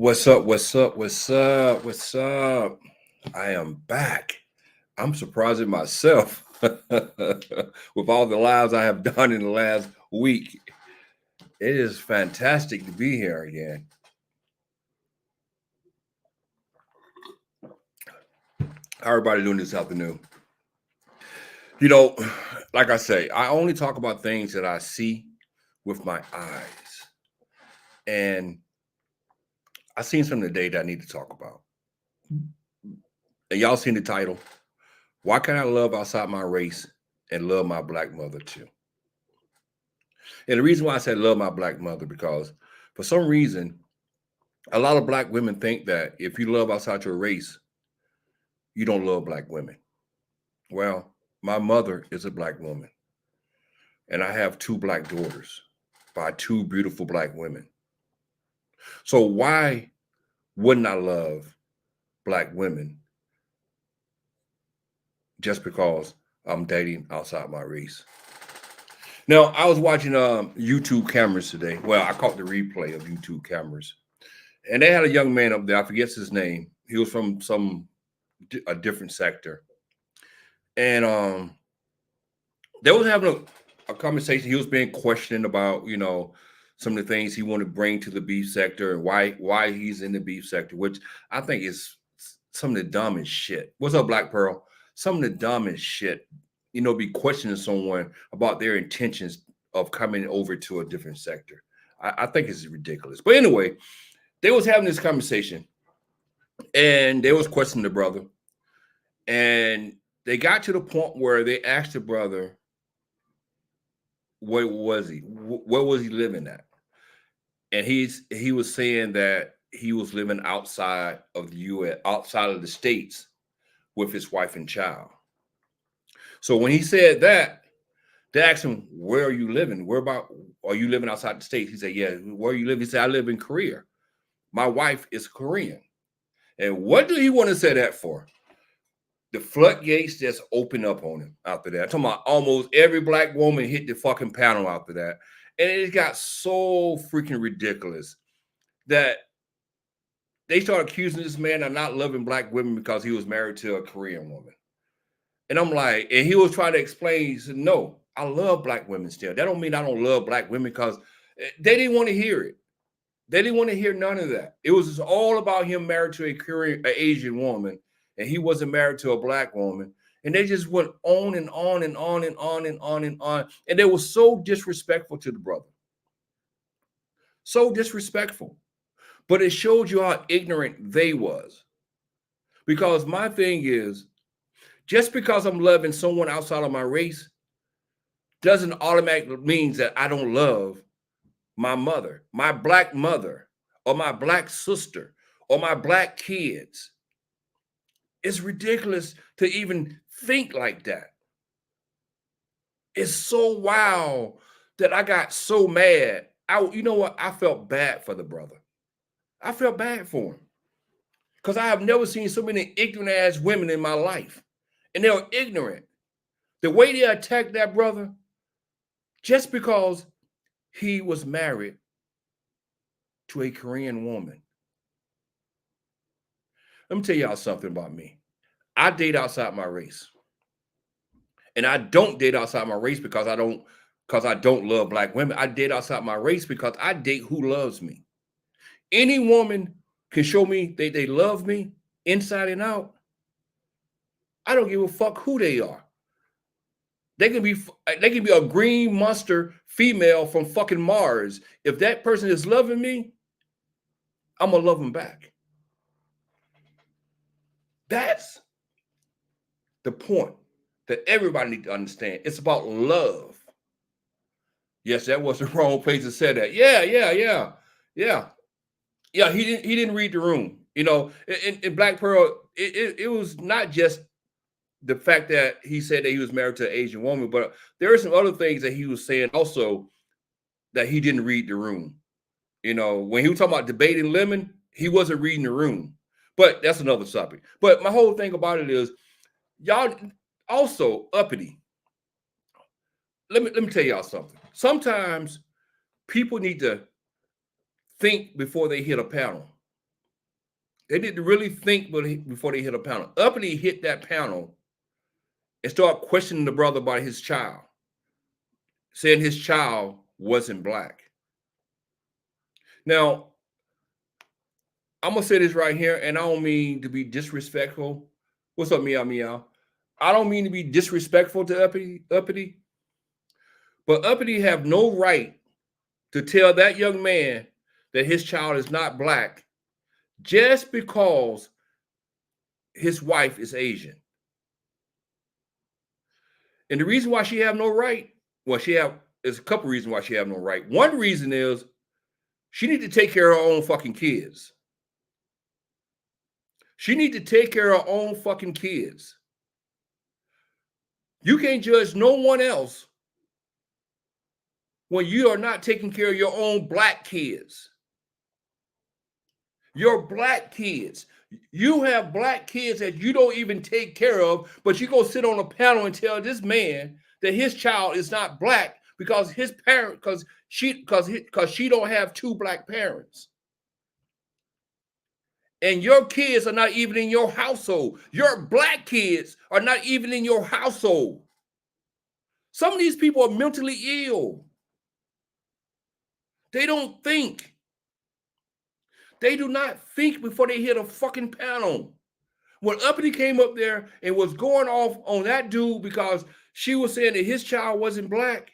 What's up? What's up? What's up? What's up? I am back. I'm surprising myself with all the lives I have done in the last week. It is fantastic to be here again. How everybody doing this afternoon? You know, like I say, I only talk about things that I see with my eyes. And I seen something today that I need to talk about. And y'all seen the title. Why can I love outside my race and love my black mother too? And the reason why I said love my black mother, because for some reason, a lot of black women think that if you love outside your race, you don't love black women. Well, my mother is a black woman, and I have two black daughters by two beautiful black women. So why wouldn't I love black women just because I'm dating outside my race? Now, I was watching YouTube cameras today. Well, I caught the replay of YouTube cameras, and they had a young man up there. I forget his name. He was from a different sector, and they was having a conversation. He was being questioned about some of the things he wanted to bring to the beef sector and why he's in the beef sector, which I think is some of the dumbest shit. What's up, Black Pearl? Some of the dumbest shit. Be questioning someone about their intentions of coming over to a different sector. I think it's ridiculous. But anyway, they was having this conversation, and they was questioning the brother, and they got to the point where they asked the brother, where was he? Where was he living at? And he was saying that he was living outside of the U.S., outside of the states, with his wife and child. So when he said that, they asked him, "Where are you living? Where about are you living outside the states?" He said, "Yeah." "Where you live?" He said, "I live in Korea. My wife is Korean." And what do he want to say that for? The floodgates just open up on him after that. I'm talking about almost every black woman hit the fucking panel after that. And it got so freaking ridiculous that they started accusing this man of not loving black women because he was married to a Korean woman. And I'm like, and he was trying to explain, he said, "No, I love black women still. That don't mean I don't love black women," because they didn't want to hear it. They didn't want to hear none of that. It was all about him married to a Korean, an Asian woman, and he wasn't married to a black woman. And they just went on and on and on and on and on and on. And they were so disrespectful to the brother. So disrespectful. But it showed you how ignorant they was. Because my thing is, just because I'm loving someone outside of my race doesn't automatically means that I don't love my mother, my black mother, or my black sister, or my black kids. It's ridiculous to even think like that. It's so wild that I got so mad. You know what? I felt bad for the brother. I felt bad for him because I have never seen so many ignorant ass women in my life, and they were ignorant. The way they attacked that brother, just because he was married to a Korean woman. Let me tell y'all something about me. I date outside my race. And I don't date outside my race because I don't love black women. I date outside my race because I date who loves me. Any woman can show me they love me inside and out. I don't give a fuck who they are. They can be a green monster female from fucking Mars. If that person is loving me, I'm gonna love them back. That's the point that everybody needs to understand. It's about love. Yes, that was the wrong place to say that. Yeah. Yeah, he didn't read the room. In Black Pearl, it was not just the fact that he said that he was married to an Asian woman, but there are some other things that he was saying also that he didn't read the room. When he was talking about debating Lemon, he wasn't reading the room. But that's another subject. But my whole thing about it is, y'all also uppity. Let me tell y'all something. Sometimes people need to think before they hit a panel. They didn't really think before they hit a panel. Uppity hit that panel and started questioning the brother about his child, saying his child wasn't black. Now, I'm gonna say this right here, and I don't mean to be disrespectful. What's up, meow meow? I don't mean to be disrespectful to Uppity, but Uppity have no right to tell that young man that his child is not black just because his wife is Asian. And the reason why she have no right, well, there's a couple reasons why she have no right. One reason is she need to take care of her own fucking kids. She need to take care of her own fucking kids. You can't judge no one else when you are not taking care of your own black kids. Your black kids. You have black kids that you don't even take care of, but you go sit on a panel and tell this man that his child is not black because his parent, because she don't have two black parents. And your kids are not even in your household. Your black kids are not even in your household. Some of these people are mentally ill. They don't think. They do not think before they hit a fucking panel. When Uppity came up there and was going off on that dude because she was saying that his child wasn't black,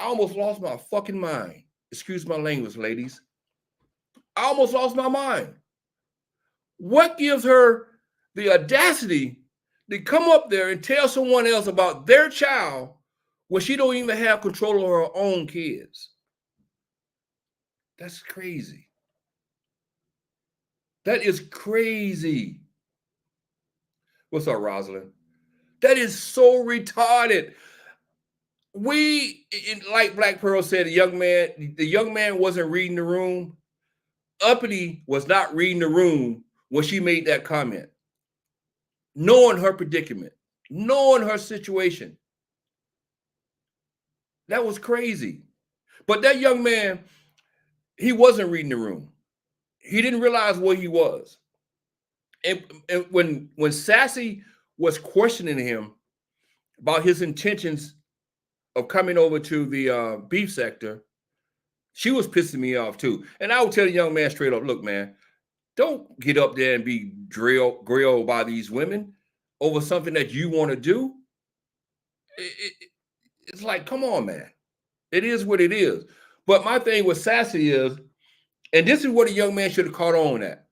I almost lost my fucking mind. Excuse my language, ladies. I almost lost my mind. What gives her the audacity to come up there and tell someone else about their child when she don't even have control of her own kids? That's crazy. That is crazy. What's up, Rosalind? That is so retarded. Like Black Pearl said, the young man wasn't reading the room. Uppity was not reading the room when she made that comment, knowing her predicament, knowing her situation. That was crazy. But that young man, he wasn't reading the room. He didn't realize where he was. And when Sassy was questioning him about his intentions of coming over to the beef sector, she was pissing me off too. And I would tell the young man straight up, look, man, don't get up there and be grilled by these women over something that you want to do. It's like, come on, man. It is what it is. But my thing with Sassy is, and this is what a young man should have caught on at.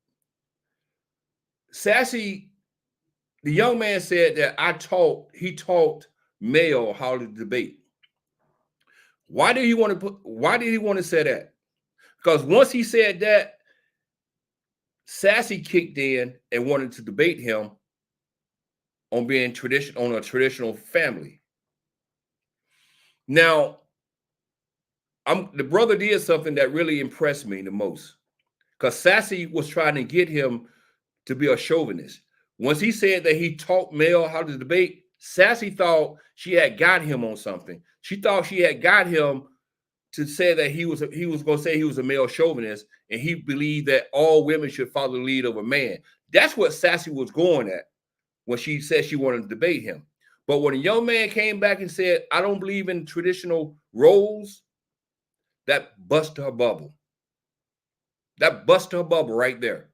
Sassy, the young man said that he taught Mel how to debate. Why did he want to say that? Because once he said that, Sassy kicked in and wanted to debate him on being on a traditional family. Now, the brother did something that really impressed me the most, because Sassy was trying to get him to be a chauvinist. Once he said that he taught Mel how to debate, Sassy thought she had got him on something. She thought she had got him to say that he was going to say he was a male chauvinist, and he believed that all women should follow the lead of a man. That's what Sassy was going at when she said she wanted to debate him. But when a young man came back and said, I don't believe in traditional roles, that busted her bubble. That busted her bubble right there.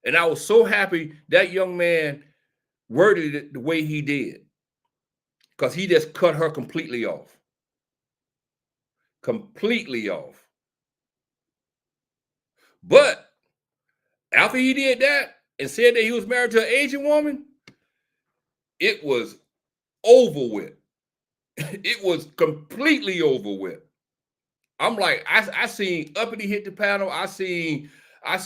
And I was so happy that young man worded it the way he did, because he just cut her completely off. Completely off. But after he did that and said that he was married to an Asian woman, it was over with. It was completely over with. I'm like, I seen Uppity hit the panel. I seen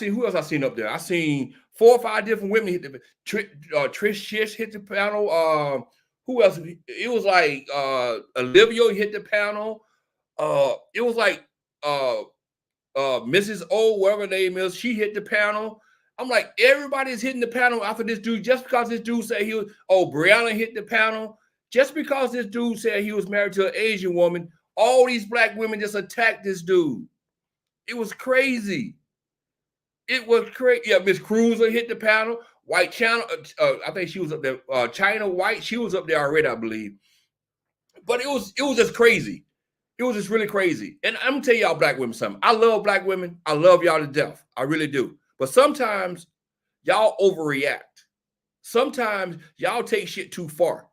who else I seen up there? I seen 4 or 5 different women hit the Trish Shish hit the panel. Who else? It was like Olivia hit the panel. It was like Mrs. O, whatever her name is, she hit the panel. I'm like, everybody's hitting the panel after this dude, just because this dude said he was, Brianna hit the panel. Just because this dude said he was married to an Asian woman, all these black women just attacked this dude. It was crazy. It was crazy. Yeah, Miss Cruiser hit the panel. White Channel, I think she was up there. China White, she was up there already, I believe. But it was just crazy. It was just really crazy. And I'm gonna tell y'all, black women, something. I love black women. I love y'all to death. I really do. But sometimes y'all overreact. Sometimes y'all take shit too far.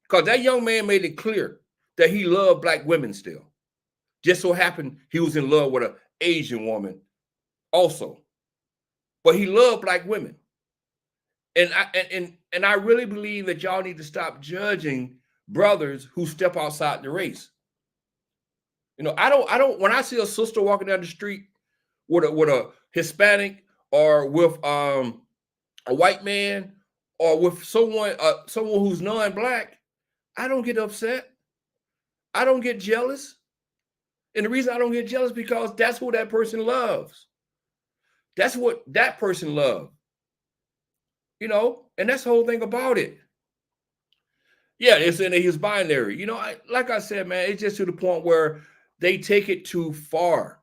Because that young man made it clear that he loved black women still. Just so happened he was in love with an Asian woman also. But he loved black women. And I really believe that y'all need to stop judging brothers who step outside the race. You know, I don't when I see a sister walking down the street with a Hispanic or with a white man or with someone who's non-black, I don't get upset. I don't get jealous. And the reason I don't get jealous because that's who that person loves. That's what that person loves. You know, and that's the whole thing about it. Yeah, they're saying that he's binary. You know, like I said, man, it's just to the point where they take it too far.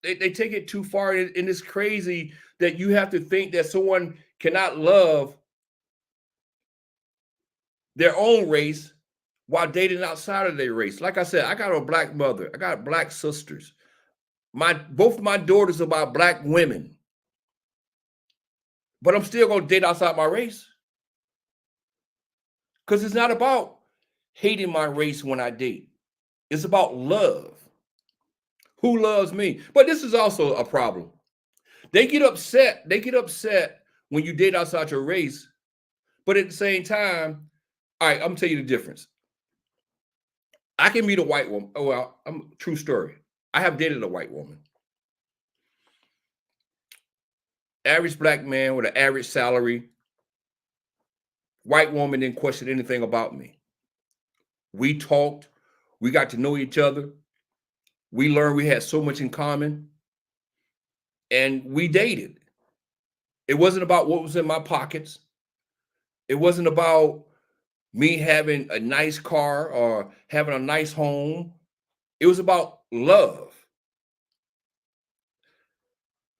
They take it too far, and it's crazy that you have to think that someone cannot love their own race while dating outside of their race. Like I said, I got a black mother. I got black sisters. Both my daughters are by black women. But I'm still gonna date outside my race. Because it's not about hating my race when I date. It's about love. Who loves me? But this is also a problem. They get upset. They get upset when you date outside your race. But at the same time, all right, I'm gonna tell you the difference. I can meet a white woman. Oh, well, true story. I have dated a white woman. Average black man with an average salary. White woman didn't question anything about me. We talked. We got to know each other. We learned we had so much in common. And we dated. It wasn't about what was in my pockets. It wasn't about me having a nice car or having a nice home. It was about love.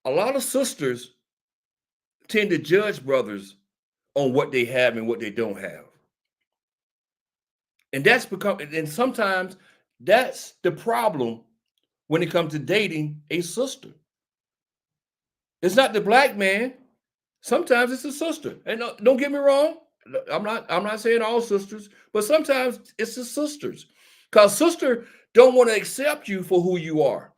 A lot of sisters tend to judge brothers on what they have and what they don't have. And sometimes that's the problem when it comes to dating a sister. It's not the black man. Sometimes it's a sister. And don't get me wrong. I'm not saying all sisters, but sometimes it's the sisters. Because sister don't want to accept you for who you are.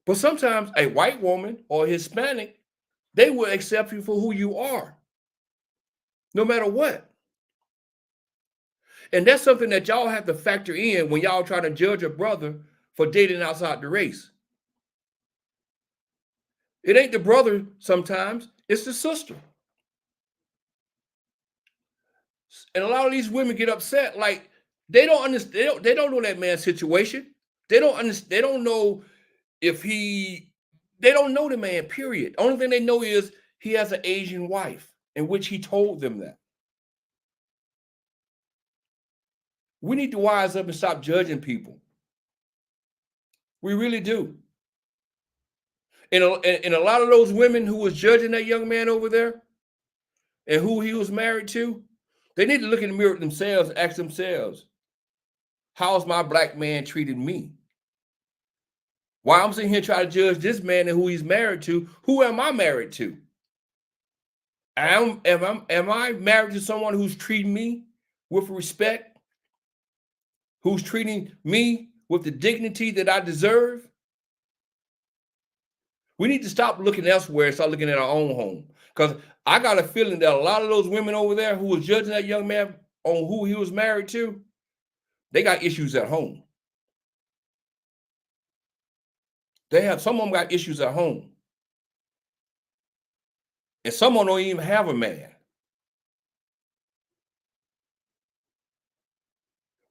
But sometimes a white woman or Hispanic, they will accept you for who you are, no matter what. And that's something that y'all have to factor in when y'all try to judge a brother for dating outside the race. It ain't the brother sometimes, it's the sister. And a lot of these women get upset, like they don't understand, they don't know that man's situation. They don't understand, they don't know if they don't know the man, period. Only thing they know is he has an Asian wife, in which he told them that. We need to wise up and stop judging people. We really do. And a lot of those women who was judging that young man over there and who he was married to, they need to look in the mirror at themselves and ask themselves, how's my black man treating me? While I'm sitting here trying to judge this man and who he's married to, who am I married to? Am I married to someone who's treating me with respect? Who's treating me with the dignity that I deserve? We need to stop looking elsewhere and start looking at our own home. Because I got a feeling that a lot of those women over there who was judging that young man on who he was married to, they got issues at home. Some of them got issues at home. And some of them don't even have a man.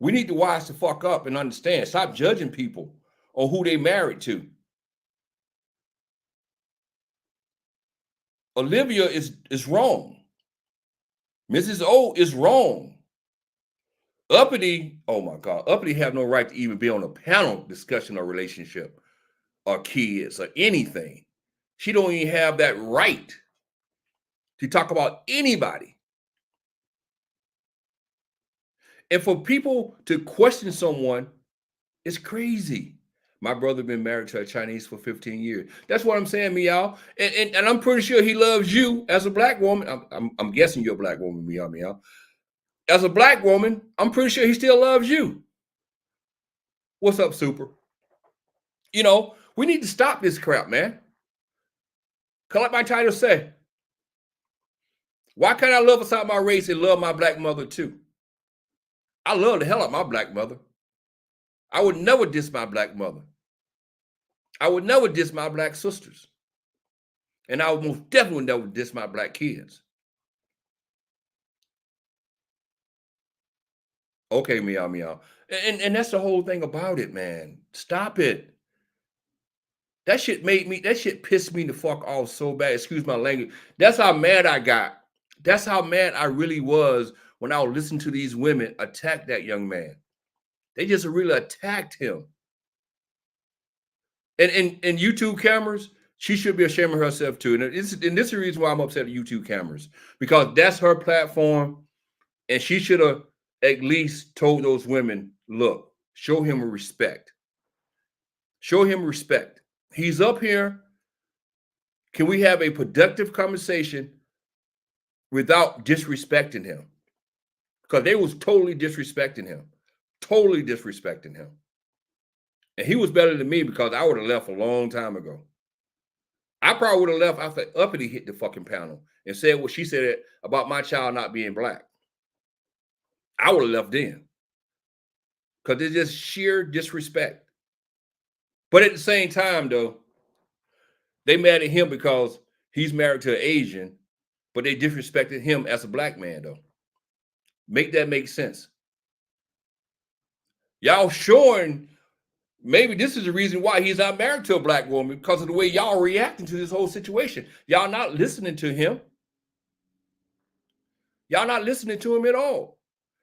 We need to wise the fuck up and understand. Stop judging people on who they married to. Olivia is wrong. Mrs. O is wrong. Uppity, oh my God, Uppity have no right to even be on a panel discussion or relationship. or kids or anything. She don't even have that right to talk about anybody. And for people to question someone, it's crazy. My brother been married to a Chinese for 15 years. That's what I'm saying, Meow. And I'm pretty sure he loves you as a black woman. I'm guessing you're a black woman, Meow Meow. As a black woman, I'm pretty sure he still loves you. What's up, Super? You know, we need to stop this crap, man. Cause like my title say, why can't I love aside my race and love my black mother too? I love the hell out of my black mother. I would never diss my black mother. I would never diss my black sisters. And I would most definitely never diss my black kids. Okay, Meow Meow. And that's the whole thing about it, man. Stop it. That shit pissed me the fuck off so bad. Excuse my language. That's how mad I got. That's how mad I really was when I would listen to these women attack that young man. They just really attacked him. And in YouTube cameras, she should be ashamed of herself too. And this is the reason why I'm upset at YouTube cameras, because that's her platform. And she should have at least told those women, look, show him respect. Show him respect. He's up here. Can we have a productive conversation without disrespecting him? Because they was totally disrespecting him. Totally disrespecting him. And he was better than me because I would have left a long time ago. I probably would have left after Uppity hit the fucking panel and said what she said about my child not being black. I would have left then. Because it's just sheer disrespect. But at the same time, though, they mad at him because he's married to an Asian, but they disrespected him as a black man, though. Make that make sense. Y'all showing maybe this is the reason why he's not married to a black woman, because of the way y'all reacting to this whole situation. Y'all not listening to him. Y'all not listening to him at all.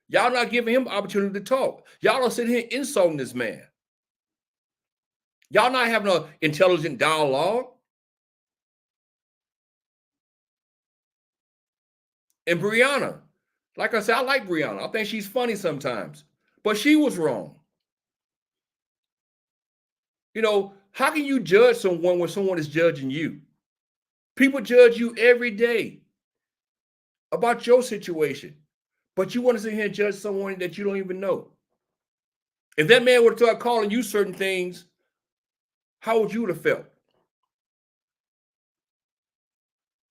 Y'all not giving him opportunity to talk. Y'all are sitting here insulting this man. Y'all not having an intelligent dialogue. And Brianna, like I said, I like Brianna. I think she's funny sometimes, but she was wrong. You know, how can you judge someone when someone is judging you? People judge you every day about your situation, but you want to sit here and judge someone that you don't even know. If that man would start calling you certain things, how would you have felt?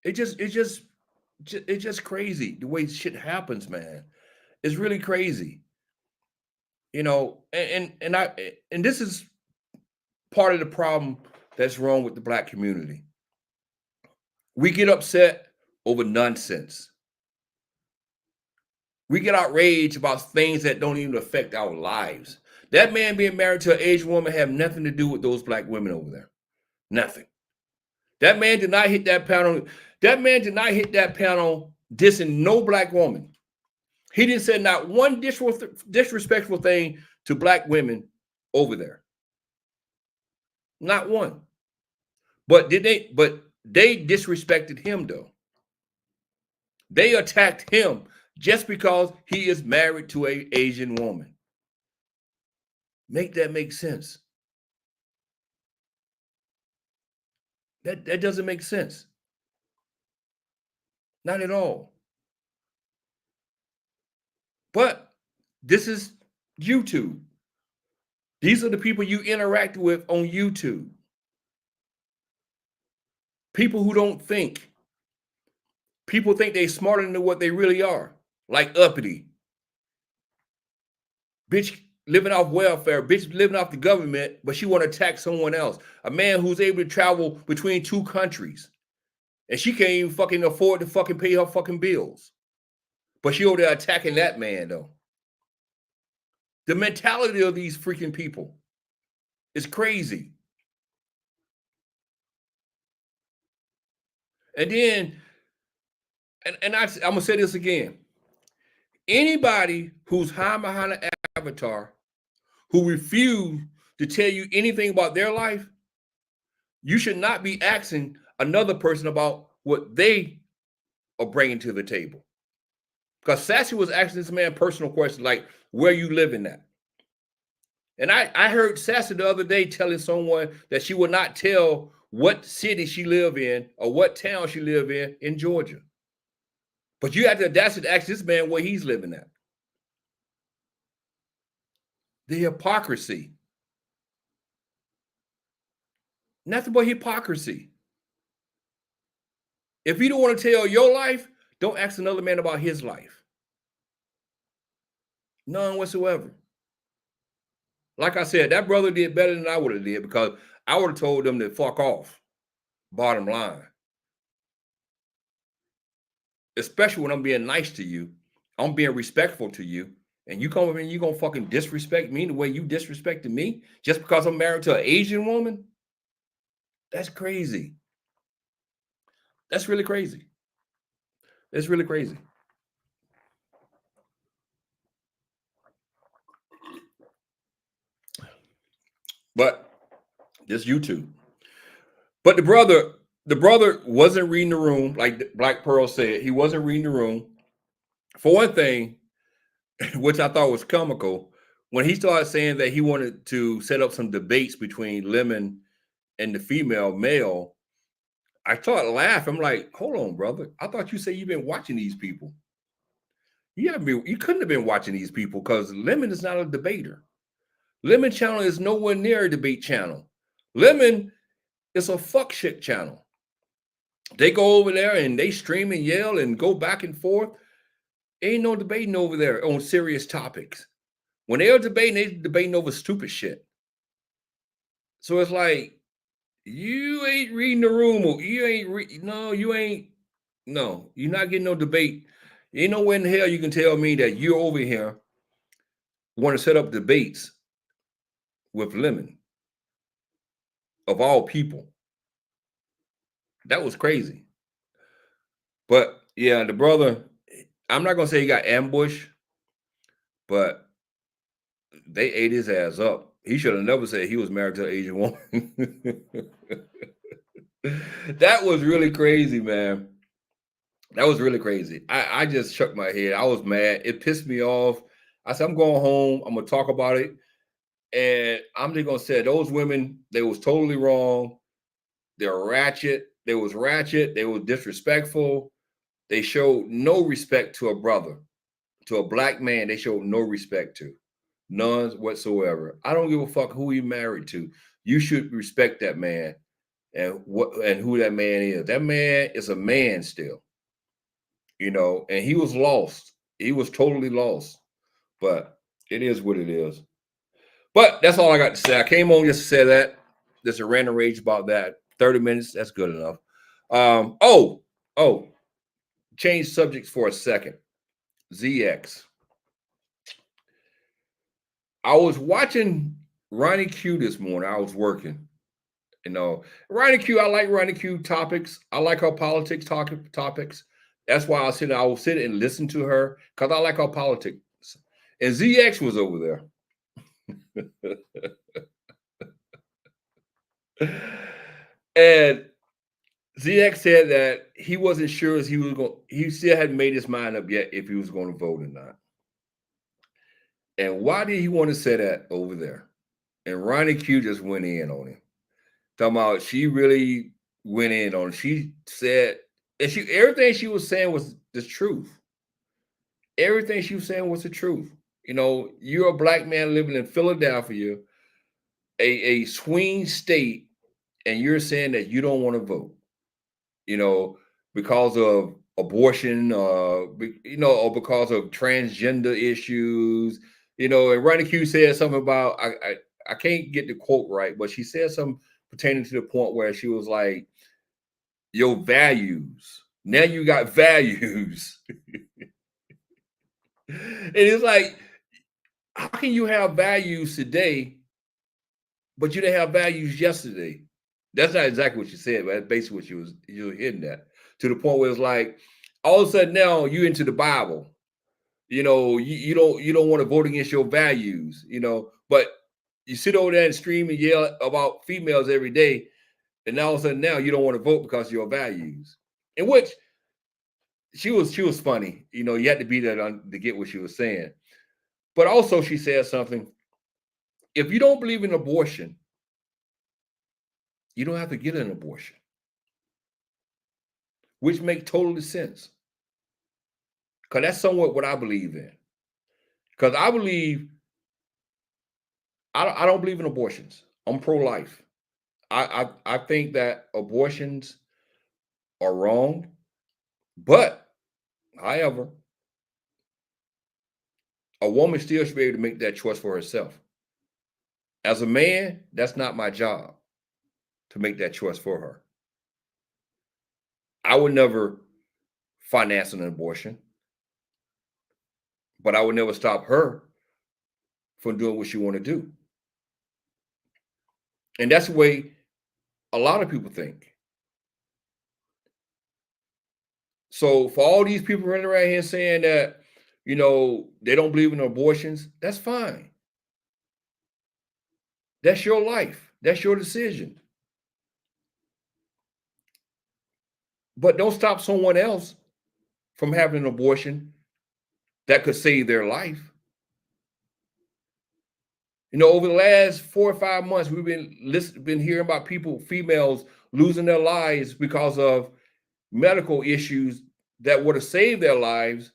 It's just crazy the way shit happens, man. It's really crazy. You know, and this is part of the problem that's wrong with the black community. We get upset over nonsense. We get outraged about things that don't even affect our lives. That man being married to an Asian woman have nothing to do with those black women over there. Nothing. That man did not hit that panel. That man did not hit that panel dissing no black woman. He didn't say not one disrespectful thing to black women over there. Not one. But they disrespected him though. They attacked him just because he is married to an Asian woman. Make that make sense. That doesn't make sense. Not at all. But this is YouTube. These are the people you interact with on YouTube. People who don't think. People think they're smarter than what they really are. Like Uppity. Bitch living off welfare. Bitch living off the government, but she want to attack someone else. A man who's able to travel between two countries. And she can't even fucking afford to fucking pay her fucking bills. But she over there attacking that man, though. The mentality of these freaking people is crazy. And then, and I'm going to say this again. Anybody who's hiding behind an avatar, who refuse to tell you anything about their life, You should not be asking another person about what they are bringing to the table. Because Sassy was asking this man personal questions like, where you living at? And I heard Sassy the other day telling someone that she would not tell what city she live in or what town she live in Georgia. But you have the audacity to ask this man where he's living at. The hypocrisy. Nothing but hypocrisy. If you don't want to tell your life, don't ask another man about his life. None whatsoever. Like I said, that brother did better than I would have did because I would have told them to fuck off. Bottom line. Especially when I'm being nice to you, I'm being respectful to you, and you come over and you gonna fucking disrespect me the way you disrespected me just because I'm married to an Asian woman? That's crazy. That's really crazy. It's really crazy. But this YouTube. But the brother wasn't reading the room, like Black Pearl said. He wasn't reading the room. For one thing, which I thought was comical, when he started saying that he wanted to set up some debates between Lemon and the female male, I started laughing. I'm like, hold on, brother. I thought you said you've been watching these people. You couldn't have been watching these people because Lemon is not a debater. Lemon channel is nowhere near a debate channel. Lemon is a fuck shit channel. They go over there and they stream and yell and go back and forth. Ain't no debating over there on serious topics. When they're debating over stupid shit. So it's like, you ain't reading the room. You ain't no, you're not getting no debate. Ain't nowhere in hell you can tell me that you're over here want to set up debates with Lemon of all people. That was crazy. But yeah, the brother, I'm not gonna say he got ambushed, but they ate his ass up. He should have never said he was married to an Asian woman. That was really crazy, man. That was really crazy. I just shook my head. I was mad. It pissed me off. I said, I'm going home. I'm gonna talk about it. And I'm just gonna say those women, they was totally wrong. They're ratchet. They was ratchet. They was disrespectful. They showed no respect to a brother, to a black man. They showed no respect to, none whatsoever. I don't give a fuck who he married to. You should respect that man and who that man is. That man is a man still, and he was lost. He was totally lost. But it is what it is. But that's all I got to say. I came on just to say that. There's a random rage about that. 30 minutes, that's good enough. Change subjects for a second. ZX. I was watching Ronnie Q this morning. I was working. Ronnie Q, I like Ronnie Q topics. I like her politics topics. That's why I will sit and listen to her because I like her politics. And ZX was over there. And ZX said that he wasn't sure as he still hadn't made his mind up yet if he was going to vote or not. And why did he want to say that over there? And Ronnie Q just went in on him. Talking about she really went in on him. She said, and everything she was saying was the truth. Everything she was saying was the truth. You're a black man living in Philadelphia, a swing state, and you're saying that you don't want to vote, because of abortion, or because of transgender issues, and Ronnie Q said something about, I can't get the quote right, but she said something pertaining to the point where she was like, your values. Now you got values. And it's like, how can you have values today, but you didn't have values yesterday? That's not exactly what she said, but that's basically what you were hitting at. To the point where it's like, all of a sudden now you into the Bible. You don't want to vote against your values, but you sit over there and stream and yell about females every day. And now all of a sudden now you don't want to vote because of your values. In which she was funny. You know, you had to be there to get what she was saying. But also she said something. If you don't believe in abortion, you don't have to get an abortion, which makes total sense. Because that's somewhat what I believe in. Because I believe I don't believe in abortions. I'm pro-life. I think that abortions are wrong, but however, a woman still should be able to make that choice for herself. As a man, that's not my job to make that choice for her. I would never finance an abortion, but I would never stop her from doing what she want to do. And that's the way a lot of people think. So for all these people running around here saying that, you know, they don't believe in abortions, that's fine. That's your life. That's your decision. But don't stop someone else from having an abortion that could save their life. You know, over the last 4 or 5 months, we've been hearing about people, females, losing their lives because of medical issues that would have saved their lives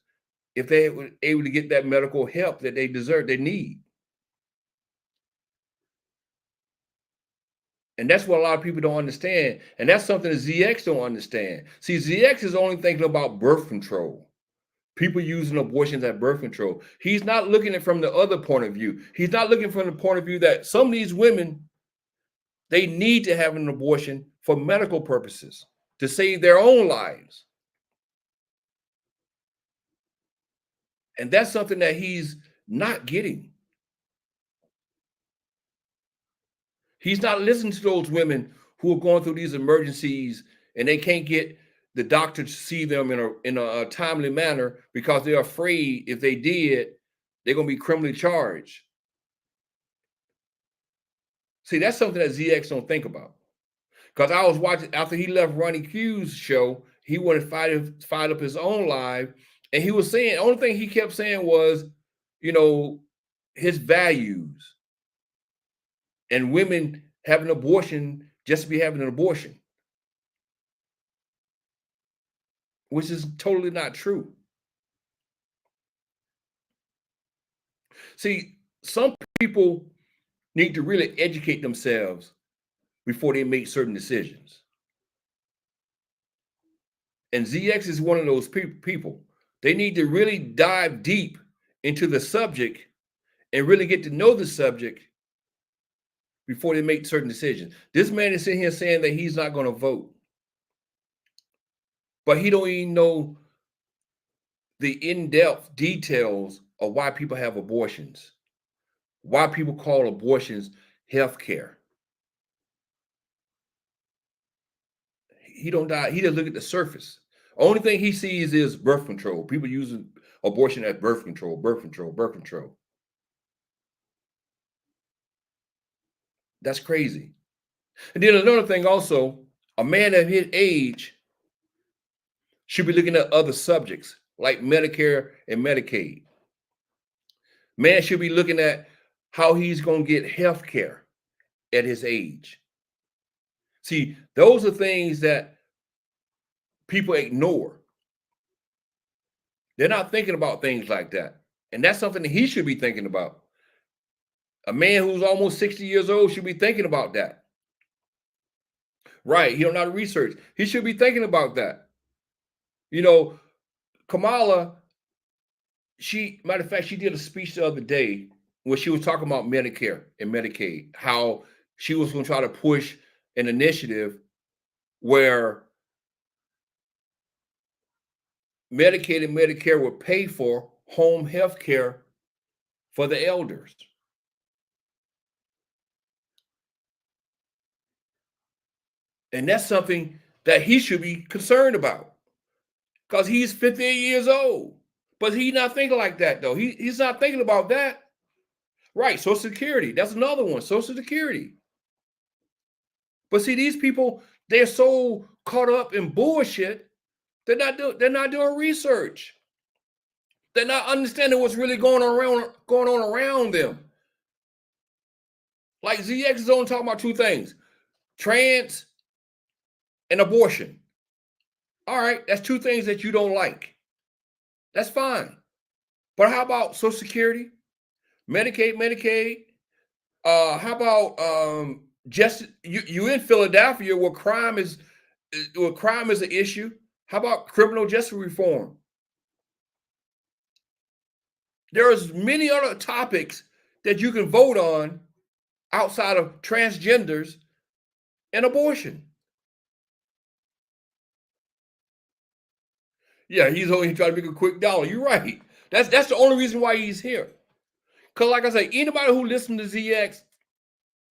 if they were able to get that medical help that they deserve, they need. And that's what a lot of people don't understand. And that's something that ZX don't understand. See, ZX is only thinking about birth control. People using abortions as birth control. He's not looking at it from the other point of view. He's not looking from the point of view that some of these women, they need to have an abortion for medical purposes to save their own lives. And that's something that he's not getting. He's not listening to those women who are going through these emergencies and they can't get the doctor to see them in a timely manner because they're afraid if they did, they're going to be criminally charged. See, that's something that ZX don't think about. Because I was watching after he left Ronnie Q's show, he wanted to fight up his own live, and he was saying the only thing he kept saying was, you know, his values and women having an abortion just to be having an abortion, which is totally not true. See, some people need to really educate themselves before they make certain decisions. And ZX is one of those people. They need to really dive deep into the subject and really get to know the subject before they make certain decisions. This man is sitting here saying that he's not going to vote, but he don't even know the in-depth details of why people have abortions, why people call abortions health care. He don't die. He doesn't look at the surface. Only thing he sees is birth control. People using abortion as birth control, birth control, birth control. That's crazy. And then another thing also, a man at his age should be looking at other subjects like Medicare and Medicaid. Man should be looking at how he's going to get health care at his age. See, those are things that people ignore. They're not thinking about things like that. And that's something that he should be thinking about. A man who's almost 60 years old should be thinking about that. Right. He don't know how to research. He should be thinking about that. You know, Kamala, matter of fact, she did a speech the other day where she was talking about Medicare and Medicaid, how she was going to try to push an initiative where Medicaid and Medicare would pay for home health care for the elders. And that's something that he should be concerned about because he's 58 years old. But he's not thinking like that, though. He's not thinking about that. Right, Social Security. That's another one, Social Security. But see, these people, they're so caught up in bullshit, they're not doing research. They're not understanding what's really going on around them. Like ZX is only talking about two things: trans and abortion. All right, that's two things that you don't like. That's fine. But how about Social Security, Medicaid? How about just you in Philadelphia where crime is an issue? How about criminal justice reform? There's many other topics that you can vote on outside of transgenders and abortion. Yeah, he's only trying to make a quick dollar. You're right. That's the only reason why he's here. Because like I say, anybody who listens to ZX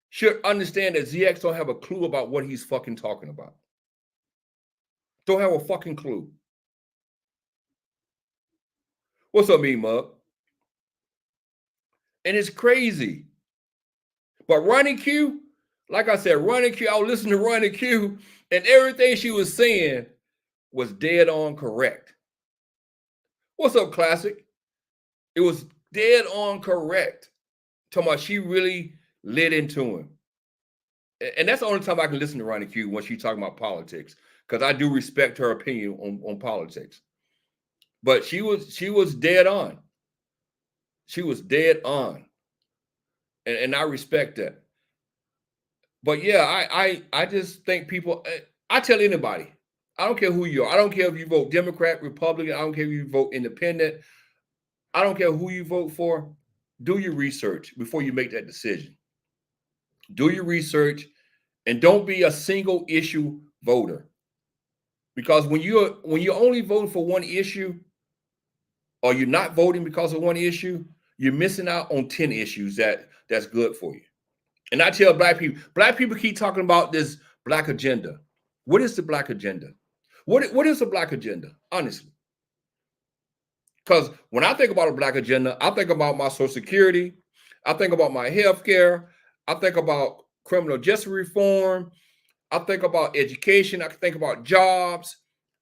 should understand that ZX don't have a clue about what he's fucking talking about. Don't have a fucking clue. What's up, me, Mug? And it's crazy. But Ronnie Q, like I said, Ronnie Q, I was listening to Ronnie Q, and everything she was saying was dead on correct. What's up, Classic? It was dead on correct. Talking about she really lit into him. And that's the only time I can listen to Ronnie Q when she's talking about politics, because I do respect her opinion on politics. But she was dead on. She was dead on. And I respect that. But yeah, I just think people, I tell anybody, I don't care who you are. I don't care if you vote Democrat, Republican. I don't care if you vote independent. I don't care who you vote for. Do your research before you make that decision. Do your research and don't be a single issue voter. Because when you're only voting for one issue, or you're not voting because of one issue, you're missing out on 10 issues that's good for you. And I tell black people keep talking about this black agenda. What is the black agenda? What is the black agenda, honestly? Because when I think about a black agenda, I think about my Social Security, I think about my health care, I think about criminal justice reform, I think about education, I think about jobs,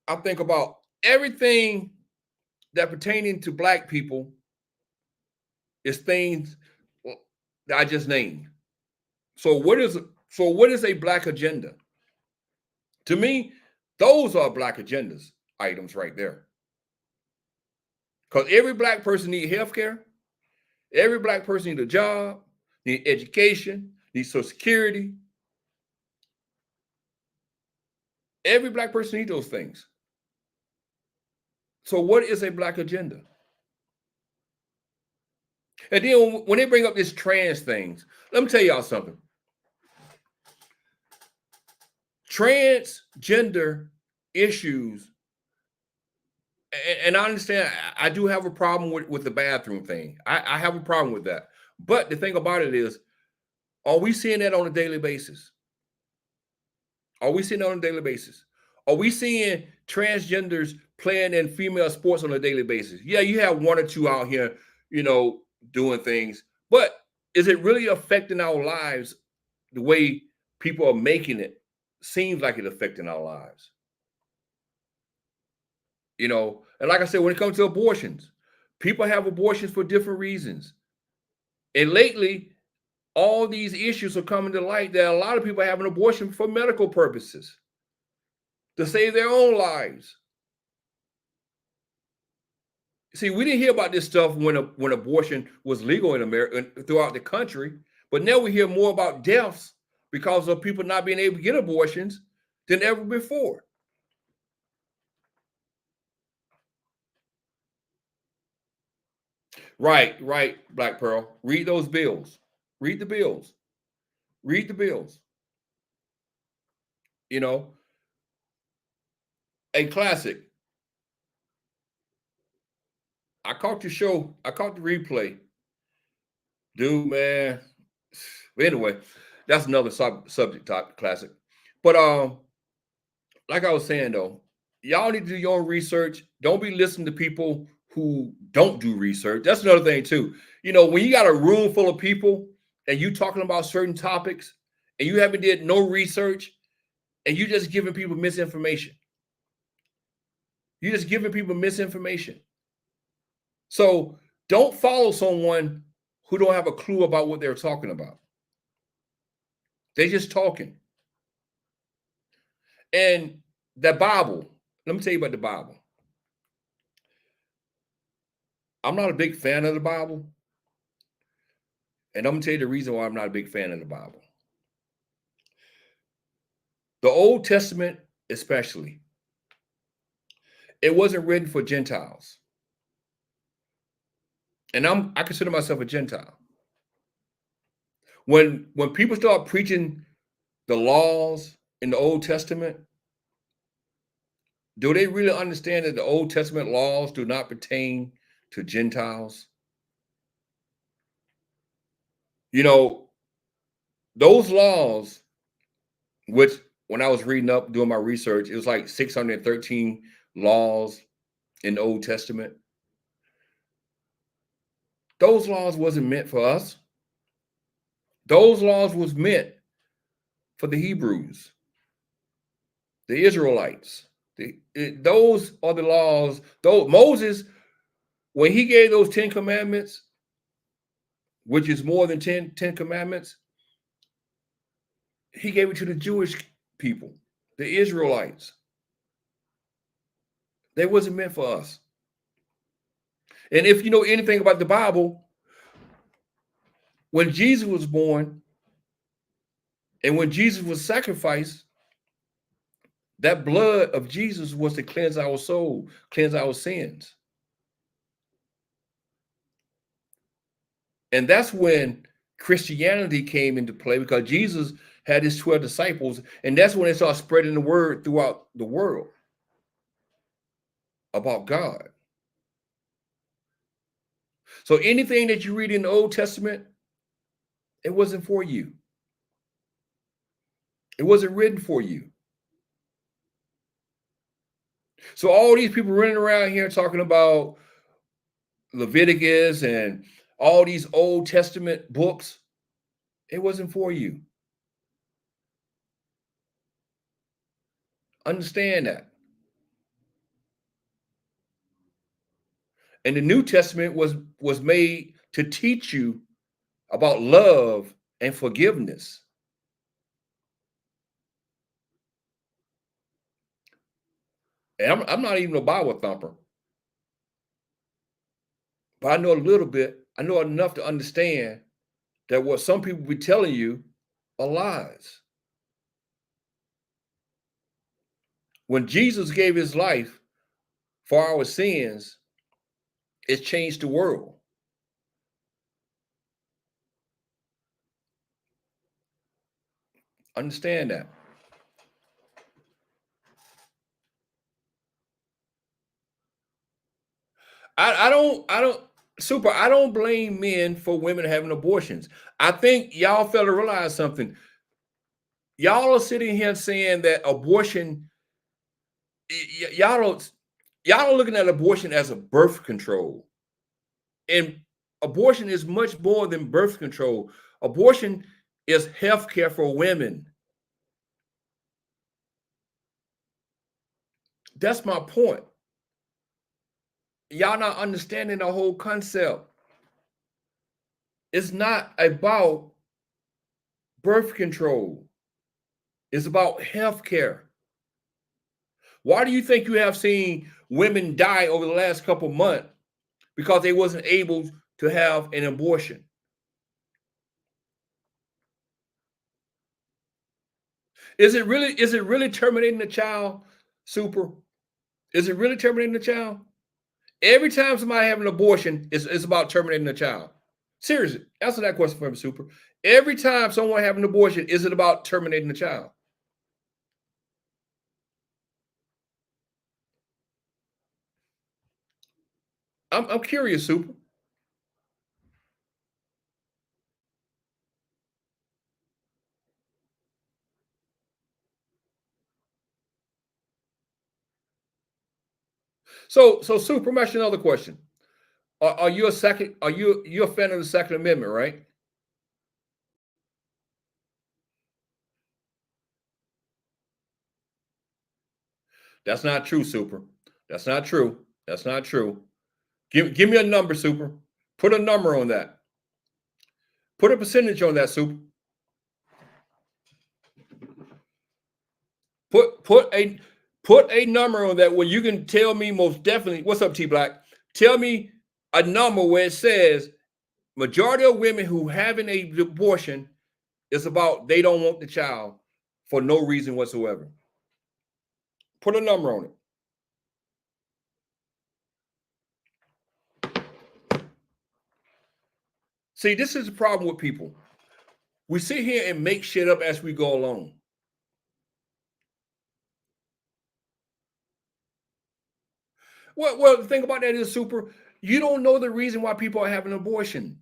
I think about everything that pertaining to black people is things that I just named. So what is a black agenda? To me, those are black agendas items right there. Because every black person needs health care. Every black person needs a job, needs education, needs Social Security. Every black person needs those things. So what is a black agenda? And then when they bring up this trans things, let me tell y'all something. Transgender issues, and I understand, I do have a problem with the bathroom thing. I have a problem with that. But the thing about it is, are we seeing that on a daily basis? Are we seeing that on a daily basis? Are we seeing transgenders playing in female sports on a daily basis? Yeah, you have one or two out here, doing things, but is it really affecting our lives the way people are making it seems like it's affecting our lives? And like I said, when it comes to abortions, people have abortions for different reasons. And lately, all these issues are coming to light that a lot of people have an abortion for medical purposes, to save their own lives. See, we didn't hear about this stuff when abortion was legal in America, throughout the country, but now we hear more about deaths because of people not being able to get abortions than ever before. Right, Black Pearl. Read those bills. Read the bills. Read the bills. A classic. I caught the show. I caught the replay. Dude, man. Anyway, that's another subject topic, classic. But like I was saying though, y'all need to do your own research. Don't be listening to people who don't do research. That's another thing too. When you got a room full of people and you talking about certain topics and you haven't did no research, and you just giving people misinformation. You're just giving people misinformation. So don't follow someone who don't have a clue about what they're talking about. They're just talking. And the Bible, let me tell you about the Bible. I'm not a big fan of the Bible. And I'm going to tell you the reason why I'm not a big fan of the Bible. The Old Testament, especially, it wasn't written for Gentiles. And I consider myself a Gentile. When people start preaching the laws in the Old Testament, do they really understand that the Old Testament laws do not pertain to Gentiles? You know, those laws, which when I was reading up, doing my research, it was like 613 laws in the Old Testament. Those laws wasn't meant for us. Those laws was meant for the Hebrews, the Israelites. Those are the laws. Those Moses, when he gave those 10 commandments, which is more than 10 commandments, he gave it to the Jewish people, the Israelites. They wasn't meant for us. And if you know anything about the Bible, when Jesus was born and when Jesus was sacrificed, that blood of Jesus was to cleanse our soul, cleanse our sins. And that's when Christianity came into play, because Jesus had his 12 disciples, and that's when they started spreading the word throughout the world about God. So anything that you read in the Old Testament, it wasn't for you. It wasn't written for you. So all these people running around here talking about Leviticus and all these Old Testament books, it wasn't for you. Understand that. And the New Testament was made to teach you about love and forgiveness. And I'm not even a Bible thumper, but I know a little bit. I know enough to understand that what some people be telling you are lies. When Jesus gave his life for our sins, it changed the world. Understand that. I don't super. I don't blame men for women having abortions. I think y'all fail to realize something. Y'all are sitting here saying that abortion, y'all are looking at abortion as a birth control. And abortion is much more than birth control. Abortion is health care for women. That's my point. Y'all not understanding the whole concept. It's not about birth control. It's about health care. Why do you think you have seen women die over the last couple of months? Because they wasn't able to have an abortion. Is it really terminating the child, Super? Is it really terminating the child? Every time somebody have an abortion, it's about terminating the child. Seriously, answer that question for me, Super. Every time someone have an abortion, is it about terminating the child? I'm curious, Super. So Super, I'm asking another question. Are you a second? You're a fan of the Second Amendment, right? That's not true, Super. That's not true. That's not true. Give me a number, Super. Put a number on that. Put a percentage on that, Super. Put a number on that where you can tell me most definitely. What's up, T Black? Tell me a number where it says majority of women who having a abortion is about they don't want the child for no reason whatsoever. Put a number on it. See, this is the problem with people. We sit here and make shit up as we go along. Well, the thing about that is, Super, you don't know the reason why people are having an abortion.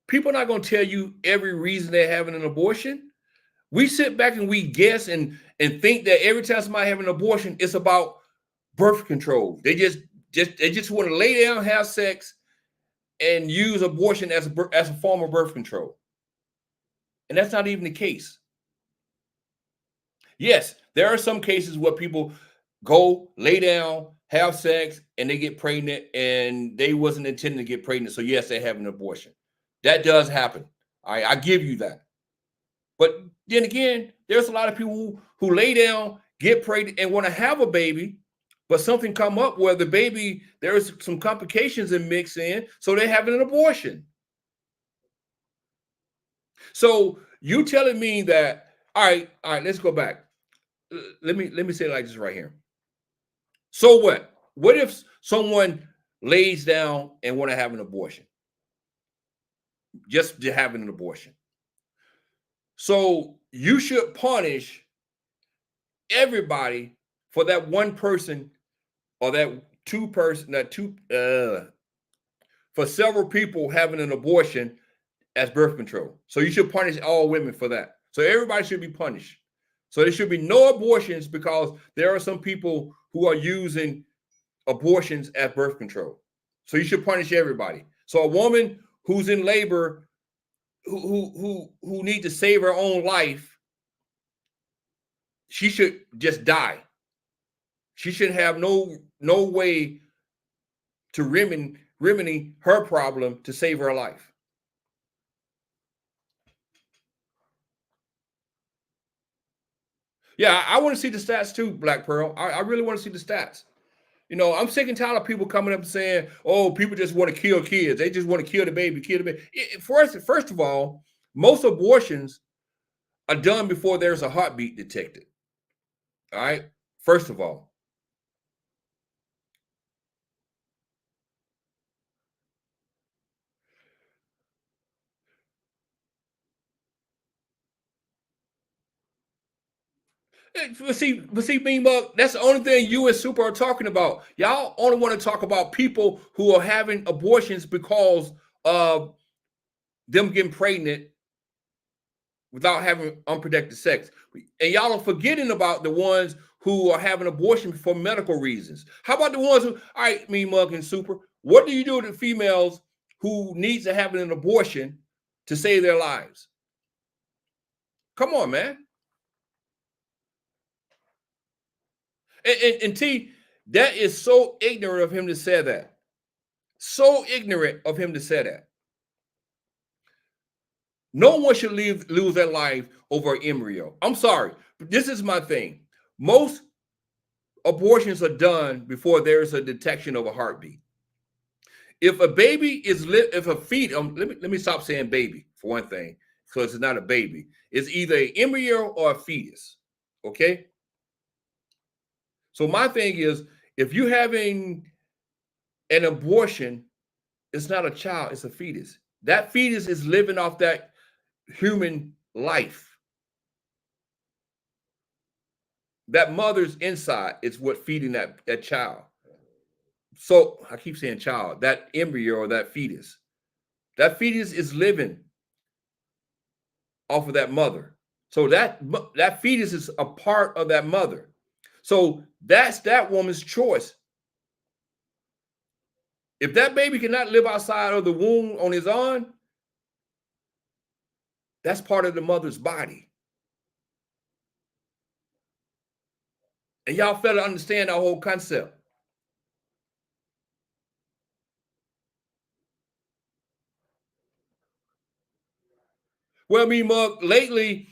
People are not going to tell you every reason they're having an abortion. We sit back and we guess and think that every time somebody having an abortion, it's about birth control. They just want to lay down, have sex, and use abortion as a form of birth control. And that's not even the case. Yes, there are some cases where people go lay down, have sex, and they get pregnant, and they wasn't intending to get pregnant. So yes, they have an abortion. That does happen. I give you that. But then again, there's a lot of people who lay down, get pregnant, and want to have a baby, but something come up where the baby, there's some complications in mix in, so they're having an abortion. So you telling me that, all right, let's go back. Let me say it like this right here. So what? What if someone lays down and want to have an abortion? Just to have an abortion. So you should punish everybody for that one person or that for several people having an abortion as birth control. So you should punish all women for that. So everybody should be punished. So there should be no abortions because there are some people who are using abortions as birth control. So you should punish everybody. So a woman who's in labor who need to save her own life, she should just die. She should have no way to remedy her problem to save her life. Yeah, I want to see the stats too, Black Pearl. I really want to see the stats. You know, I'm sick and tired of people coming up and saying, "Oh, people just want to kill kids. They just want to kill the baby, kill the baby." First of all, most abortions are done before there's a heartbeat detected. All right. First of all, but see, Bean Bug, that's the only thing you and Super are talking about. Y'all only want to talk about people who are having abortions because of them getting pregnant without having unprotected sex. And y'all are forgetting about the ones who are having abortion for medical reasons. How about the ones who, all right, Mean Mug and Super, what do you do to females who needs to have an abortion to save their lives? Come on, man. And T, that is so ignorant of him to say that. So ignorant of him to say that. No one should lose their life over an embryo. I'm sorry, but this is my thing. Most abortions are done before there is a detection of a heartbeat. If a baby is if a fetus, let me stop saying baby for one thing, because it's not a baby. It's either an embryo or a fetus. Okay. So my thing is, if you're having an abortion, it's not a child, it's a fetus. That fetus is living off that human life. That mother's inside is what feeding that child. So I keep saying child, that embryo or that fetus. That fetus is living off of that mother. So that fetus is a part of that mother. So that's that woman's choice. If that baby cannot live outside of the womb on his own, that's part of the mother's body. And y'all fail to understand that whole concept. Well, I mean, Mug, lately,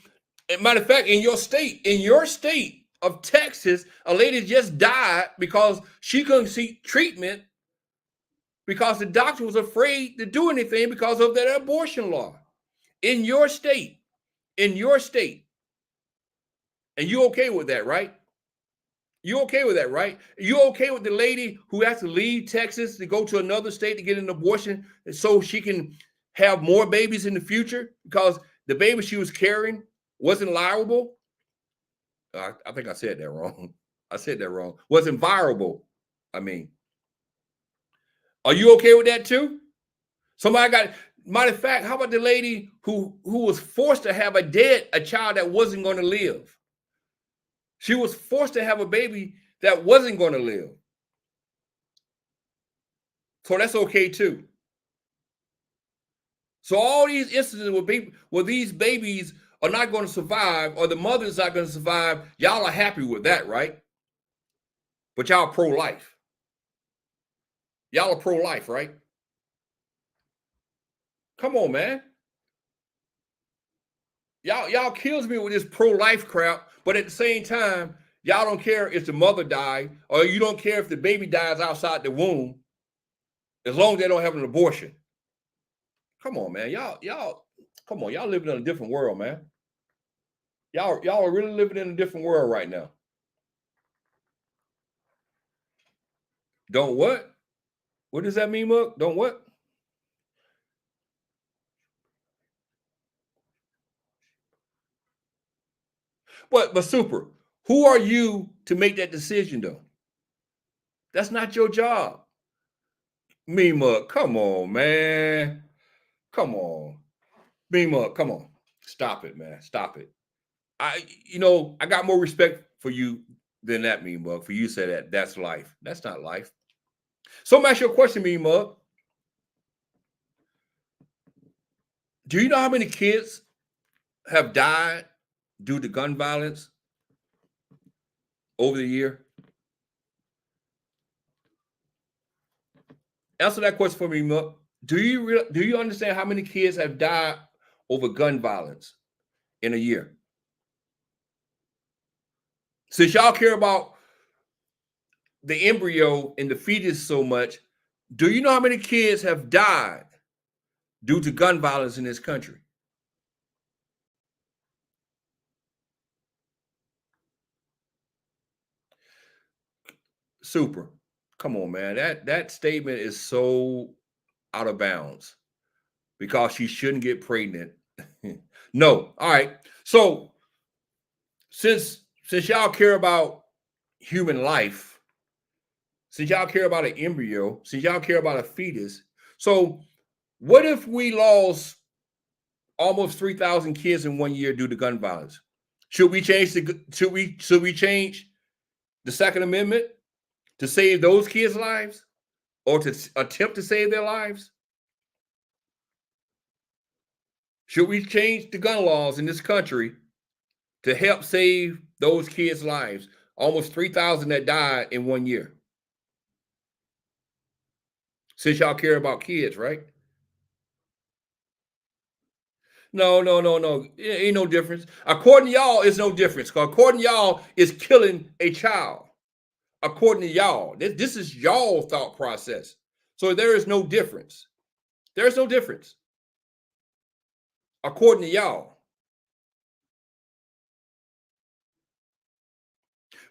as a matter of fact, in your state of Texas, a lady just died because she couldn't seek treatment because the doctor was afraid to do anything because of that abortion law. In your state, in your state. And you okay with that, right? You okay with that, right? You okay with the lady who has to leave Texas to go to another state to get an abortion so she can have more babies in the future because the baby she was carrying wasn't liable? I think I said that wrong. I said that wrong. Wasn't viable. I mean, are you okay with that too? Somebody got, matter of fact, how about the lady who was forced to have a child that wasn't going to live? She was forced to have a baby that wasn't going to live. So that's okay too. So all these instances where these babies are not going to survive or the mother's not going to survive, y'all are happy with that, right? But y'all pro-life. Y'all are pro-life, right? Come on, man. Y'all kills me with this pro-life crap, but at the same time, y'all don't care if the mother died or you don't care if the baby dies outside the womb, as long as they don't have an abortion. Come on, man. Come on, y'all living in a different world, man. Y'all are really living in a different world right now. Don't what? What does that mean, Mug? Don't what? But super, who are you to make that decision though? That's not your job. Me, Mug, come on, man. Come on. Me, Mug, come on. Stop it, man. Stop it. I got more respect for you than that, me, Mug. For you to say that's life. That's not life. So I'm ask you a question, me, Mug. Do you know how many kids have died due to gun violence over the year? Answer that question for me, Mug. Do you understand how many kids have died over gun violence in a year? Since y'all care about the embryo and the fetus so much, do you know how many kids have died due to gun violence in this country? Super. Come on, man. That statement is so out of bounds because she shouldn't get pregnant. No. All right. So since y'all care about human life, since y'all care about an embryo, since y'all care about a fetus, so what if we lost almost 3,000 kids in 1 year due to gun violence? Should we change the Second Amendment to save those kids' lives or to attempt to save their lives? Should we change the gun laws in this country to help save those kids' lives? Almost 3,000 that died in 1 year. Since y'all care about kids, right? No, no, no, no. It ain't no difference. According to y'all, it's no difference. Because according to y'all, it's killing a child. According to y'all, this is y'all thought process. So there is no difference. There's no difference. According to y'all.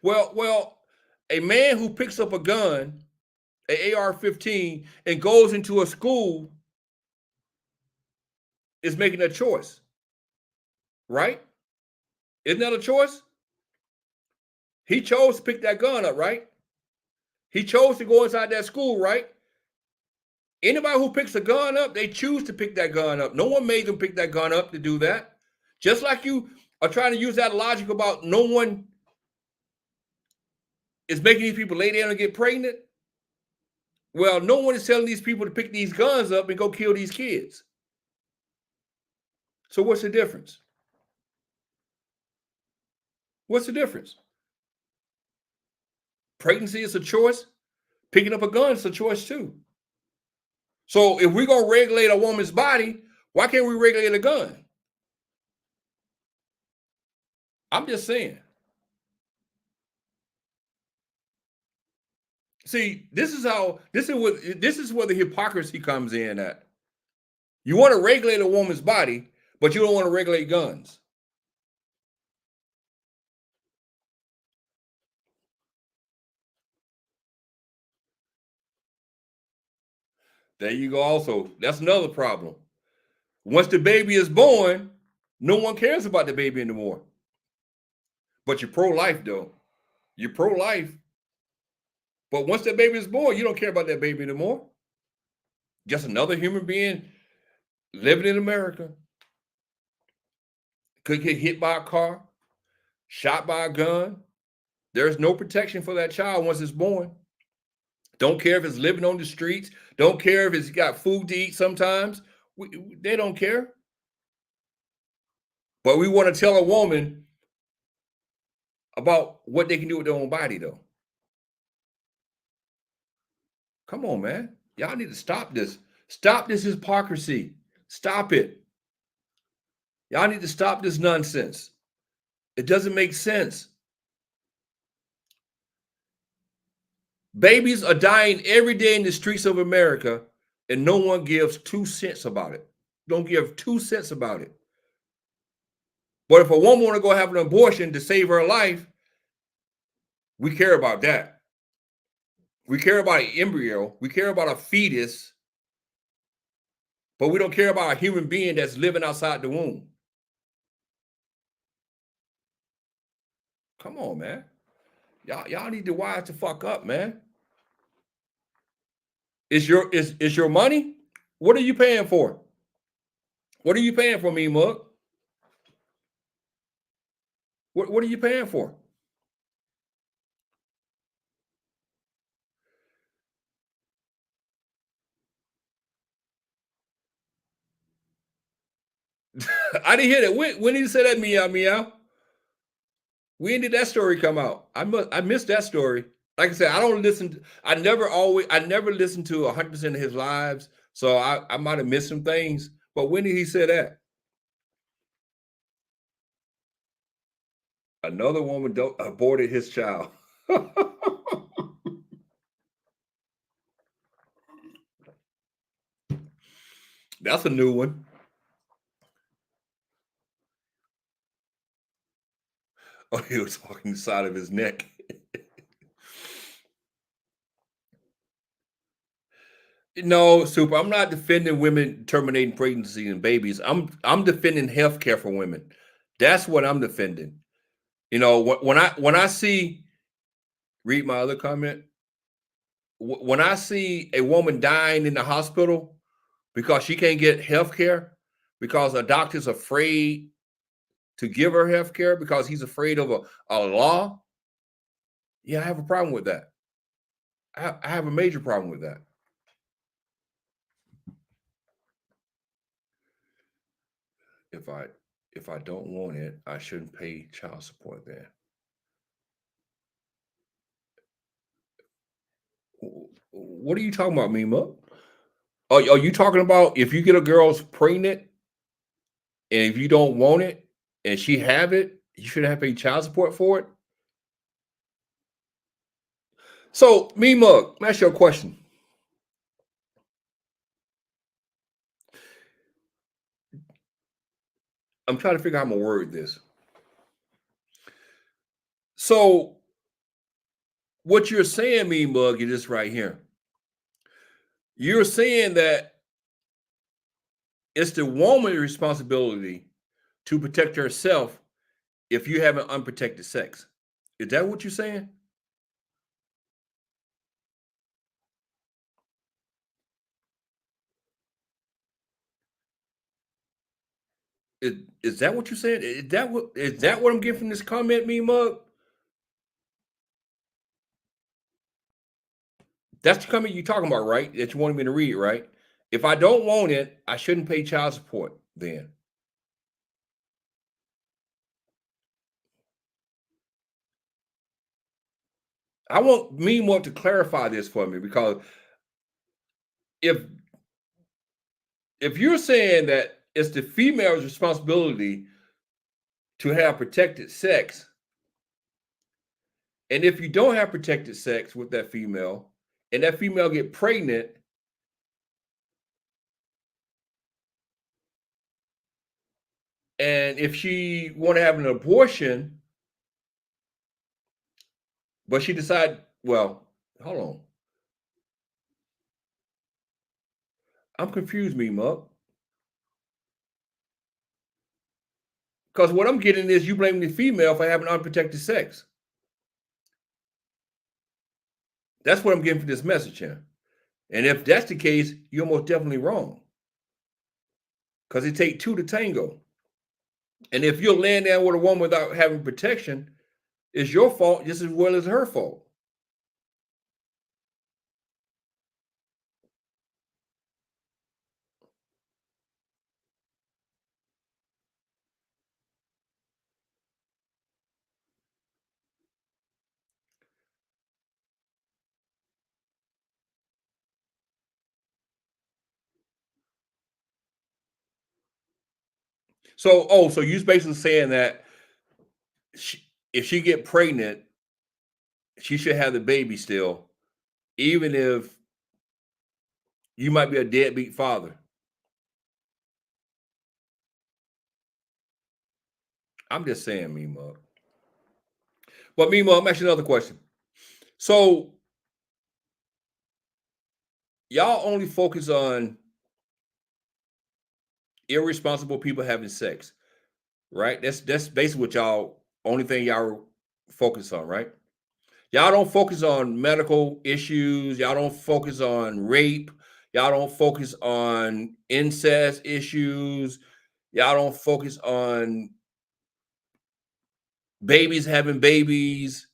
Well, a man who picks up a gun, an AR-15, and goes into a school is making a choice, right? Isn't that a choice? He chose to pick that gun up, right? He chose to go inside that school, right? Anybody who picks a gun up, they choose to pick that gun up. No one made them pick that gun up to do that. Just like you are trying to use that logic about no one is making these people lay down and get pregnant. Well, no one is telling these people to pick these guns up and go kill these kids. So what's the difference? What's the difference? Pregnancy is a choice. Picking up a gun is a choice too. So if we're gonna regulate a woman's body, why can't we regulate a gun? I'm just saying. See, this is where the hypocrisy comes in at. You want to regulate a woman's body, but you don't want to regulate guns. There you go. Also, that's another problem. Once the baby is born, no one cares about the baby anymore. But you're pro-life, though. You're pro-life. But once that baby is born, you don't care about that baby anymore. Just another human being living in America. Could get hit by a car, shot by a gun. There's no protection for that child once it's born. Don't care if it's living on the streets. Don't care if it's got food to eat sometimes. They don't care. But we want to tell a woman about what they can do with their own body, though. Come on, man. Y'all need to stop this. Stop this hypocrisy. Stop it. Y'all need to stop this nonsense. It doesn't make sense. Babies are dying every day in the streets of America, and no one gives 2 cents about it. Don't give 2 cents about it. But if a woman want to go have an abortion to save her life, we care about that. We care about an embryo. We care about a fetus. But we don't care about a human being that's living outside the womb. Come on, man. Y'all need to wise the fuck up, man. Is your money? What are you paying for? What are you paying for, me mug? What are you paying for? I didn't hear that. When did you say that, meow meow? When did that story come out? I missed that story. Like I said, I don't listen. I never listened to 100% of his lives, so I might have missed some things. But when did he say that? Another woman aborted his child. That's a new one. Oh, he was talking the side of his neck. No, super. I'm not defending women terminating pregnancy and babies. I'm defending healthcare for women. That's what I'm defending. You know, when I see read my other comment. When I see a woman dying in the hospital because she can't get health care because a doctor's afraid to give her health care because he's afraid of a law, yeah, I have a problem with that. I have a major problem with that. If I don't want it, I shouldn't pay child support then. What are you talking about, Mima? Are you talking about if you get a girl's pregnant and if you don't want it and she have it, you shouldn't have to pay child support for it? So, Mima, let me ask you a question. I'm trying to figure out how I'm gonna word this. So, what you're saying, me mug, is this right here. You're saying that it's the woman's responsibility to protect herself if you have an unprotected sex. Is that what you're saying? Is that what you're saying? Is that what I'm getting from this comment, me mug? That's the comment you're talking about, right? That you wanted me to read, right? If I don't want it, I shouldn't pay child support then. I want me more to clarify this for me because if you're saying that it's the female's responsibility to have protected sex, and if you don't have protected sex with that female, and that female get pregnant, and if she want to have an abortion, but she decide, well, hold on, I'm confused, me muck, because what I'm getting is you blaming the female for having unprotected sex. That's what I'm getting for this message here. And if that's the case, you're most definitely wrong. Because it take two to tango. And if you're laying down with a woman without having protection, it's your fault just as well as her fault. So, so you basically saying that if she get pregnant, she should have the baby still, even if you might be a deadbeat father. I'm just saying, me mug. But me mug, I'm asking another question. So y'all only focus on irresponsible people having sex, right? That's basically what y'all only thing y'all focus on, right? Y'all don't focus on medical issues. Y'all don't focus on rape. Y'all don't focus on incest issues. Y'all don't focus on babies having babies.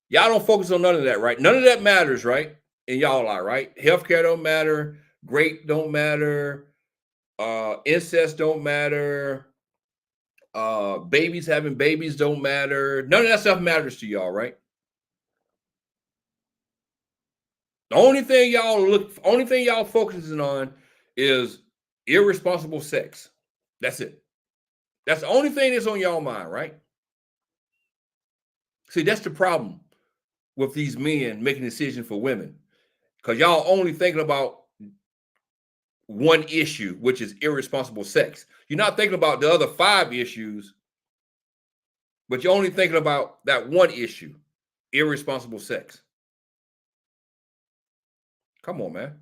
Y'all don't focus on none of that, right? None of that matters, right? In y'all life, right? Healthcare don't matter. Rape don't matter. Incest don't matter. Babies having babies don't matter. None of that stuff matters to y'all, right? The only thing y'all focusing on is irresponsible sex. That's it. That's the only thing that's on y'all mind, right? See, that's the problem with these men making decisions for women. Because y'all only thinking about one issue, which is irresponsible sex. You're not thinking about the other 5 issues, but you're only thinking about that one issue, irresponsible sex. Come on, man.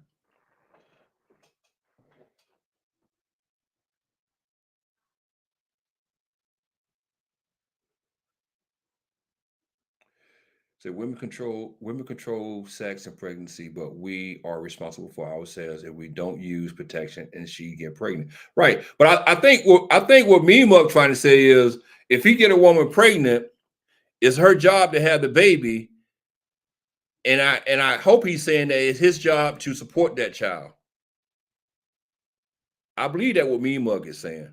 So women control sex and pregnancy, but we are responsible for ourselves if we don't use protection and she get pregnant. Right. But I think what me Mug trying to say is if he get a woman pregnant, it's her job to have the baby. And I hope he's saying that it's his job to support that child. I believe that what me Mug is saying.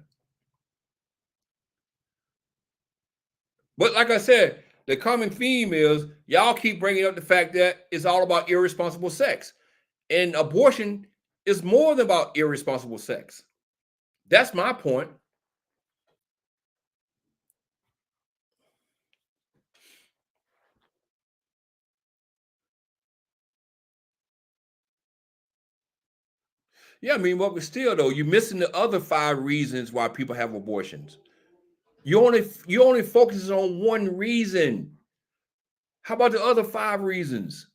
But like I said, the common theme is y'all keep bringing up the fact that it's all about irresponsible sex. And abortion is more than about irresponsible sex. That's my point. Yeah, I mean, but still though, you're missing the other 5 reasons why people have abortions. You only focuses on one reason. How about the other 5 reasons?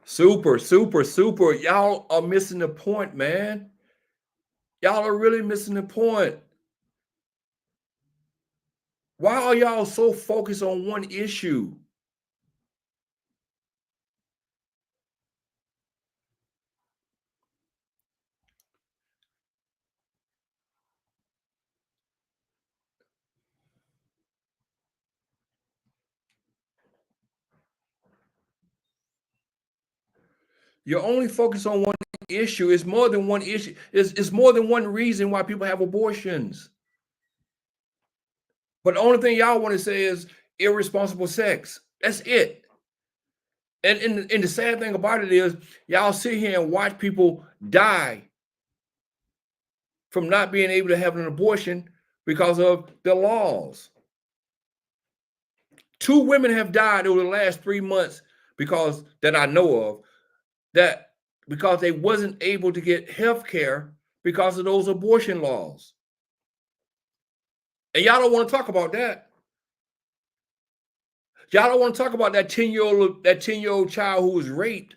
Super, super, super. Y'all are missing the point, man. Y'all are really missing the point. Why are y'all so focused on one issue? You're only focused on one issue. It's more than one issue. It's more than one reason why people have abortions. But the only thing y'all want to say is irresponsible sex. That's it. And the sad thing about it is y'all sit here and watch people die from not being able to have an abortion because of the laws. 2 women have died over the last 3 months because that I know of, that because they wasn't able to get health care because of those abortion laws. And y'all don't want to talk about that. Y'all don't want to talk about that 10-year-old child who was raped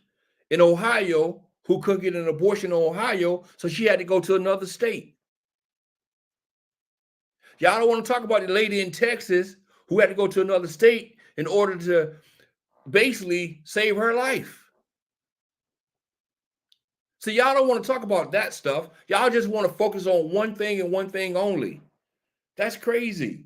in Ohio, who couldn't get an abortion in Ohio, so she had to go to another state. Y'all don't want to talk about the lady in Texas who had to go to another state in order to basically save her life. So y'all don't want to talk about that stuff. Y'all just want to focus on one thing and one thing only. That's crazy.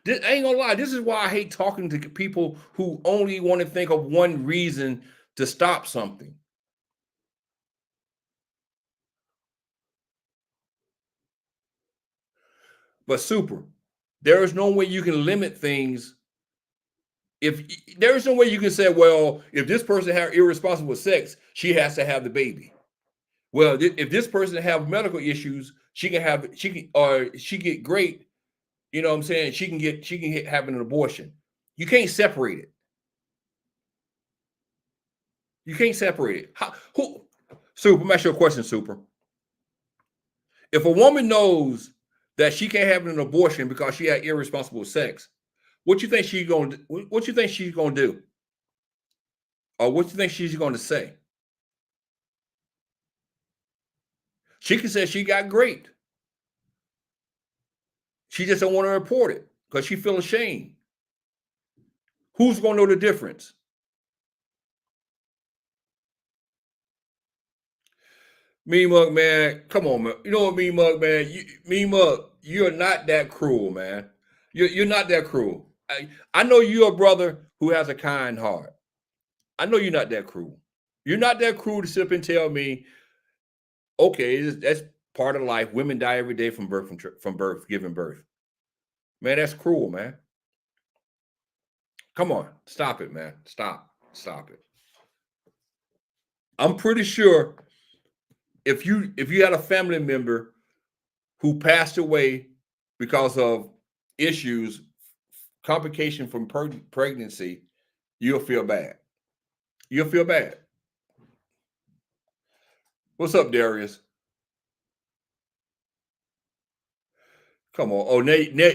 I ain't gonna lie. This is why I hate talking to people who only want to think of one reason to stop something. But super, there is no way you can limit things. If there is no way you can say, well, if this person had irresponsible sex, she has to have the baby. Well, if this person have medical issues, she get great. You know what I'm saying? She can have an abortion. You can't separate it. You can't separate it. Super, let me ask you a question, Super. If a woman knows that she can't have an abortion because she had irresponsible sex, what you think she's gonna do? Or what you think she's gonna say? She can say she got great. She just don't want to report it because she feel ashamed. Who's gonna know the difference? Mean Mug, man, come on, man. You know what, Mean Mug, man? Mean Mug, you're not that cruel, man. You're not that cruel. I know you're a brother who has a kind heart. I know you're not that cruel. You're not that cruel to sit up and tell me, okay, that's part of life. Women die every day from birth, giving birth. Man, that's cruel, man. Come on, stop it, man. Stop it. I'm pretty sure if you had a family member who passed away because of issues, complication from pregnancy, you'll feel bad. You'll feel bad. What's up, Darius? Come on.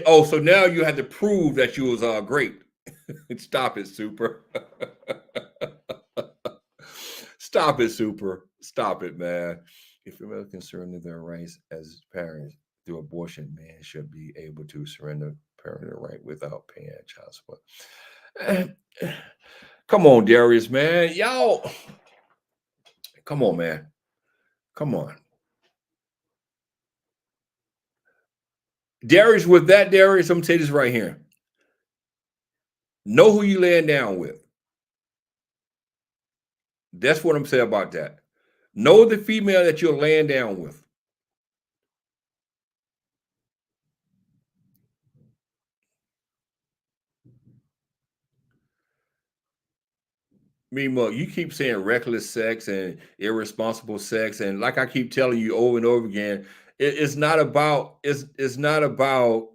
Oh, so now you had to prove that you was great. Stop it, Super. Stop it, Super. Stop it, man. If you're concerned with their rights as parents through abortion, man should be able to surrender parental right without paying child support. Come on, Darius, man. Y'all. Come on, man. Come on. Darius, with that, Darius, I'm gonna say this right here. Know who you laying down with. That's what I'm saying about that. Know the female that you're laying down with. Meanwhile, you keep saying reckless sex and irresponsible sex, and like I keep telling you over and over again, it's not about it's not about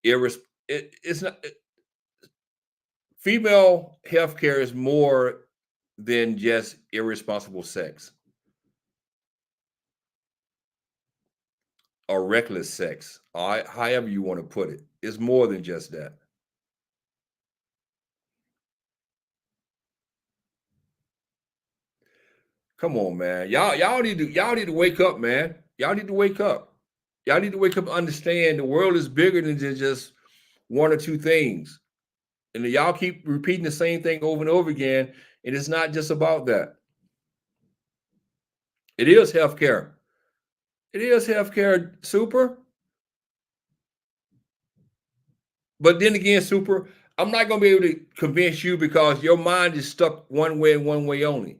it's not female healthcare is more than just irresponsible sex or reckless sex, or however you want to put it. It's more than just that. Come on, man. Y'all need to wake up, man. Y'all need to wake up. Y'all need to wake up and understand the world is bigger than just one or two things. And y'all keep repeating the same thing over and over again. And it's not just about that. It is healthcare. It is healthcare, Super. But then again, Super, I'm not going to be able to convince you because your mind is stuck one way and one way only.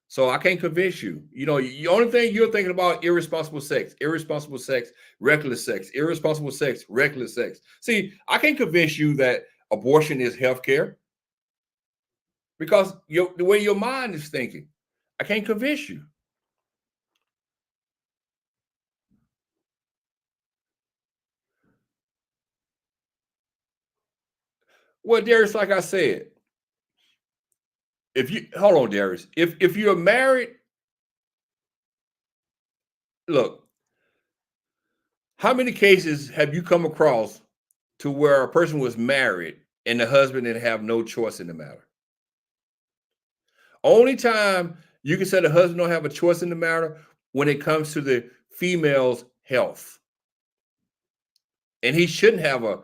So I can't convince you. You know, the only thing you're thinking about irresponsible sex, reckless sex, reckless sex. See, I can't convince you that abortion is healthcare because the way your mind is thinking. I can't convince you. Well, Darius, like I said, if you hold on, Darius, if you're married, look, how many cases have you come across to where a person was married and the husband didn't have no choice in the matter? Only time you can say the husband don't have a choice in the matter when it comes to the female's health. And he shouldn't have a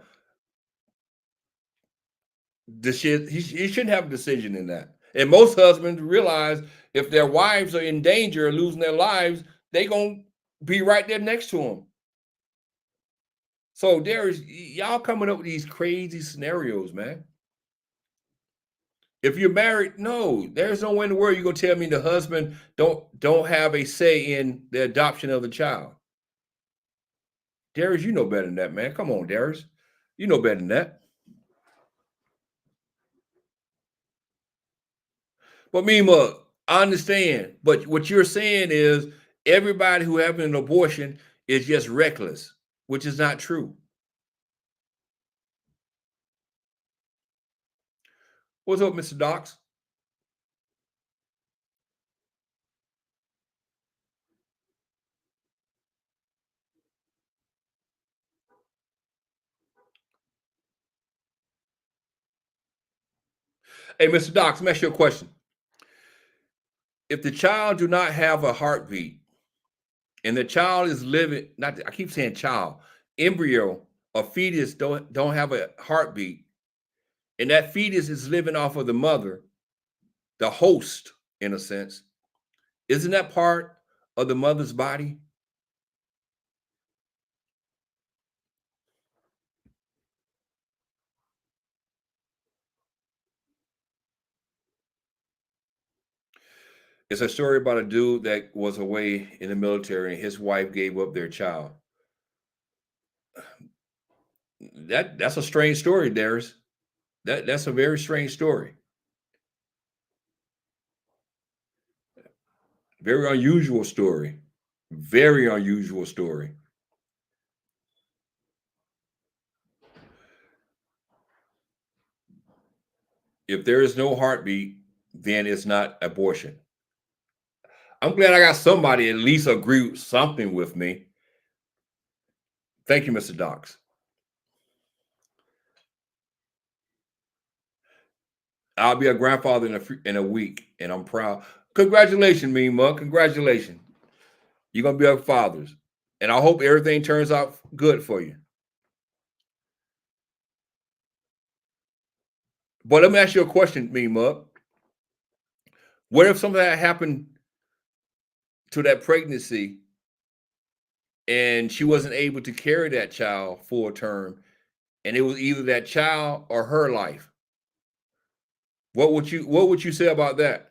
he shouldn't have a decision in that. And most husbands realize if their wives are in danger of losing their lives, they gonna be right there next to them. So there's y'all coming up with these crazy scenarios, man. If you're married, no, there's no way in the world you're gonna tell me the husband don't have a say in the adoption of the child. Darius, you know better than that, man. Come on, Darius. You know better than that. But Mima, I understand. But what you're saying is everybody who having an abortion is just reckless, which is not true. What's up, Mr. Docs? Hey, Mr. Docs, let me ask you a question. If the child do not have a heartbeat and the child is living, not I keep saying child, embryo or fetus don't have a heartbeat, and that fetus is living off of the mother, the host, in a sense, isn't that part of the mother's body? It's a story about a dude that was away in the military and his wife gave up their child. That's a strange story, Darius. That's a very strange story. Very unusual story. Very unusual story. If there is no heartbeat, then it's not abortion. I'm glad I got somebody at least agree with something with me. Thank you, Mr. Docs. I'll be a grandfather in a week, and I'm proud. Congratulations, me mug. Congratulations. You're gonna be our fathers, and I hope everything turns out good for you. But let me ask you a question, me mug. What if something had happened to that pregnancy and she wasn't able to carry that child full term, and it was either that child or her life? What would you say about that?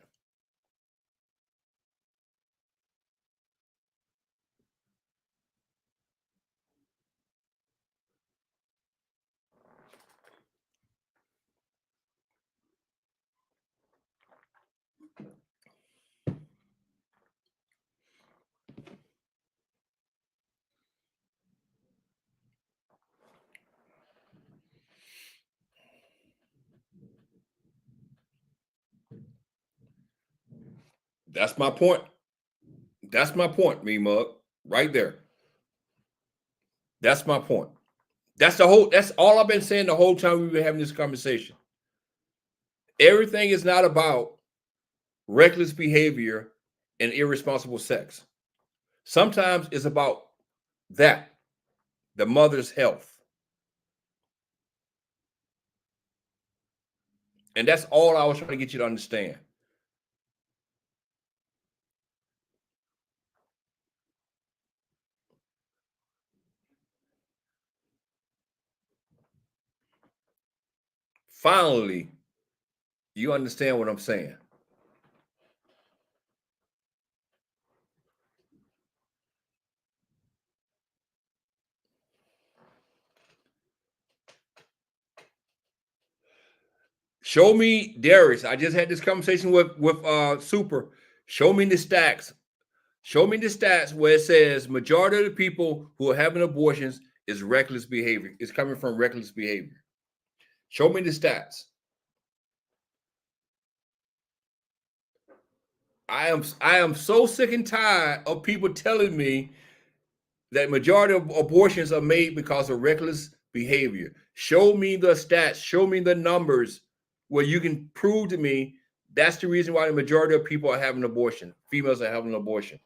That's my point. That's my point, me mug. Right there. That's my point. That's all I've been saying the whole time we've been having this conversation. Everything is not about reckless behavior and irresponsible sex. Sometimes it's about that, the mother's health. And that's all I was trying to get you to understand. Finally, you understand what I'm saying. Show me, Darius. I just had this conversation with Super. Show me the stats. Show me the stats where it says majority of the people who are having abortions is reckless behavior. It's coming from reckless behavior. Show me the stats. I am so sick and tired of people telling me that majority of abortions are made because of reckless behavior. Show me the stats. Show me the numbers where you can prove to me that's the reason why the majority of people are having abortion. Females are having abortion.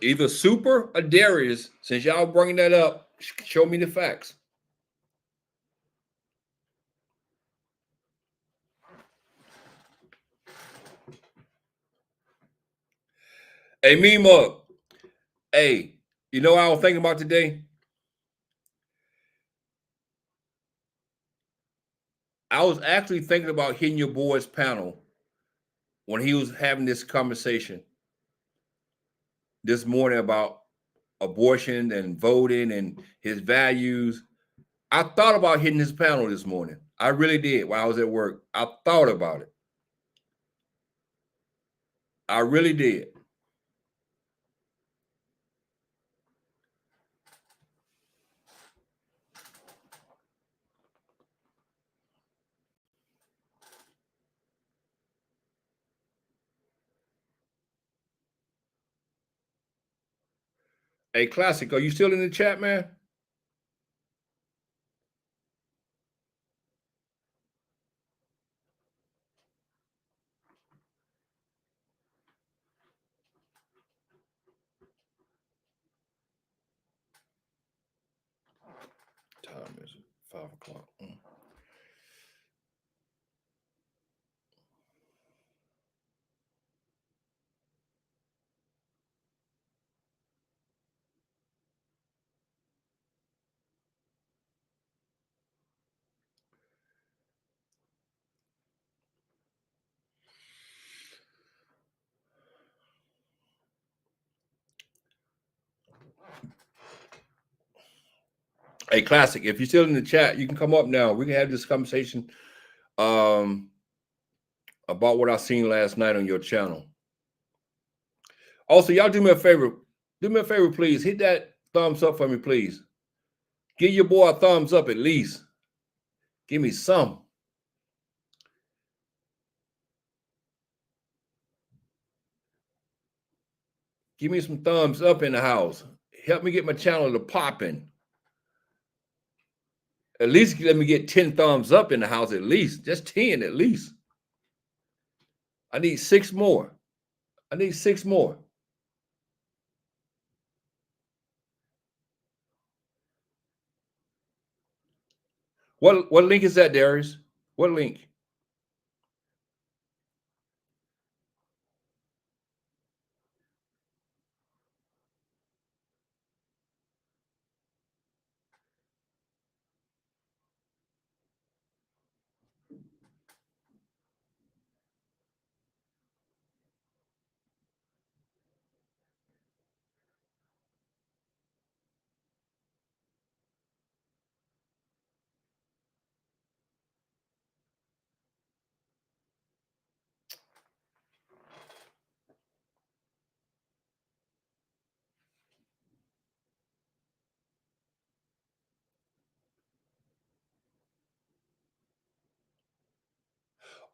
Either Super or Darius, since y'all bringing that up, show me the facts. Hey, me mug. Hey, you know what I was thinking about today? I was actually thinking about hitting your boy's panel when he was having this conversation this morning about abortion and voting and his values. I thought about hitting his panel this morning. I really did while I was at work. I thought about it. I really did. Hey, Classic, are you still in the chat, man? Time is 5 o'clock. Hey, Classic, if you're still in the chat, you can come up now. We can have this conversation um, about what I seen last night on your channel. Also, y'all do me a favor. Do me a favor, please. Hit that thumbs up for me, please. Give your boy a thumbs up at least. Give me some. Give me some thumbs up in the house. Help me get my channel to popping. At least let me get 10 thumbs up in the house, at least. Just 10 at least. I need 6 more. I need 6 more. What link is that, Darius? What link?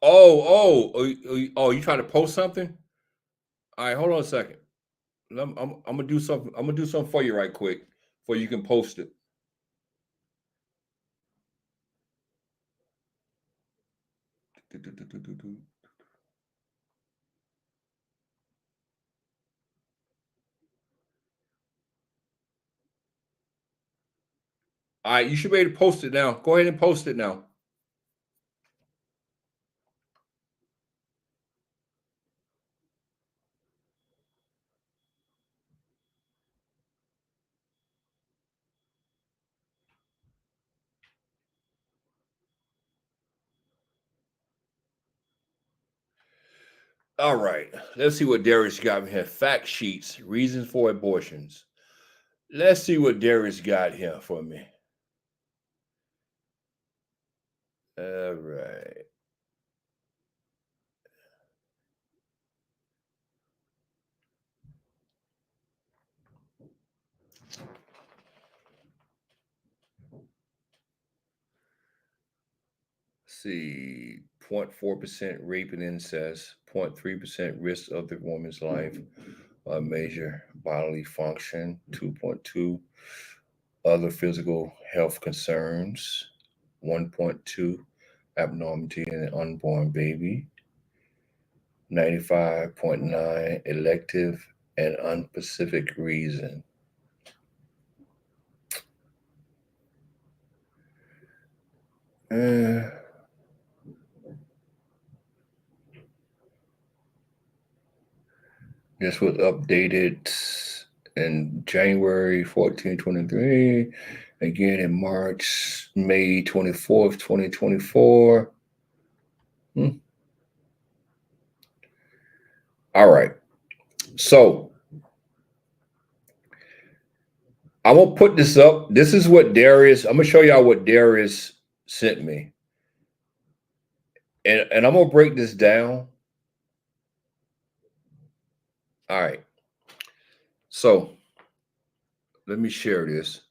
Oh, you trying to post something? All right, hold on a second. I'm gonna do something. I'm gonna do something for you right quick, before you can post it. All right, you should be able to post it now. Go ahead and post it now. All right, let's see what Darius got here. Fact sheets, reasons for abortions. Let's see what Darius got here for me. All right. See, 0.4% rape and incest, 0.3% risk of the woman's life, major bodily function, 2.2 other physical health concerns, 1.2 abnormality in an unborn baby, 95.9 elective and unspecific reason. This was updated in January 14, 23, again in March, May 24th, 2024. All right. So I'm going to put this up. This is what Darius, I'm going to show y'all what Darius sent me. And I'm going to break this down. All right. So let me share this.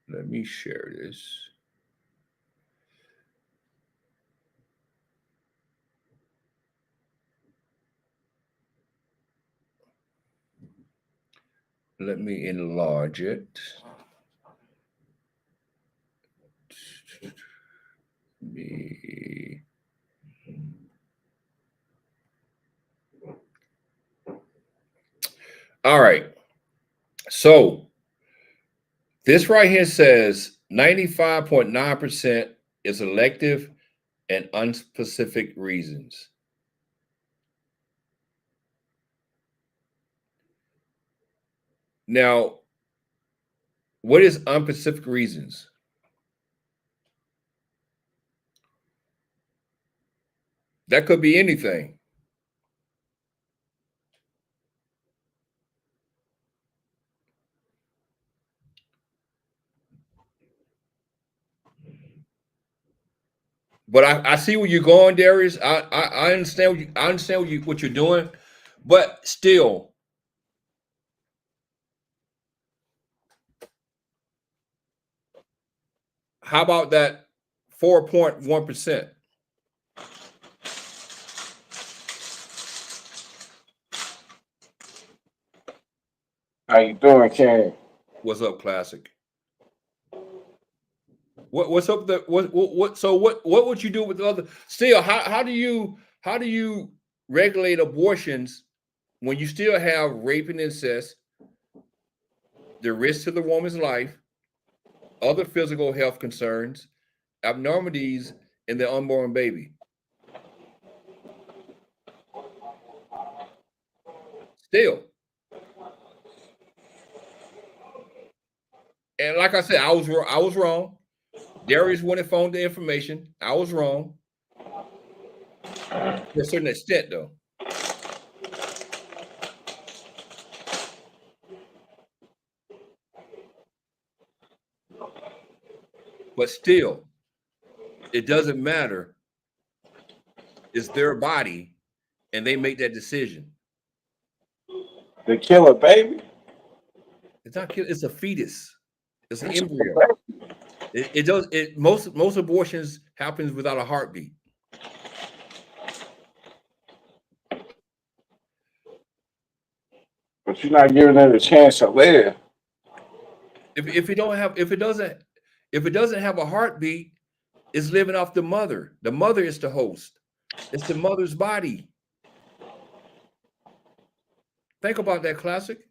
Let me share this. Let me enlarge it. All right. So this right here says 95.9% is elective and unspecific reasons. Now, what is unspecific reasons? That could be anything. But I see where you're going, Darius. I understand what you're doing, but still, how about that 4.1%? How you doing, Ken? What's up, Classic? What's up? What would you do with the other? Still, how do you regulate abortions when you still have rape and incest, the risk to the woman's life, other physical health concerns, abnormalities in the unborn baby? Still. And like I said, I was wrong. Darius went and phoned the information. I was wrong. To a certain extent, though. But still, it doesn't matter. It's their body, and they make that decision. The killer baby? It's not kill. It's a fetus. It's an embryo. It does. Most abortions happens without a heartbeat. But you're not giving it a chance to live. If it doesn't have a heartbeat, it's living off the mother. The mother is the host. It's the mother's body. Think about that, classic.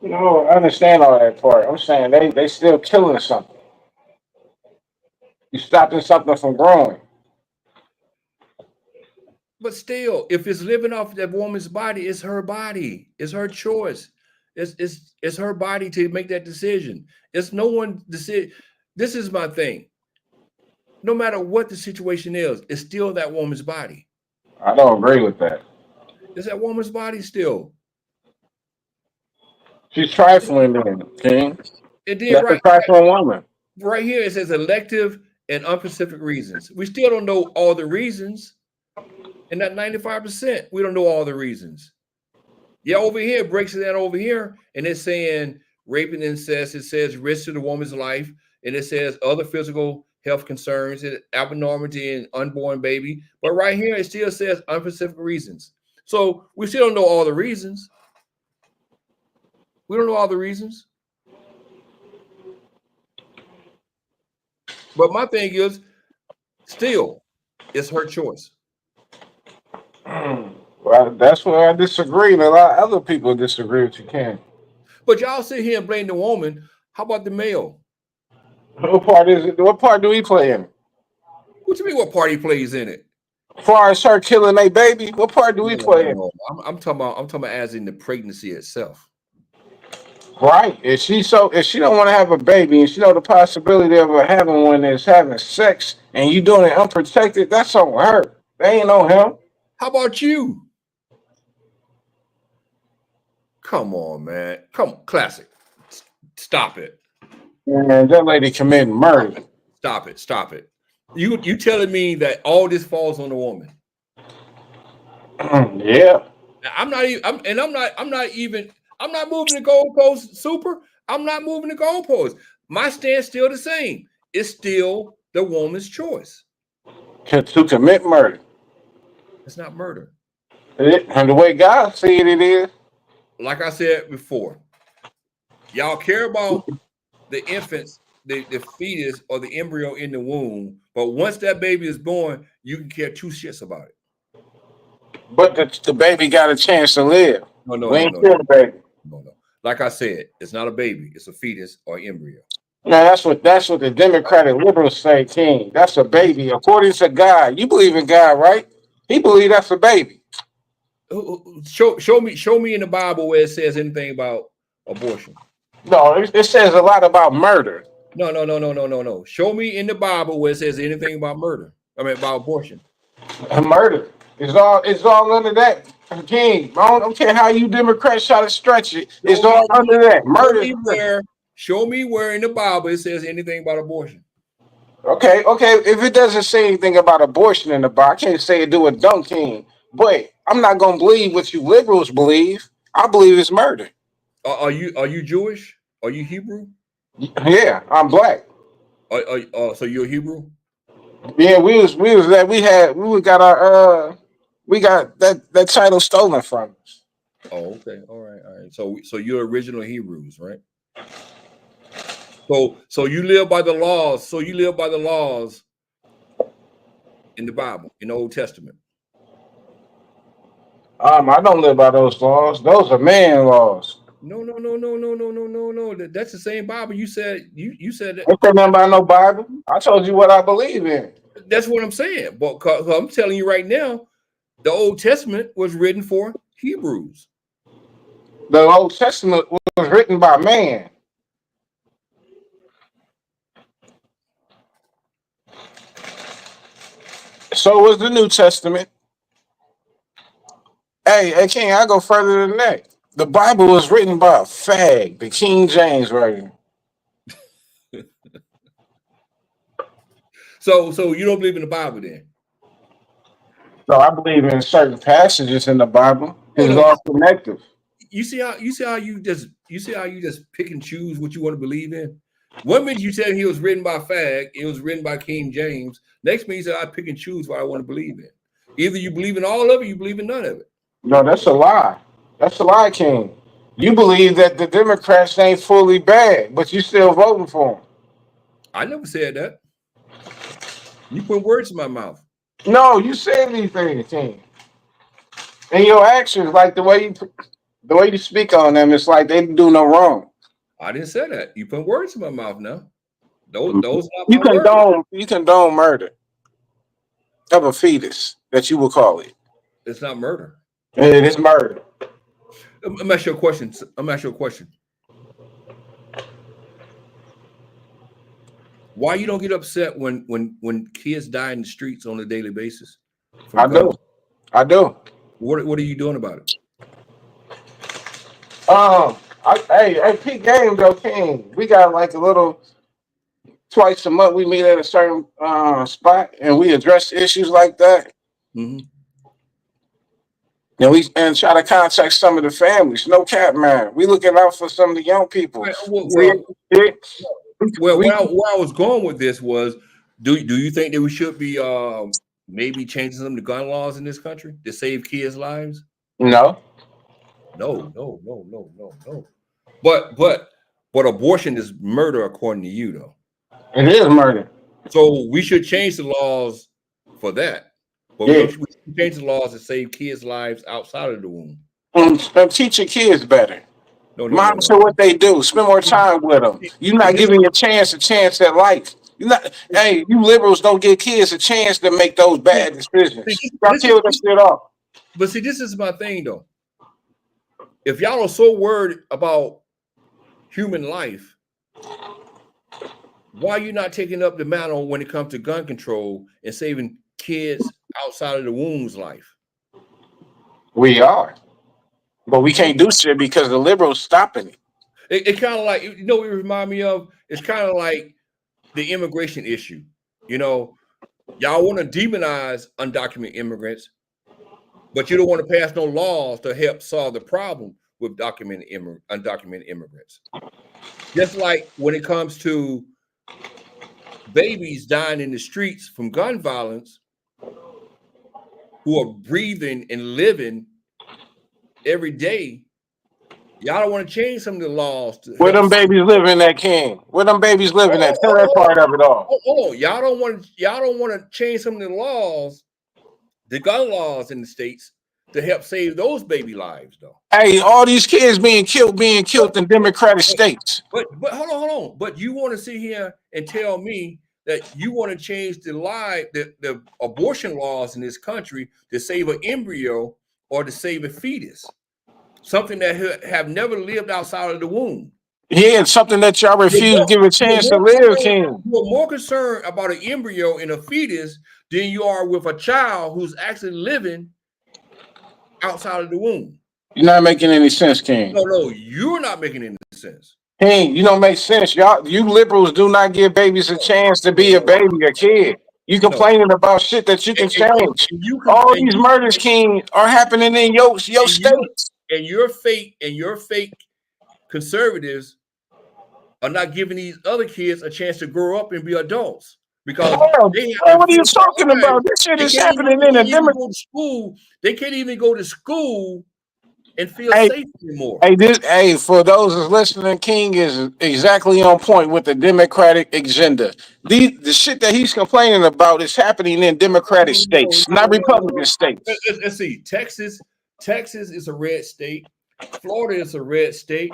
No, I understand all that part. I'm saying they still killing something. You stopping something from growing. But still, if it's living off that woman's body, it's her body. It's her choice. It's her body to make that decision. It's no one decision. This is my thing. No matter what the situation is, it's still that woman's body. I don't agree with that. It's that woman's body still. She's trifling then, King. And then That's a right, trifling woman. right here it says elective and unspecific reasons. We still don't know all the reasons. And that 95%, we don't know all the reasons. Yeah, over here, it breaks it down over here, and it's saying rape and incest. It says risk to the woman's life, and it says other physical health concerns, and abnormality in unborn baby. But right here, it still says unspecific reasons. So we still don't know all the reasons. We don't know all the reasons. But my thing is, still, it's her choice. Well, that's where I disagree, and a lot of other people disagree with you, King. But y'all sit here and blame the woman. How about the male? What part is it? What part do he play in it? What you mean? What part he plays in it? As far as her killing a baby, what part do we play in? No. I'm talking about. I'm talking about as in the pregnancy itself. Right. If she don't want to have a baby and she know the possibility of her having one is having sex and you doing it unprotected, that's on her. They ain't on him. How about you? Come on, man. Come on, classic. Stop it. And that lady committing murder. Stop it. Stop it. You telling me that all this falls on the woman? Yeah. I'm not even. I'm not moving the goalposts. Super. I'm not moving the goalposts. My stance still the same. It's still the woman's choice. To commit murder. It's not murder. And the way God see it, it is. Like I said before, y'all care about the infants, the fetus or the embryo in the womb, but once that baby is born, you can care two shits about it. But the baby got a chance to live. No. The baby. No. Like I said, it's not a baby, it's a fetus or embryo. Now that's what the Democratic liberals say, King. That's a baby. According to God. You believe in God, right? He believes that's a baby. Show me in the Bible where it says anything about abortion. No, it says a lot about murder. No. Show me in the Bible where it says anything about murder. I mean about abortion. Murder. It's all under that. King, I don't care how you Democrats try to stretch it. It's all under that. Murder. Show me where in the Bible it says anything about abortion. Okay. If it doesn't say anything about abortion in the Bible, I can't say it do a dunk, King. But I'm not gonna believe what you liberals believe. I believe it's murder. Are you Jewish? Are you Hebrew? Yeah, I'm black. So you're Hebrew? Yeah, we got that title stolen from us. Oh, okay, all right. So you're original Hebrews, right? So you live by the laws. So you live by the laws in the Bible, in the Old Testament. I don't live by those laws. Those are man laws. No. That's the same Bible. You said you said that. I don't remember no Bible. I told you what I believe in. That's what I'm saying. But 'cause I'm telling you right now, the Old Testament was written for Hebrews. The Old Testament was written by man. So was the New Testament. Hey, King, I go further than that. The Bible was written by a fag, the King James Version. So you don't believe in the Bible then? So I believe in certain passages in the Bible. It's all connected. You see how you just pick and choose what you want to believe in? One minute you said he was written by fag, it was written by King James. Next minute you said I pick and choose what I want to believe in. Either you believe in all of it, you believe in none of it. No, that's a lie. That's a lie, King. You believe that the Democrats ain't fully bad, but you still voting for them. I never said that. You put words in my mouth. No, you said these things, King. And your actions, like the way you speak on them, it's like they do no wrong. I didn't say that. You put words in my mouth now. Those are not You my words. condone murder of a fetus that you would call it. It's not murder. It is murder. I'm asking you a question. I'm asking you a question. Why you don't get upset when kids die in the streets on a daily basis from I do. guns? I do. What are you doing about it? Hey, Pete Games, though, King. We got like a little twice a month. We meet at a certain spot and we address issues like that. Mm-hmm. And try to contact some of the families. No cap, man. We looking out for some of the young people. Right, well, We, well, we, well, we where I was going with this was, do you think that we should be maybe changing some of the gun laws in this country to save kids' lives? no. No, no, no, no, no, no. But abortion is murder according to you, though. It is murder. So we should change the laws for that. But Yeah. we should change the laws to save kids' lives outside of the womb. And teach your kids better. No, no, no, Monitor no. what they do. Spend more time with them. You're See, not this, giving your chance a chance at life. You're not. Hey, you liberals don't give kids a chance to make those bad decisions. Y'all this is, kill that shit off. but see, this is my thing, though. If y'all are so worried about human life, why are you not taking up the mantle when it comes to gun control and saving kids outside of the womb's life? We are, but we can't do shit because the liberals stopping it. It kind of like, you know what it remind me of? It's kind of like the immigration issue. You know, y'all want to demonize undocumented immigrants, but you don't want to pass no laws to help solve the problem with undocumented immigrants. Just like when it comes to babies dying in the streets from gun violence, who are breathing and living every day, y'all don't want to change some of the laws to Where help. them babies living at, King? Where them babies living at? Tell that part of it all. Y'all don't want to change some of the laws, the gun laws in the states, to help save those baby lives, though. Hey, all these kids being killed in democratic states. But hold on. But you want to sit here and tell me that you want to change the abortion laws in this country to save an embryo or to save a fetus, something that have never lived outside of the womb. Yeah, it's something that y'all refuse to give a chance to live, King. You're more concerned about an embryo and a fetus than you are with a child who's actually living outside of the womb. You're not making any sense, King. No, you're not making any sense. King, you don't make sense. You liberals do not give babies a chance to be a baby, a kid. You complaining about shit that you can change. All these murders, King, are happening in your states. And your fake conservatives are not giving these other kids a chance to grow up and be adults. Because what are you talking about? This shit is happening in a democratic school. They can't even go to school and feel safe anymore. For those that's listening, King is exactly on point with the Democratic agenda. The shit that he's complaining about is happening in Democratic states, not Republican states. Let's see. Texas is a red state. Florida is a red state.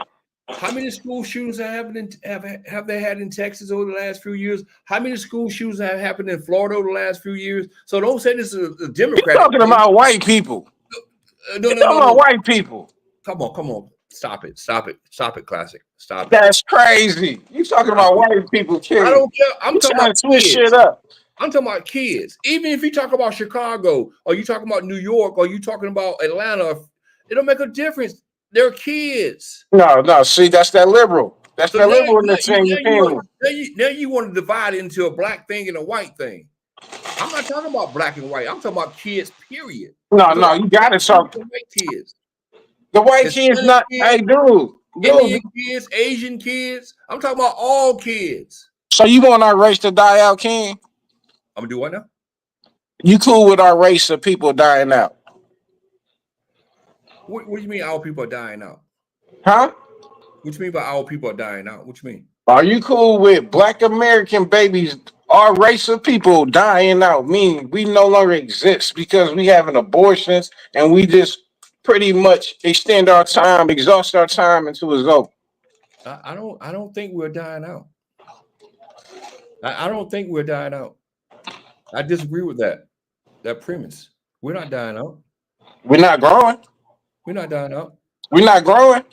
How many school shootings have they had in Texas over the last few years? How many school shootings have happened in Florida over the last few years? So don't say this is a Democratic. You're talking about white people. No, white people. Come on. Stop it, Classic. Stop it. That's crazy. You talking about white people, King. I don't care. I'm talking about switch shit up. I'm talking about kids. Even if you talk about Chicago, or you talking about New York, or you talking about Atlanta, it don't make a difference. They're kids. No. See, that's that liberal. That's that liberal in the thing. Now you want to divide it into a black thing and a white thing. I'm not talking about black and white. I'm talking about kids, period. No, you got to talk. White kids. The white kids not. Hey, dude. Indian kids, Asian kids. I'm talking about all kids. So you want our race to die out, King? I'm gonna do what now? You cool with our race of people dying out? What do you mean our people are dying out? Huh? What you mean by our people are dying out? What you mean? Are you cool with black American babies our race of people dying out, meaning we no longer exist because we having abortions and we just pretty much extend our time, exhaust our time until it's over. I don't think we're dying out. I don't think we're dying out. I disagree with that premise. We're not dying out. We're not growing. We're not dying out. We're not growing.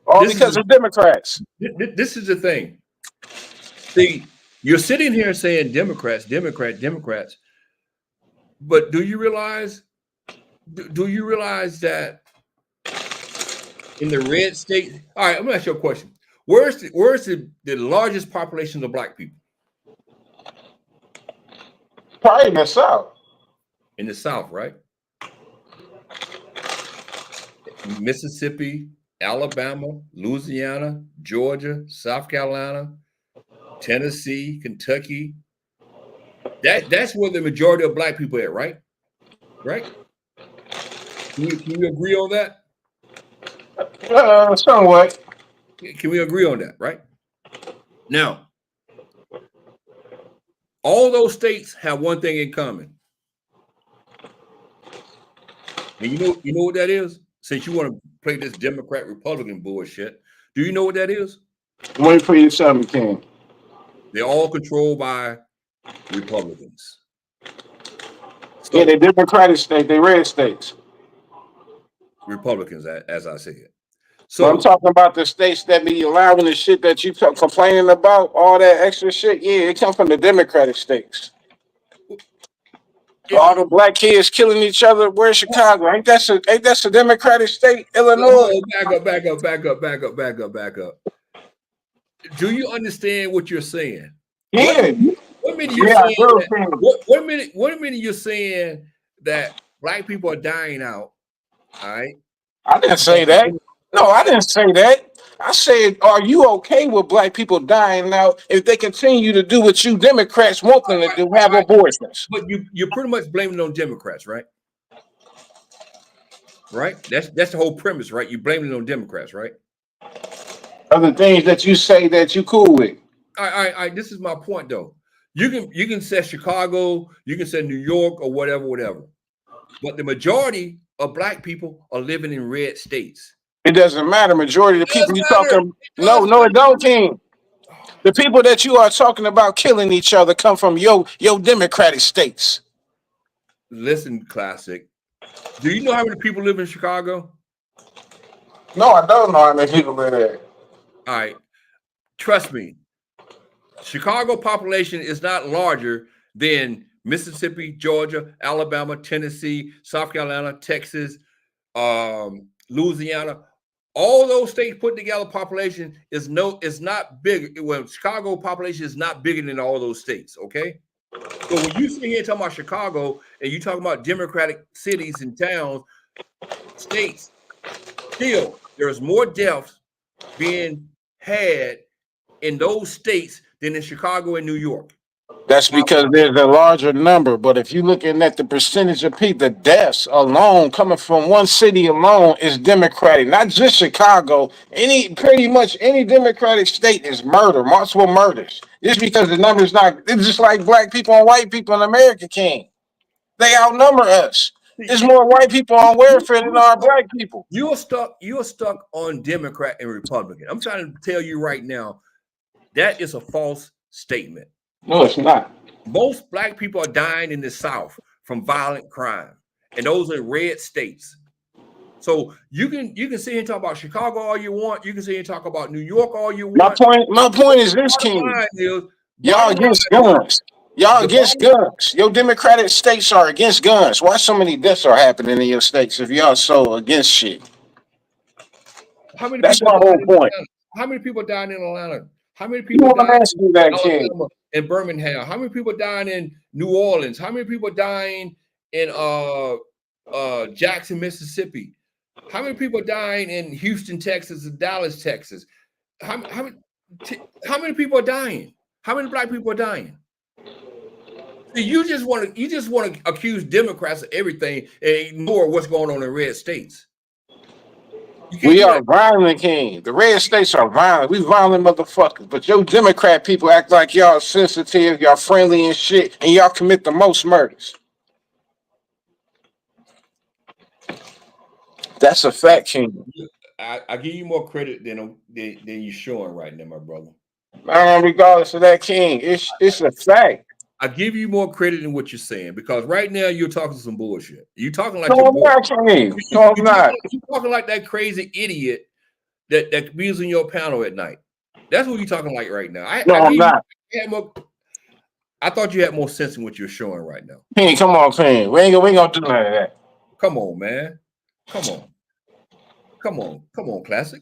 All because of Democrats. This is the thing. See, you're sitting here saying Democrats, but do you realize that in the red state? All right, I'm gonna ask you a question. Where's the largest population of black people? Probably in the South. In the South, right? Mississippi, Alabama, Louisiana, Georgia, South Carolina, Tennessee, Kentucky. That's where the majority of black people are, right? Right? Can you agree on that? Somewhat. Can we agree on that, right? Now, all those states have one thing in common. And you know what that is? Since you want to play this Democrat Republican bullshit, do you know what that is? Wait for you, something, King. They're all controlled by Republicans. So, yeah, they're Democratic states, they red states. Republicans, as I said. So but I'm talking about the states that be allowing the shit that you complaining about, all that extra shit. Yeah, it comes from the Democratic states. All the black kids killing each other. Where's Chicago? Ain't that a Democratic state? Illinois. Back up. Do you understand what you're saying? Yeah. What minute you're saying that, what minute you're saying that black people are dying out? All right. I didn't say that. No, I didn't say that. I said, are you okay with black people dying out if they continue to do what you Democrats want them to do, have abortions? But you're pretty much blaming it on Democrats, right? Right? That's the whole premise, right? You're blaming it on Democrats, right? Other things that you say that you cool with. All right. This is my point, though. You can say Chicago, you can say New York or whatever. But the majority of black people are living in red states. It doesn't matter. Majority of the people you talking, no, it don't, King. The people that you are talking about killing each other come from your Democratic states. Listen, Classic. Do you know how many people live in Chicago? No, I don't know how many people live there. All right. Trust me. Chicago population is not larger than Mississippi, Georgia, Alabama, Tennessee, South Carolina, Texas, Louisiana. All those states put together, population is not big. Well, Chicago population is not bigger than all those states. Okay, so when you sit here talking about Chicago and you talking about Democratic cities and towns, states, still there's more deaths being had in those states than in Chicago and New York. That's because there's a larger number. But if you're looking at the percentage of people, the deaths alone coming from one city alone is Democratic, not just Chicago. Pretty much any Democratic state is murder, multiple murders. Just because the number's not, it's just like black people and white people in America, King. They outnumber us. There's more white people on welfare than our black people. You're stuck on Democrat and Republican. I'm trying to tell you right now, that is a false statement. No, it's not. Most black people are dying in the South from violent crime, and those are red states. So you can sit here and talk about Chicago all you want. You can sit here and talk about New York all you want. My point is this, King. Y'all against guns. Y'all against guns. Your Democratic states are against guns. Why so many deaths are happening in your states if y'all so against shit? That's my whole point. How many people dying in Atlanta? How many people dying in Birmingham? How many people dying in New Orleans? How many people dying in Jackson, Mississippi? How many people dying in Houston, Texas, and Dallas, Texas? How many people are dying? How many black people are dying? You just want to accuse Democrats of everything and ignore what's going on in red states. You can't We do are that. violent, King. The red states are violent. We violent motherfuckers. But your Democrat people act like y'all sensitive, y'all friendly and shit, and y'all commit the most murders. That's a fact, King. I give you more credit than you're showing right now, my brother. Regardless of that, King, it's a fact. I give you more credit than what you're saying because right now you're talking some bullshit. You're talking like No, your I'm boy. not, King. No, I'm not. You talking like that crazy idiot that be on your panel at night. That's what you're talking like right now. No, I I'm give you not. more. I thought you had more sense than what you're showing right now. King, come on, King. We ain't gonna do none of that. Come on, man. Come on. Come on, classic.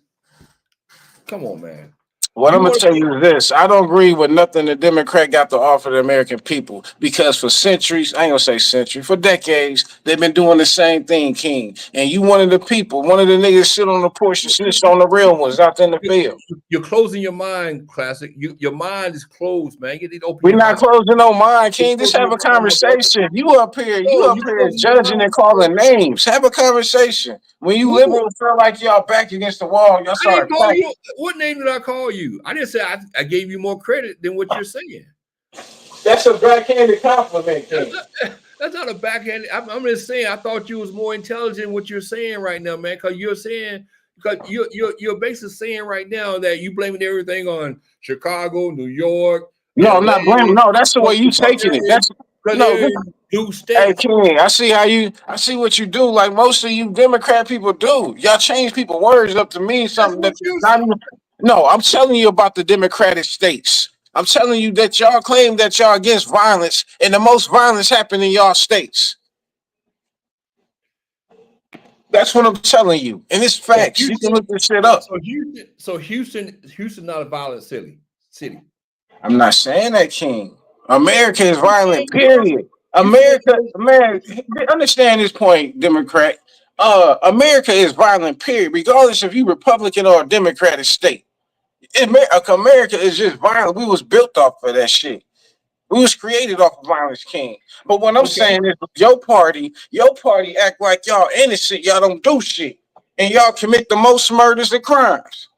Come on, man. What You I'm gonna want tell you is this: I don't agree with nothing the Democrat got to offer the American people because for centuries, I ain't gonna say century, for decades, they've been doing the same thing, King. And you one of the people, one of the niggas sit on the porch and snitch on the real ones out there in the field. you're closing your mind, classic. Your mind is closed, man. You need to open We're your not mind. closing no mind, You're King. Just closing have your a mind, my brother. conversation. You No, up you're here closing your judging mind, and bro. calling names. Have a conversation. When you Who? liberals feel like y'all back against the wall, y'all I didn't start call attacking. you. What name did I call you? I didn't say I gave you more credit than what you're saying. That's a backhanded compliment, That's King. not, that's not a backhand. I'm just saying. I thought you was more intelligent in what you're saying right now, man. Because you're basically saying right now that you blaming everything on Chicago, New York, No, I'm L.A. not blaming. No, that's the way you because taking it. That's no. they're in blue Hey, states. King, I see what you do. Like most of you Democrat people do. Y'all change people words up to mean That's something what that's you not said. even. No, I'm telling you about the Democratic states. I'm telling you that y'all claim that y'all against violence, and the most violence happened in y'all states. That's what I'm telling you, and it's So facts. You can Houston, look this shit up. Houston, not a violent city. I'm not saying that, King. America is You violent, saying because period. you saying America, man, understand this point, Democrat. America is violent, period, regardless if you Republican or a Democratic state. America is just violent. We was built off of that shit. We was created off of violence, King. But what I'm okay. saying is your party act like y'all innocent, y'all don't do shit. And y'all commit the most murders and crimes.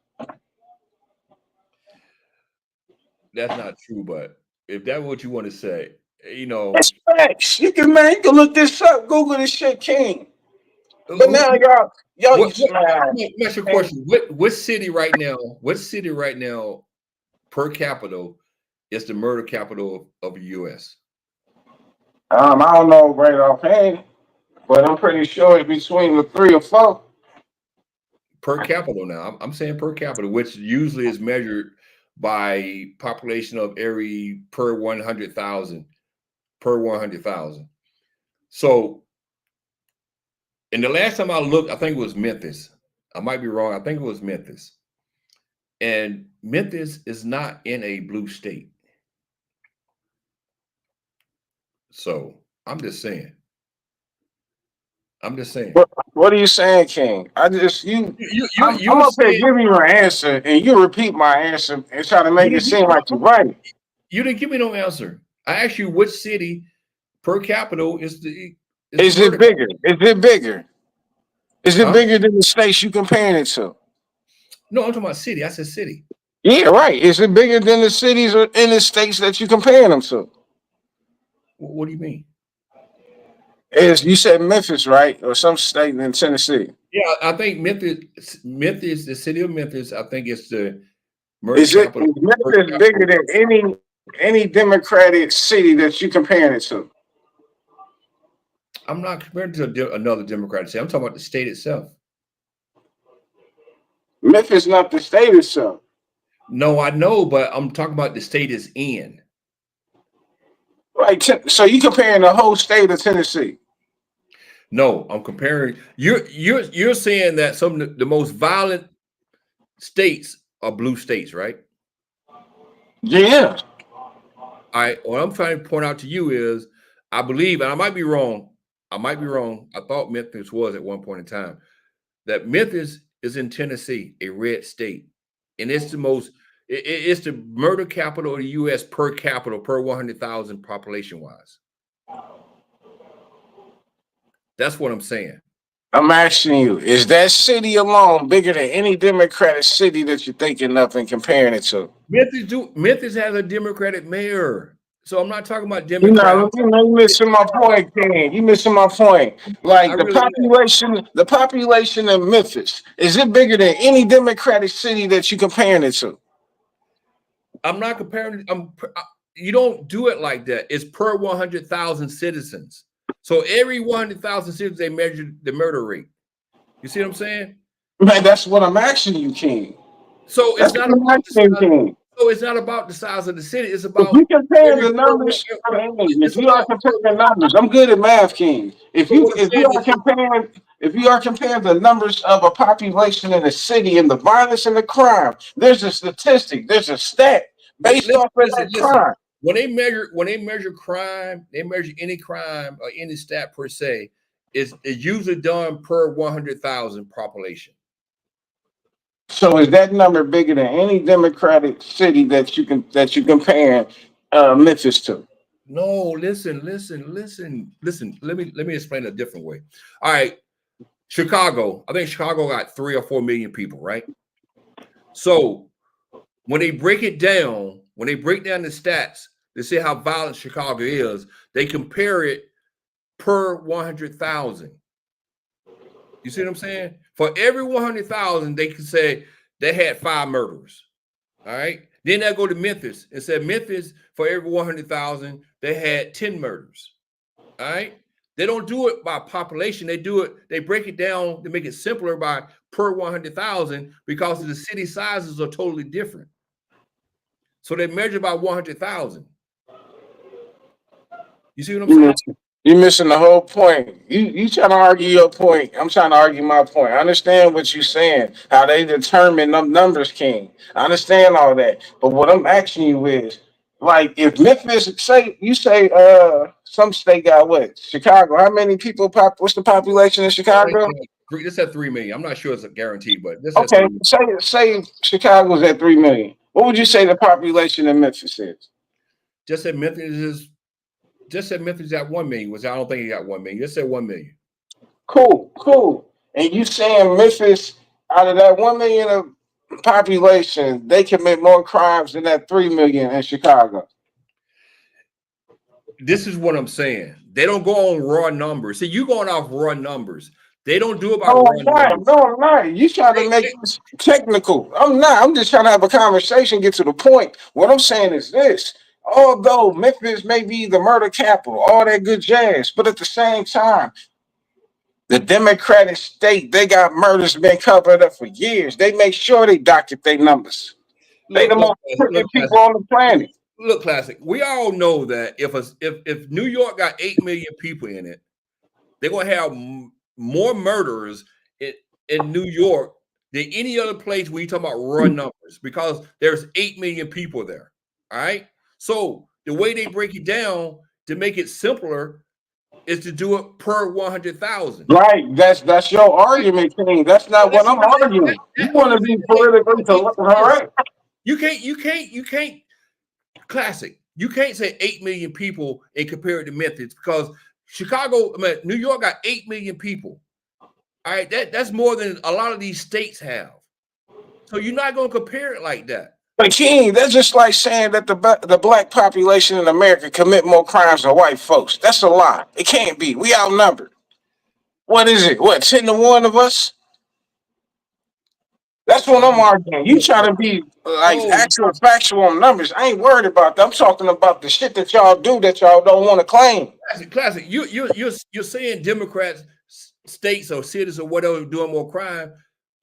That's not true, but if that's what you want to say, you know, It's facts. You can look this up, Google this shit, King. But now who, y'all, what? man, Let me ask you a and, question. What city right now? What city right now per capita is the murder capital of the U.S. I don't know right offhand, but I'm pretty sure it's between the 3 or 4. Per capita? Now, I'm saying per capita, which usually is measured by population of every per 100,000 per 100,000. So, and the last time I looked, I think it was Memphis. I might be wrong. I think it was Memphis. And Memphis is not in a blue state. So I'm just saying. I'm just saying. What are you saying, King? I just you. I'm You're up here saying giving you an answer, and you repeat my answer and try to you make it didn't give seem like you're right. you didn't give me no answer. I asked you which city per capita is the Is it murder bigger? capital. Is it bigger? Is it Huh? bigger than the states you comparing it to? No, I'm talking about city. I said city. Yeah, right. Is it bigger than the cities or in the states that you comparing them to? What do you mean? Is you said Memphis, right, or some state in Tennessee? Yeah, I think Memphis, the city of Memphis, I think it's the murder Is capital per Memphis bigger capita. than any Democratic city that you comparing it to? I'm not comparing to another Democratic city. I'm talking about the state itself. Memphis not the state itself. No, I know, but I'm talking about the state is in. Right. So you comparing the whole state of Tennessee. No, I'm comparing. You're saying that some of the most violent states are blue states, right? Yeah. What I'm trying to point out to you is, I believe, and I might be wrong. I might be wrong. I thought Memphis was at one point in time that Memphis is in Tennessee, a red state, and it's the most. It's the murder capital of the U.S. per capita per 100,000 population wise. That's what I'm saying. I'm asking you, is that city alone bigger than any Democratic city that you're thinking of and comparing it to? Memphis has a Democratic mayor. So I'm not talking about You Democrat. know, you missing my point, King. You missing my point. I Like really am. the population of Memphis, is it bigger than any Democratic city that you comparing it to? I'm not comparing. You don't do it like that. It's per 100,000 citizens. So every 100,000 citizens, they measure the murder rate. You see what I'm saying? Man, that's what I'm asking you, King. So That's it's not what I'm about the asking, size. King. So it's not about the size of the city. It's If about you compare every the per. numbers, It's if you are about. comparing the numbers, I'm good at math, King. So what I'm saying is, If you are comparing the numbers of a population in a city and the violence and the crime, there's a statistic, there's a stat based listen, off of that listen. crime. When they measure crime, they measure any crime or any stat per se. It's usually done per 100,000 population. So is that number bigger than any Democratic city that you comparing Memphis to? No, listen. Let me explain a different way. All right, Chicago. I think Chicago got 3 or 4 million people, right? So when they break it down, when they break down the stats to see how violent Chicago is, they compare it per 100,000. You see what I'm saying? For every 100,000, they can say they had 5 murderers. All right. Then they go to Memphis and said Memphis, for every 100,000, they had 10 murders. All right. They don't do it by population. They break it down to make it simpler by per 100,000 because the city sizes are totally different. So they measure by 100,000. You see what I'm saying? You're missing the whole point. You trying to argue your point. I'm trying to argue my point. I understand what you're saying, how they determine them numbers, King. I understand all that. But what I'm asking you is, like, if Memphis, say some state got what? Chicago. How many people what's the population in Chicago? This said 3 million. I'm not sure it's a guarantee, but this has Okay, 3 million. say Chicago's at 3 million. What would you say the population in Memphis is? Just said Memphis got 1 million, which I don't think he got 1 million. Just said 1 million. Cool. And you saying Memphis, out of that 1 million of population, they commit more crimes than that 3 million in Chicago. This is what I'm saying. They don't go on raw numbers. See, you going off raw numbers. They don't do about raw numbers. No, I'm not. You trying to make this technical. I'm not. I'm just trying to have a conversation, get to the point. What I'm saying is this. Although Memphis may be the murder capital, all that good jazz, but at the same time, the Democratic state, they got murders been covered up for years. They make sure they docket their numbers. They the most crooked people on the planet. Look, Classic. We all know that if New York got 8 million people in it, they're gonna have more murderers in New York than any other place when you talk about raw numbers because there's 8 million people there. All right. So the way they break it down to make it simpler is to do it per 100,000. Right. That's your argument, King. That's not what I'm arguing. You want to be politically correct. You can't Classic. You can't say 8 million people and compare it to Memphis because New York got 8 million people. All right, that's more than a lot of these states have. So you're not going to compare it like that. But King, that's just like saying that the black population in America commit more crimes than white folks. That's a lie. It can't be. We outnumbered. What is it? What, 10 to 1 of us? That's what I'm arguing. You trying to be like actual factual numbers. I ain't worried about that. I'm talking about the shit that y'all do that y'all don't want to claim. Classic. You're saying Democrats, states or cities or whatever doing more crime.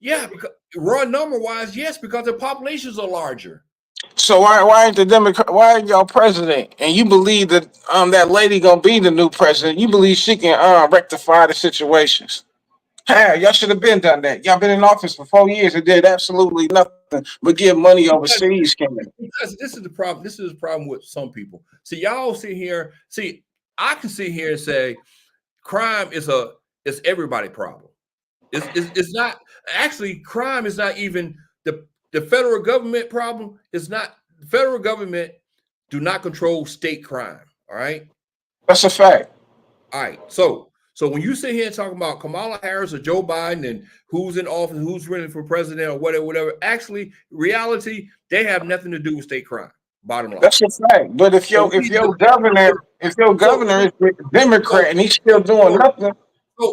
Yeah, because raw number wise, yes, because the populations are larger. So why ain't the Democrat? Why ain't y'all president? And you believe that that lady gonna be the new president? You believe she can rectify the situations? Hey, y'all should have been done that. Y'all been in office for 4 years and did absolutely nothing but give money overseas. This is the problem. This is the problem with some people. See, y'all sit here. See, I can sit here and say crime is everybody problem. It's not actually crime is not even the federal government problem. It's not the federal government do not control state crime. All right. That's a fact. All right. So So when you sit here and talk about Kamala Harris or Joe Biden and who's in office, who's running for president or whatever, actually, reality, they have nothing to do with state crime. Bottom line. That's a fact. But if your governor is a Democrat and he's still doing nothing.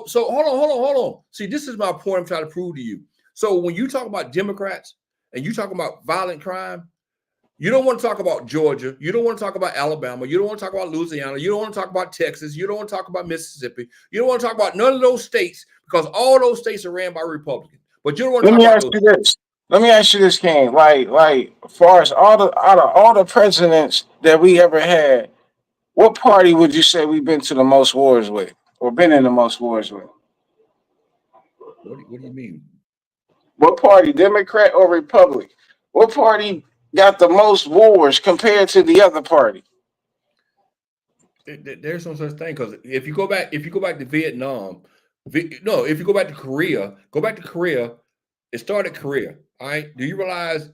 So hold on. See, this is my point I'm trying to prove to you. So when you talk about Democrats and you talk about violent crime, you don't want to talk about Georgia. You don't want to talk about Alabama. You don't want to talk about Louisiana. You don't want to talk about Texas. You don't want to talk about Mississippi. You don't want to talk about none of those states because all those states are ran by Republicans. But you don't want to talk about those. Let me ask you this, King. Like, as far as out of all the presidents that we ever had, what party would you say we've been to the most wars with, or been in the most wars with? What do you mean? What party, Democrat or Republican? What party got the most wars compared to the other party? There's no such thing, because if you go back to Vietnam, if you go back to Korea, it started Korea. All right. Do you realize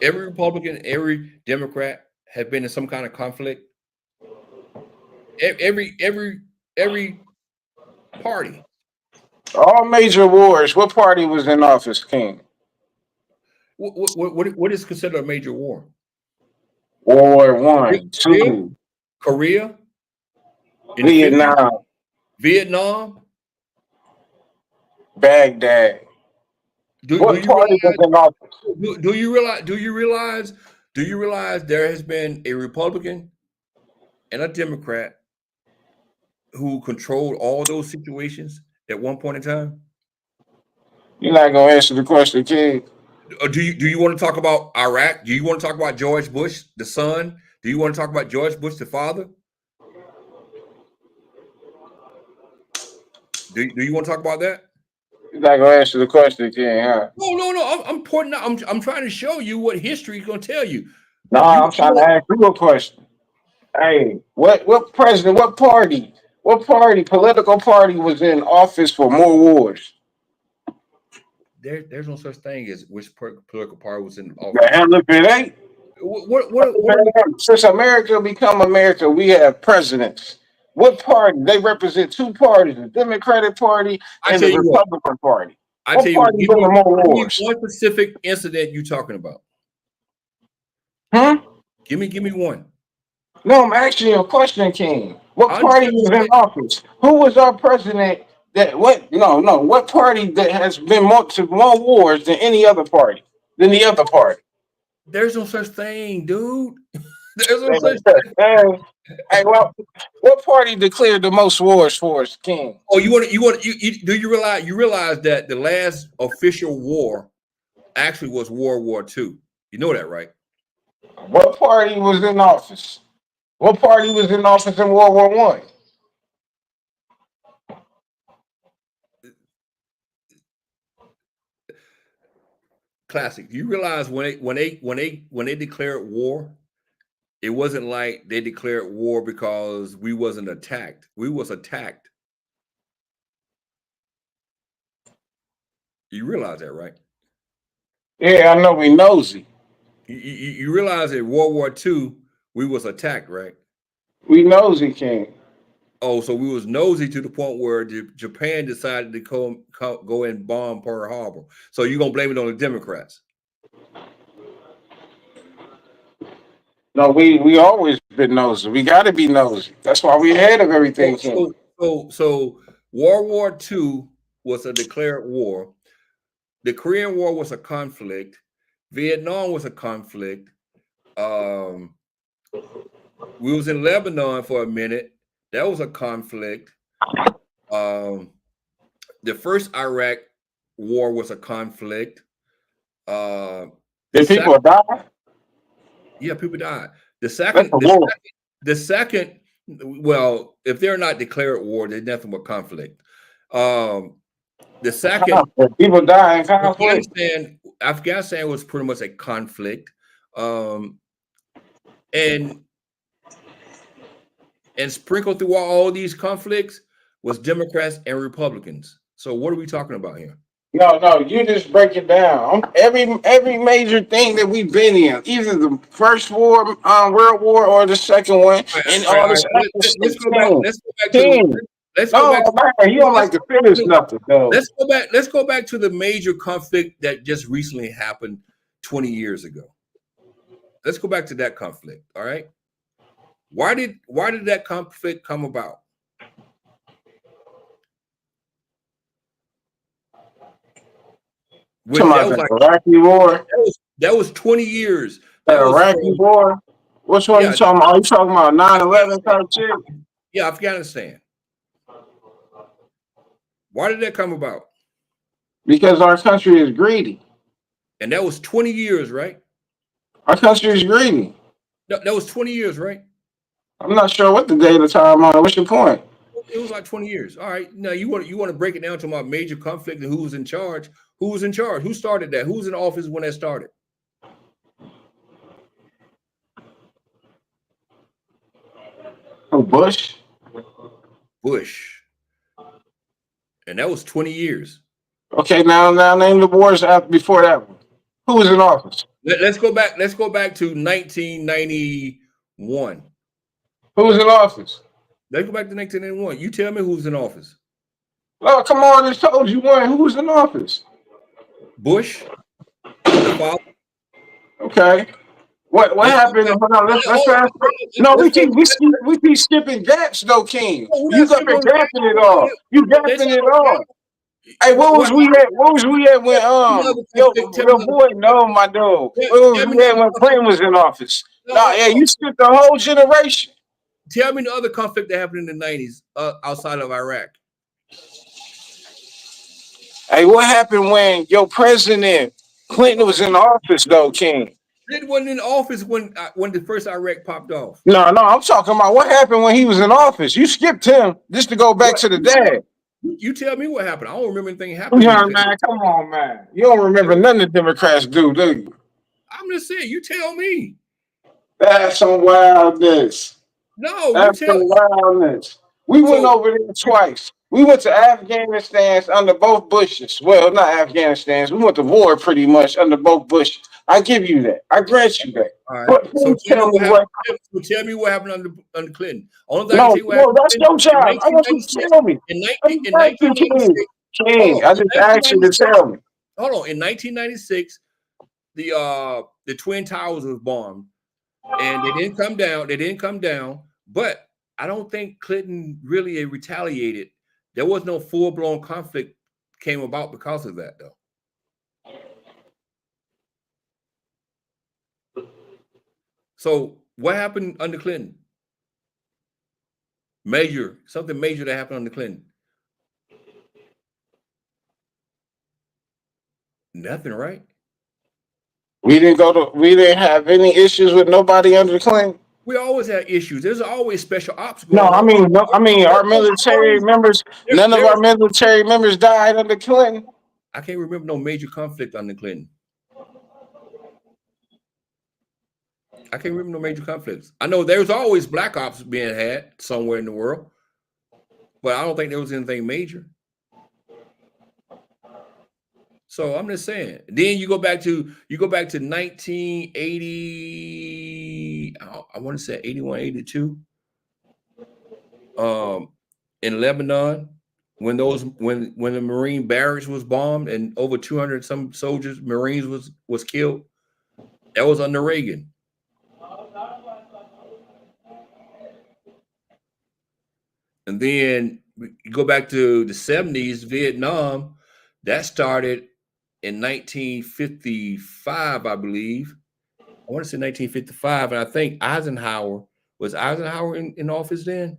every Republican, every Democrat have been in some kind of conflict? Every party. All major wars. What party was in office, King? What is considered a major war? World War I, II, Korea, Vietnam, Baghdad. Do you realize there has been a Republican and a Democrat who controlled all those situations at one point in time? You're not gonna answer the question, King. Do you want to talk about Iraq? Do you want to talk about George Bush, the son? Do you want to talk about George Bush, the father? Do you want to talk about that? You're not gonna answer the question, King, huh? No. I'm pointing out. I'm trying to show you what history is going to tell you. No, I'm trying to ask you a question. Hey, what president, what political party was in office for more wars? There's no such thing as which political party was in office. Hell if it ain't. Since America become America, we have presidents. What party? They represent two parties: the Democratic Party and the Republican Party. I tell you, give me one specific incident you're talking about. Give me one. No, I'm asking you a question, King. What party was in office? Who was our president? What party that has been more wars than any other party? There's no such thing, dude. There's no such thing. Hey, well, what party declared the most wars for us, King? Oh, do you realize that the last official war actually was World War II? You know that, right? What party was in office? What party was in office in World War I? Classic. Do you realize when they declared war, it wasn't like they declared war because we wasn't attacked. We was attacked. You realize that, right? Yeah, I know we nosy. You realize that World War II, we was attacked, right? We nosy, King. Oh, so we was nosy to the point where Japan decided to go and bomb Pearl Harbor. So you're gonna blame it on the Democrats? No, we always been nosy. We got to be nosy. That's why we ahead of everything. So World War II was a declared war. The Korean War was a conflict. Vietnam was a conflict. We was in Lebanon for a minute. That was a conflict. The first Iraq war was a conflict. Did people die? Yeah, people died. The second, well, if they're not declared war, they're nothing but conflict. The second, people die in conflict. Afghanistan was pretty much a conflict, and sprinkled through all these conflicts was Democrats and Republicans. So what are we talking about here? No, you just break it down. Every major thing that we've been in, either the first war, World War, or the second one, and all this. Let's go back let's go No, back. man, you don't like to finish nothing, though. Let's go back to the major conflict that just recently happened 20 years ago. Let's go back to that conflict. All right. Why did that conflict come about? Talking about the Iraqi war. That was 20 years. The Iraqi war. Which one you talking about? Are you talking about 9/11 type shit? Yeah, Afghanistan. Why did that come about? Because our country is greedy. And that was 20 years, right? Our country is greedy. No, that was 20 years, right? I'm not sure what the date of time on. What's your point? It was like 20 years. All right. Now you want to break it down to my major conflict and who was in charge? Who was in charge? Who started that? Who was in office when that started? Oh, Bush. Bush. And that was 20 years. Okay, now name the wars after before that one. Who was in office? Let's go back to 1991. Who was in office? Let's go back to 1991. You tell me who was in office. Oh, come on, I just told you one. Who was in office? Bush. Okay. What happened? Hold on, let's fast. No, we keep skipping gaps though, King. You got been gapping it all. You gapping it all. Hey, what was we at? What was we at when your boy? No, my dude. What was we at when Clinton was in office? No, yeah, you skipped the whole generation. Tell me the other conflict that happened in the 90s outside of Iraq. Hey, what happened when your president Clinton was in office though, King? Clinton wasn't in office when the first Iraq popped off. No, I'm talking about what happened when he was in office. You skipped him just to go back to the dad. You tell me what happened. I don't remember anything happening. Yeah, man, come on, man. You don't remember nothing the Democrats do you? I'm just saying, you tell me. That's some wildness. No, that's some wildness. We went over there twice. We went to Afghanistan under both Bushes. Well, not Afghanistan. We went to war pretty much under both Bushes. I give you that. I grant you that. All right. So tell me what happened under Clinton. No, that's your job. I want you to tell me. In 1996, King, I just asked you to tell me. Hold on. In 1996, the Twin Towers was bombed, and they didn't come down. They didn't come down. But I don't think Clinton really retaliated. There was no full-blown conflict came about because of that, though. So what happened under Clinton? Something major that happened under Clinton. Nothing, right? We didn't have any issues with nobody under Clinton. We always had issues. There's always special ops. I mean, our military members. None of our military members died under Clinton. I can't remember no major conflict under Clinton. I can't remember no major conflicts. I know there's always black ops being had somewhere in the world, but I don't think there was anything major. So I'm just saying. Then you go back to 1980. I want to say 81, 82. In Lebanon, when the Marine barracks was bombed and over 200 some soldiers, Marines was killed. That was under Reagan. And then you go back to the 70s, Vietnam, that started in 1955, I believe. I want to say 1955, and I think Eisenhower in office then?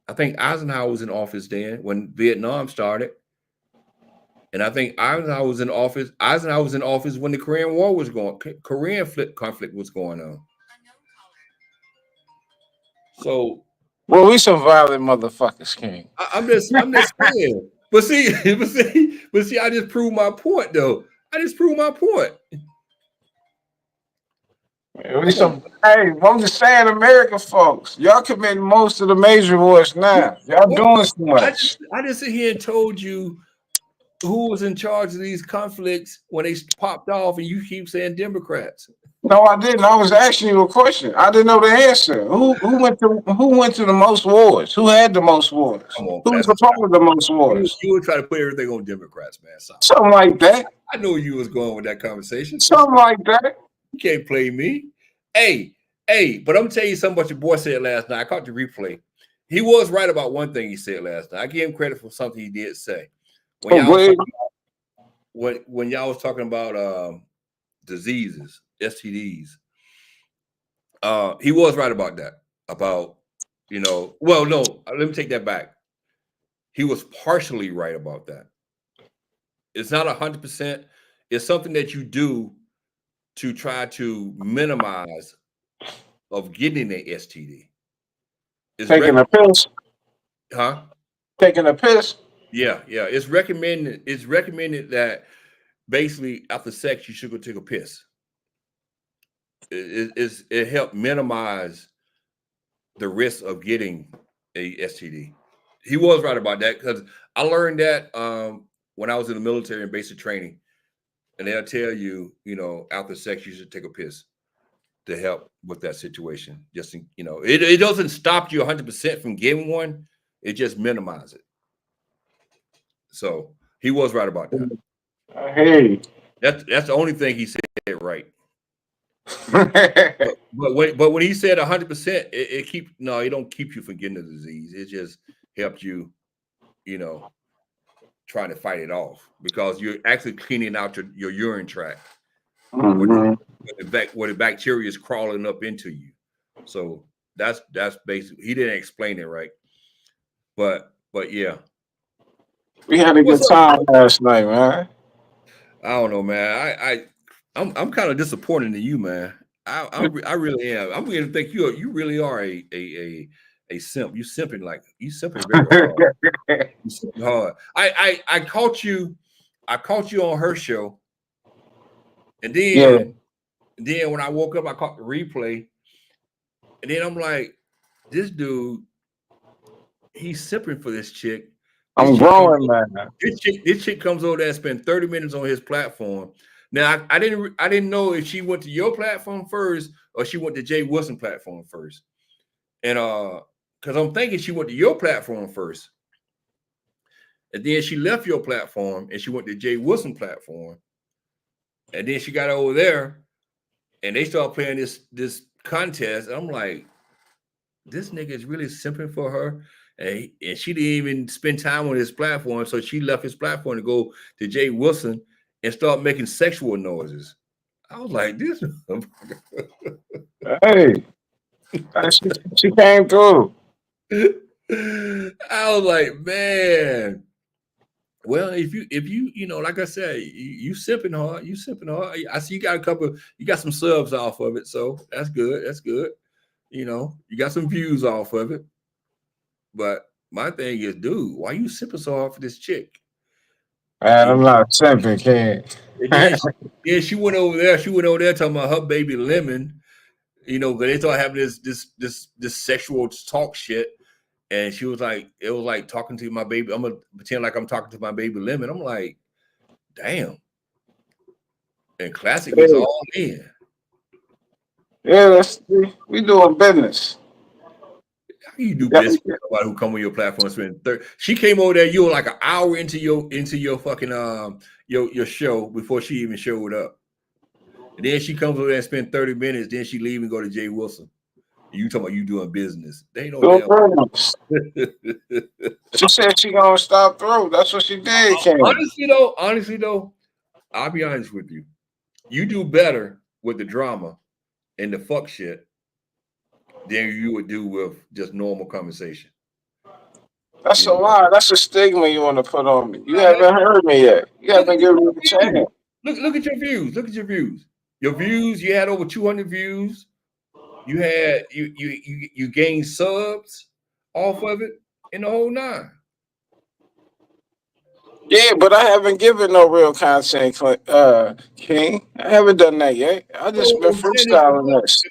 I think Eisenhower was in office then when Vietnam started. And I think Eisenhower was in office when the Korean conflict was going on. So, well, we some violent motherfuckers, King. I'm just saying. But see, I just proved my point, though. Hey, I'm just saying, American folks, y'all committing most of the major wars now. Y'all doing so much. I just sit here and told you who was in charge of these conflicts when they popped off, and you keep saying Democrats. No, I didn't. I was asking you a question. I didn't know the answer. Who went to the most wars? Who had the most wars? Come on, Who was that's a part of the most wars? you would try to put everything on Democrats, man. Stop it. Something like that. I know you was going with that conversation. Something like that. You can't play me. Hey, but I'm telling you something about your boy said last night. I caught the replay. He was right about one thing he said last night. I give him credit for something he did say. When y'all was talking about diseases, STDs, he was right about that. About, well, no, let me take that back. He was partially right about that. It's not 100%. It's something that you do to try to minimize of getting an STD. It's taking a piss. Huh? Taking a piss. Yeah. It's recommended that basically after sex you should go take a piss. It helped minimize the risk of getting a STD. He was right about that because I learned that when I was in the military and basic training, and they'll tell you, after sex you should take a piss to help with that situation. Just it doesn't stop you 100% from getting one; it just minimizes it. So he was right about that. Hey, that's the only thing he said right. but when he said 100%, it don't keep you from getting the disease. It just helps you, trying to fight it off because you're actually cleaning out your urine tract where the bacteria is crawling up into you. So that's basically, he didn't explain it right, but yeah. We had a good time last night, man. I don't know, man. I'm kind of disappointed in you, man. I really am. I'm going to think you really are a simp. You simping very hard. You simping hard. I caught you on her show, and then when I woke up, I caught the replay, and then I'm like, this dude, he's simping for this chick. I'm growing, man. This chick comes over there and spends 30 minutes on his platform. Now, I didn't know if she went to your platform first or she went to Jay Wilson platform first. And because I'm thinking she went to your platform first. And then she left your platform and she went to Jay Wilson platform. And then she got over there and they started playing this contest. And I'm like, this nigga is really simping for her. And she didn't even spend time on his platform. So she left his platform to go to Jay Wilson and start making sexual noises. I was like, this. Hey, she came through. I was like, man. Well, if you like I said, you sipping hard. I see you got some subs off of it, so that's good. That's good. You got some views off of it. But my thing is, dude, why you sipping so hard for this chick? Man, I'm not simping, King. Yeah, she went over there. Talking about her baby Lemon. Because they started having this sexual talk shit, and she was like, it was like talking to my baby. I'm gonna pretend like I'm talking to my baby Lemon. I'm like, damn. And Classic is all in. Yeah, we doing business. How you do business with somebody who come on your platform and spend 30? She came over there. You were like an hour into your fucking your show before she even showed up. And then she comes over there and spend 30 minutes. Then she leave and go to Jay Wilson. You talking about you doing business? They ain't no damn. She said she gonna stop through. That's what she did. Honestly though, I'll be honest with you. You do better with the drama and the fuck shit than you would do with just normal conversation. That's a lie. That's a stigma you want to put on me. You haven't heard me yet. You haven't given me a chance. Look at your views. Look at your views. Your views. You had over 200 views. You had you gained subs off of it in the whole 9. Yeah, but I haven't given no real content, King. I haven't done that yet. I just been freestyling this.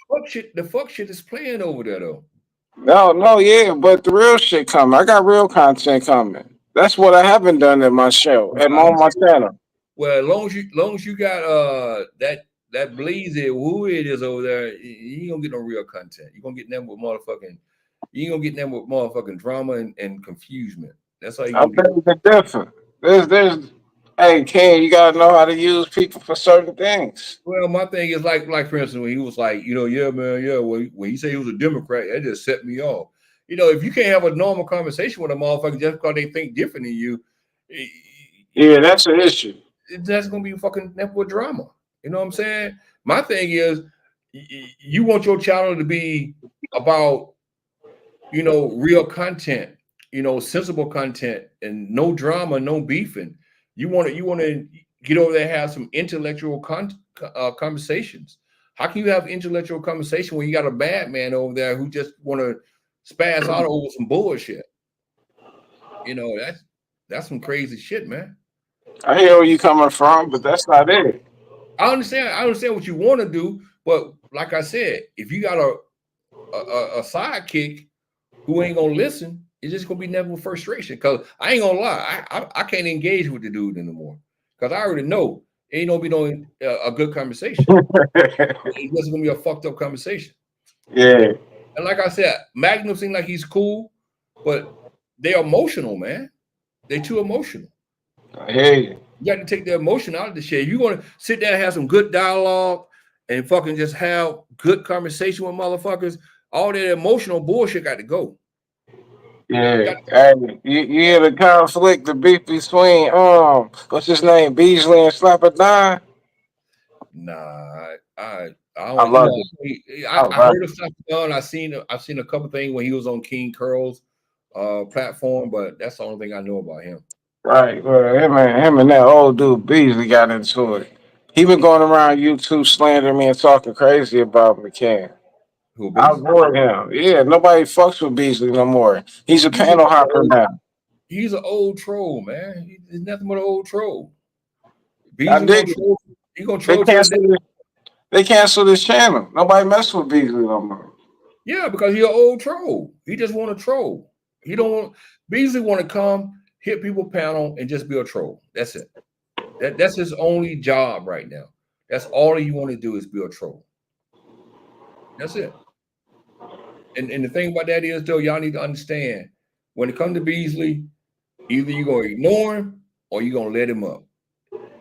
The fuck shit is playing over there though. No, yeah, but the real shit coming. I got real content coming. That's what I haven't done at my show, on my channel. Well, as long as you got that Bleezy, who it is over there, you ain't gonna get no real content. You're gonna get them with motherfucking, you ain't gonna get them with motherfucking drama and confusion. That's how you I gonna get. bet the different. Hey, Ken, you gotta know how to use people for certain things. Well, my thing is like for instance, when he was like, yeah, man, yeah, when he said he was a Democrat, that just set me off. If you can't have a normal conversation with a motherfucker just because they think different than you, Yeah, that's an issue. that's gonna be fucking nothing but drama. You know what I'm saying? My thing is, you want your channel to be about, real content, sensible content, and no drama, no beefing. You want to get over there and have some intellectual conversations. How can you have intellectual conversation when you got a bad man over there who just want to spaz out over some bullshit? That's some crazy shit, man. I hear where you coming from, but that's not it. I understand what you want to do, but like I said, if you got a sidekick who ain't gonna listen, it's just gonna be never frustration. Cause I ain't gonna lie, I can't engage with the dude anymore. Cause I already know it ain't gonna be no a good conversation. It's just gonna be a fucked up conversation. Yeah. And like I said, Magnum seems like he's cool, but they're emotional, man. They too emotional. I hear you. You got to take the emotion out of the shit. If you want to sit there and have some good dialogue and fucking just have good conversation with motherfuckers, all that emotional bullshit got to go. Yeah. Hey, you hear the conflict, the beef between what's his name, Beasley and Slapper? Nah, I I don't. love it. I heard of Slapper. I've seen a couple things when he was on King Curl's platform, but that's the only thing I know about him. Right. Well, him and that old dude Beasley got into it. He been going around YouTube slandering me and talking crazy about McCann. Who, I Beasley? avoid him. Yeah, nobody fucks with Beasley no more. He's a panel hopper now. He's an old troll, man. He's nothing but an old troll. I Beasley dig gonna it. troll. He gonna They troll to the canceled this, they canceled this channel. Nobody mess with Beasley no more. Yeah, because he an old troll. He just want to troll. He don't want Beasley want to come, hit people panel, and just be a troll. That's it. That's his only job right now. That's all he want to do is be a troll. That's it. And the thing about that is, though, y'all need to understand when it comes to Beasley, either you're gonna ignore him or you're gonna let him up.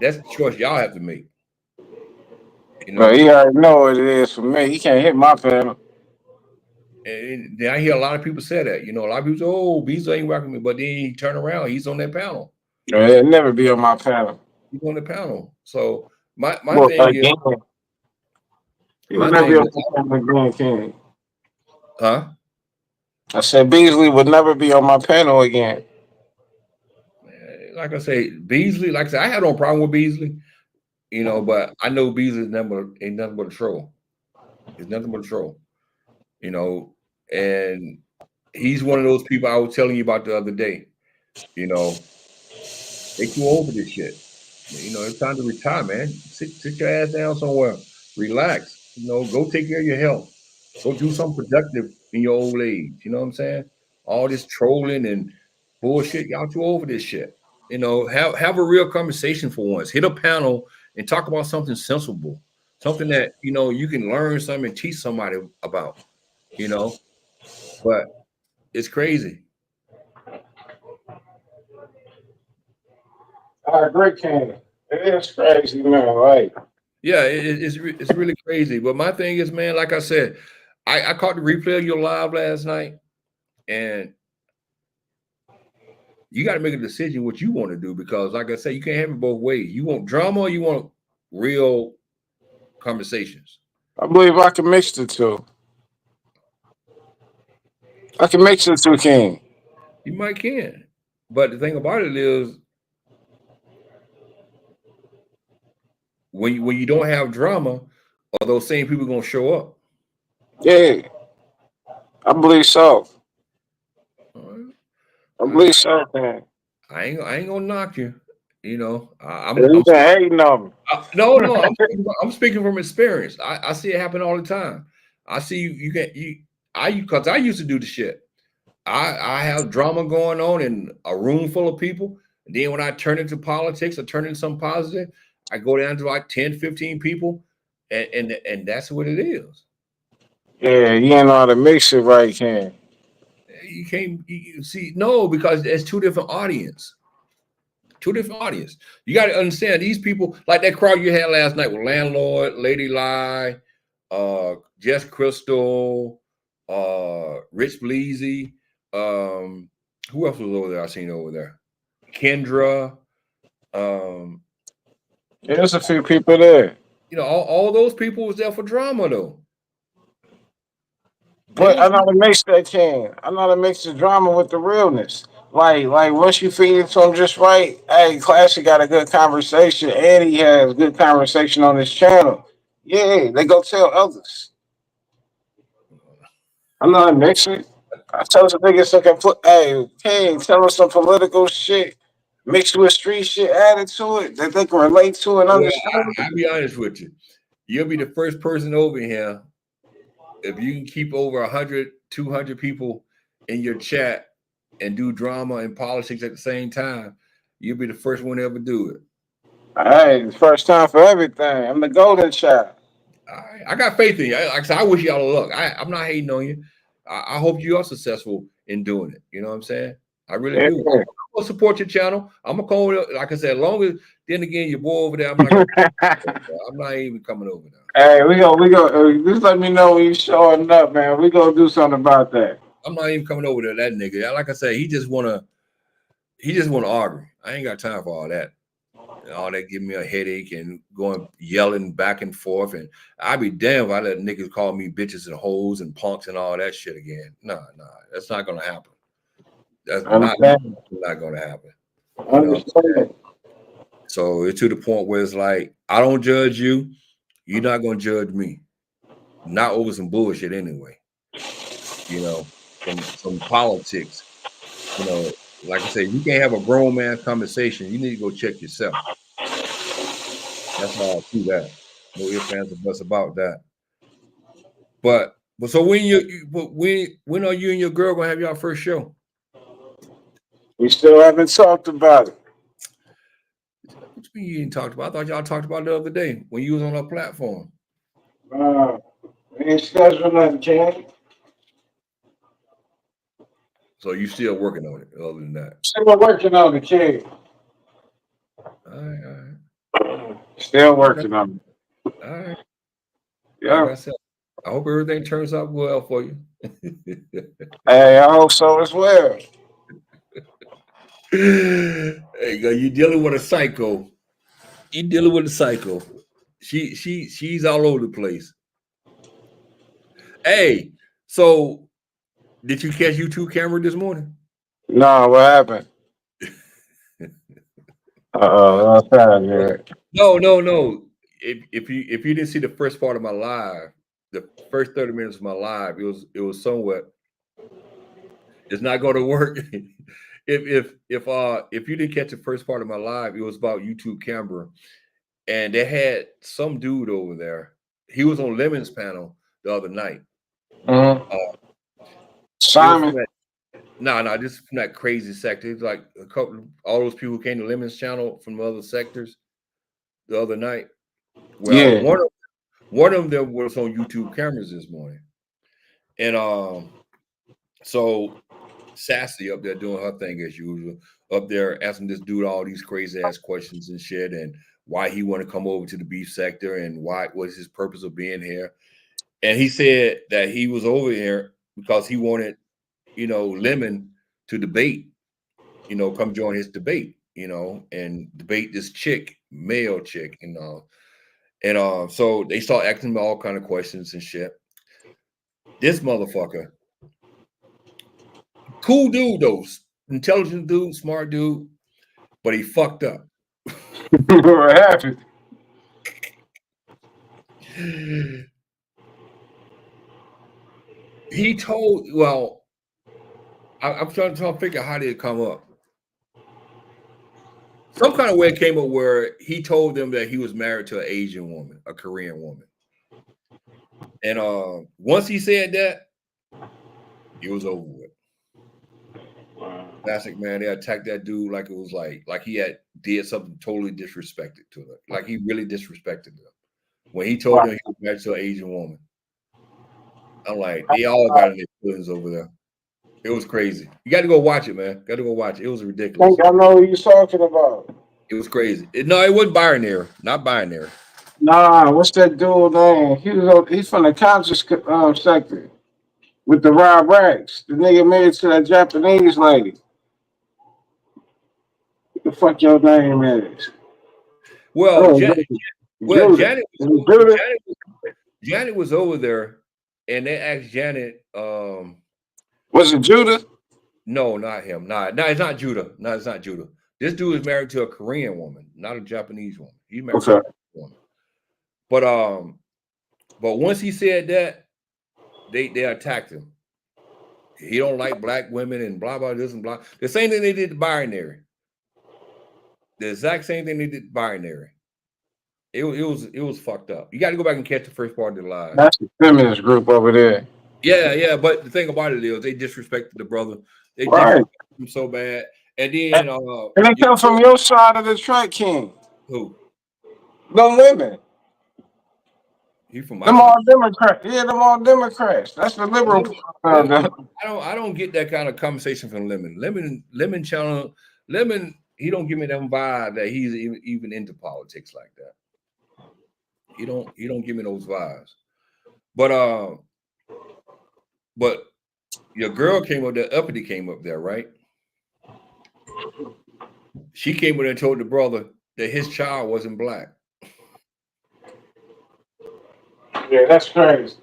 That's the choice y'all have to make. But he already know what it is for me. He can't hit my panel. And then I hear a lot of people say that. A lot of people say, "Oh, Beasley ain't rocking me," but then he turn around, he's on that panel. He'll never be on my panel. He's on the panel. So my Well, thing is, he'll never be on the panel again, King. huh? I said Beasley would never be on my panel again. Like I say, Beasley. Like I said, I had no problem with Beasley. But I know Beasley ain't nothing but a troll. He's nothing but a troll. And he's one of those people I was telling you about the other day. They too old for this shit. It's time to retire, man. Sit your ass down somewhere. Relax. Go take care of your health. Go do something productive in your old age. You know what I'm saying? All this trolling and bullshit, y'all too old for this shit. Have a real conversation for once. Hit a panel and talk about something sensible, something that you can learn something and teach somebody about. But it's crazy. I agree, King. It is crazy, man. Right? Yeah, it's really crazy. But my thing is, man, like I said, I caught the replay of your live last night, and you got to make a decision what you want to do because, like I said, you can't have it both ways. You want drama or you want real conversations? I believe I can mix the two. I can mix the two, King. You might can, but the thing about it is, when you don't have drama, are those same people gonna show up? Yeah, I believe so. I believe so, man. I ain't gonna knock you. I'm hating on me. No, I'm speaking from experience. I see it happen all the time. I see because I used to do the shit. I have drama going on in a room full of people. And then when I turn into politics or turn into something positive, I go down to like 10, 15 people And that's what it is. Yeah, you ain't know how to mix it right, Ken. You can't you see no because it's two different audience. Two different audience. You got to understand these people, like that crowd you had last night with Landlord, Lady Lie, Jess Crystal, Rich Bleezy. Who else was over there? I seen over there. Kendra. Um, There's a few people there. you know, all those people was there for drama though. But I know how to mix that, Ken. I know how to mix the drama with the realness. Like once you feed it to them just right, hey, Classic got a good conversation. Eddie has good conversation on his channel. Yeah, they go tell others. I'm not mixing. I told the niggas so can put hey, tell us some political shit mixed with street shit added to it that they can relate to and Well, understand. I'll be honest with you. You'll be the first person over here if you can keep over 100, 200 people in your chat and do drama and politics at the same time. You'll be the first one to ever do it. Hey, first time for everything. I'm the golden child. I got faith in you. Like I said, I wish y'all luck. I'm not hating on you. I hope you are successful in doing it. You know what I'm saying? I really do. Yeah. I'll support your channel. I'm gonna call it. Like I said, as long as then again your boy over there, I'm not gonna. I'm not even coming over now. Hey, just let me know when you showing up, man. We gonna do something about that. I'm not even coming over to that nigga. Like I said, he just wanna argue. I ain't got time for all that. And all that give me a headache and going yelling back and forth. And I'd be damned if I let niggas call me bitches and hoes and punks and all that shit again. Nah, that's not gonna happen. That's not gonna happen. You know. So it's to the point where it's like I don't judge you. You're not gonna judge me. Not over some bullshit anyway. You know, some politics. You know, like I said, you can't have a grown man conversation. You need to go check yourself. That's how I see that. No ifs, ands, or buts about that. But so when are you and your girl gonna have y'all first show? We still haven't talked about it. What you mean you didn't talk about? I thought y'all talked about it the other day when you was on our platform. We ain't scheduled nothing, Ken. So you still working on it, other than that. Still working on the kid. All right. Still working on it. All right. Yeah. Like I said, I hope everything turns out well for you. Hey, I hope so as well. Hey, you dealing with a psycho. You dealing with a psycho. She's all over the place. Hey, so did you catch YouTube camera this morning? No, what happened? No. If you didn't see the first part of my live, the first 30 minutes of my live, it was somewhat. It's not going to work. If you didn't catch the first part of my live, it was about YouTube camera, and they had some dude over there. He was on Lemon's panel the other night. Simon. No, this is from that crazy sector. It's like a couple, all those people who came to Lemon's channel from other sectors the other night. Well, yeah. One of them was on YouTube cameras this morning, and so Sassy up there doing her thing as usual, up there asking this dude all these crazy ass questions and shit, and why he want to come over to the beef sector and what was his purpose of being here. And he said that he was over here because he wanted, Lemon to debate, come join his debate, and debate this chick, male chick, and so they start asking him all kind of questions and shit. This motherfucker, cool dude though, intelligent dude, smart dude, but he fucked up. What happened? He told, well, I'm trying to figure out how did it come up. Some kind of way it came up where he told them that he was married to an Asian woman, a Korean woman. And once he said that, it was over with. Classic, man. They attacked that dude like it was like he had did something totally disrespected to them. Like he really disrespected them. when he told them he was married to an Asian woman. I'm like, they all got in their feelings over there. It was crazy. You got to go watch it, man. Got to go watch it. It was ridiculous. I know what you're talking about. It was crazy. No, it wasn't binary. Not binary. Nah, what's that dude name? He's from the conscious sector with the Rob Racks. The nigga married to that Japanese lady. What the fuck your name is? Well, Janet was over there, and they asked Janet. Was it Judah? No, not him. No, it's not Judah. No, it's not Judah. This dude is married to a Korean woman, not a Japanese woman. He's married to a woman. But once he said that, they attacked him. He don't like black women and blah blah this and blah. The same thing they did to binary. The exact same thing they did to binary. It was fucked up. You got to go back and catch the first part of the live. That's the feminist group over there. Yeah. But the thing about it is they disrespected the brother. They disrespected him so bad. And then and they come from your side of the track, King. Who? Them women. He from my them all Democrats. Yeah, them all Democrats. That's the liberal. I don't get that kind of conversation from Lemon channel. Lemon, he don't give me that vibe that he's even into politics like that. He don't give me those vibes. But your girl came up there, Uppity came up there, right? She came in and told the brother that his child wasn't black. Yeah, that's crazy.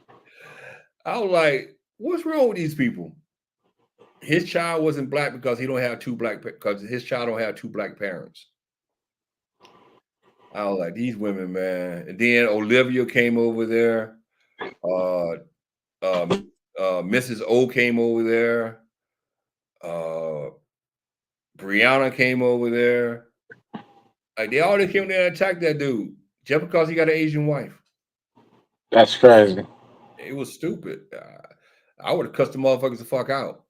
I was like, what's wrong with these people? His child wasn't black because his child don't have two black parents. I was like, these women, man. And then Olivia came over there. Mrs. O came over there. Brianna came over there. Like they all came there and attacked that dude just because he got an Asian wife. That's crazy. It was stupid. I would have cussed the motherfuckers the fuck out.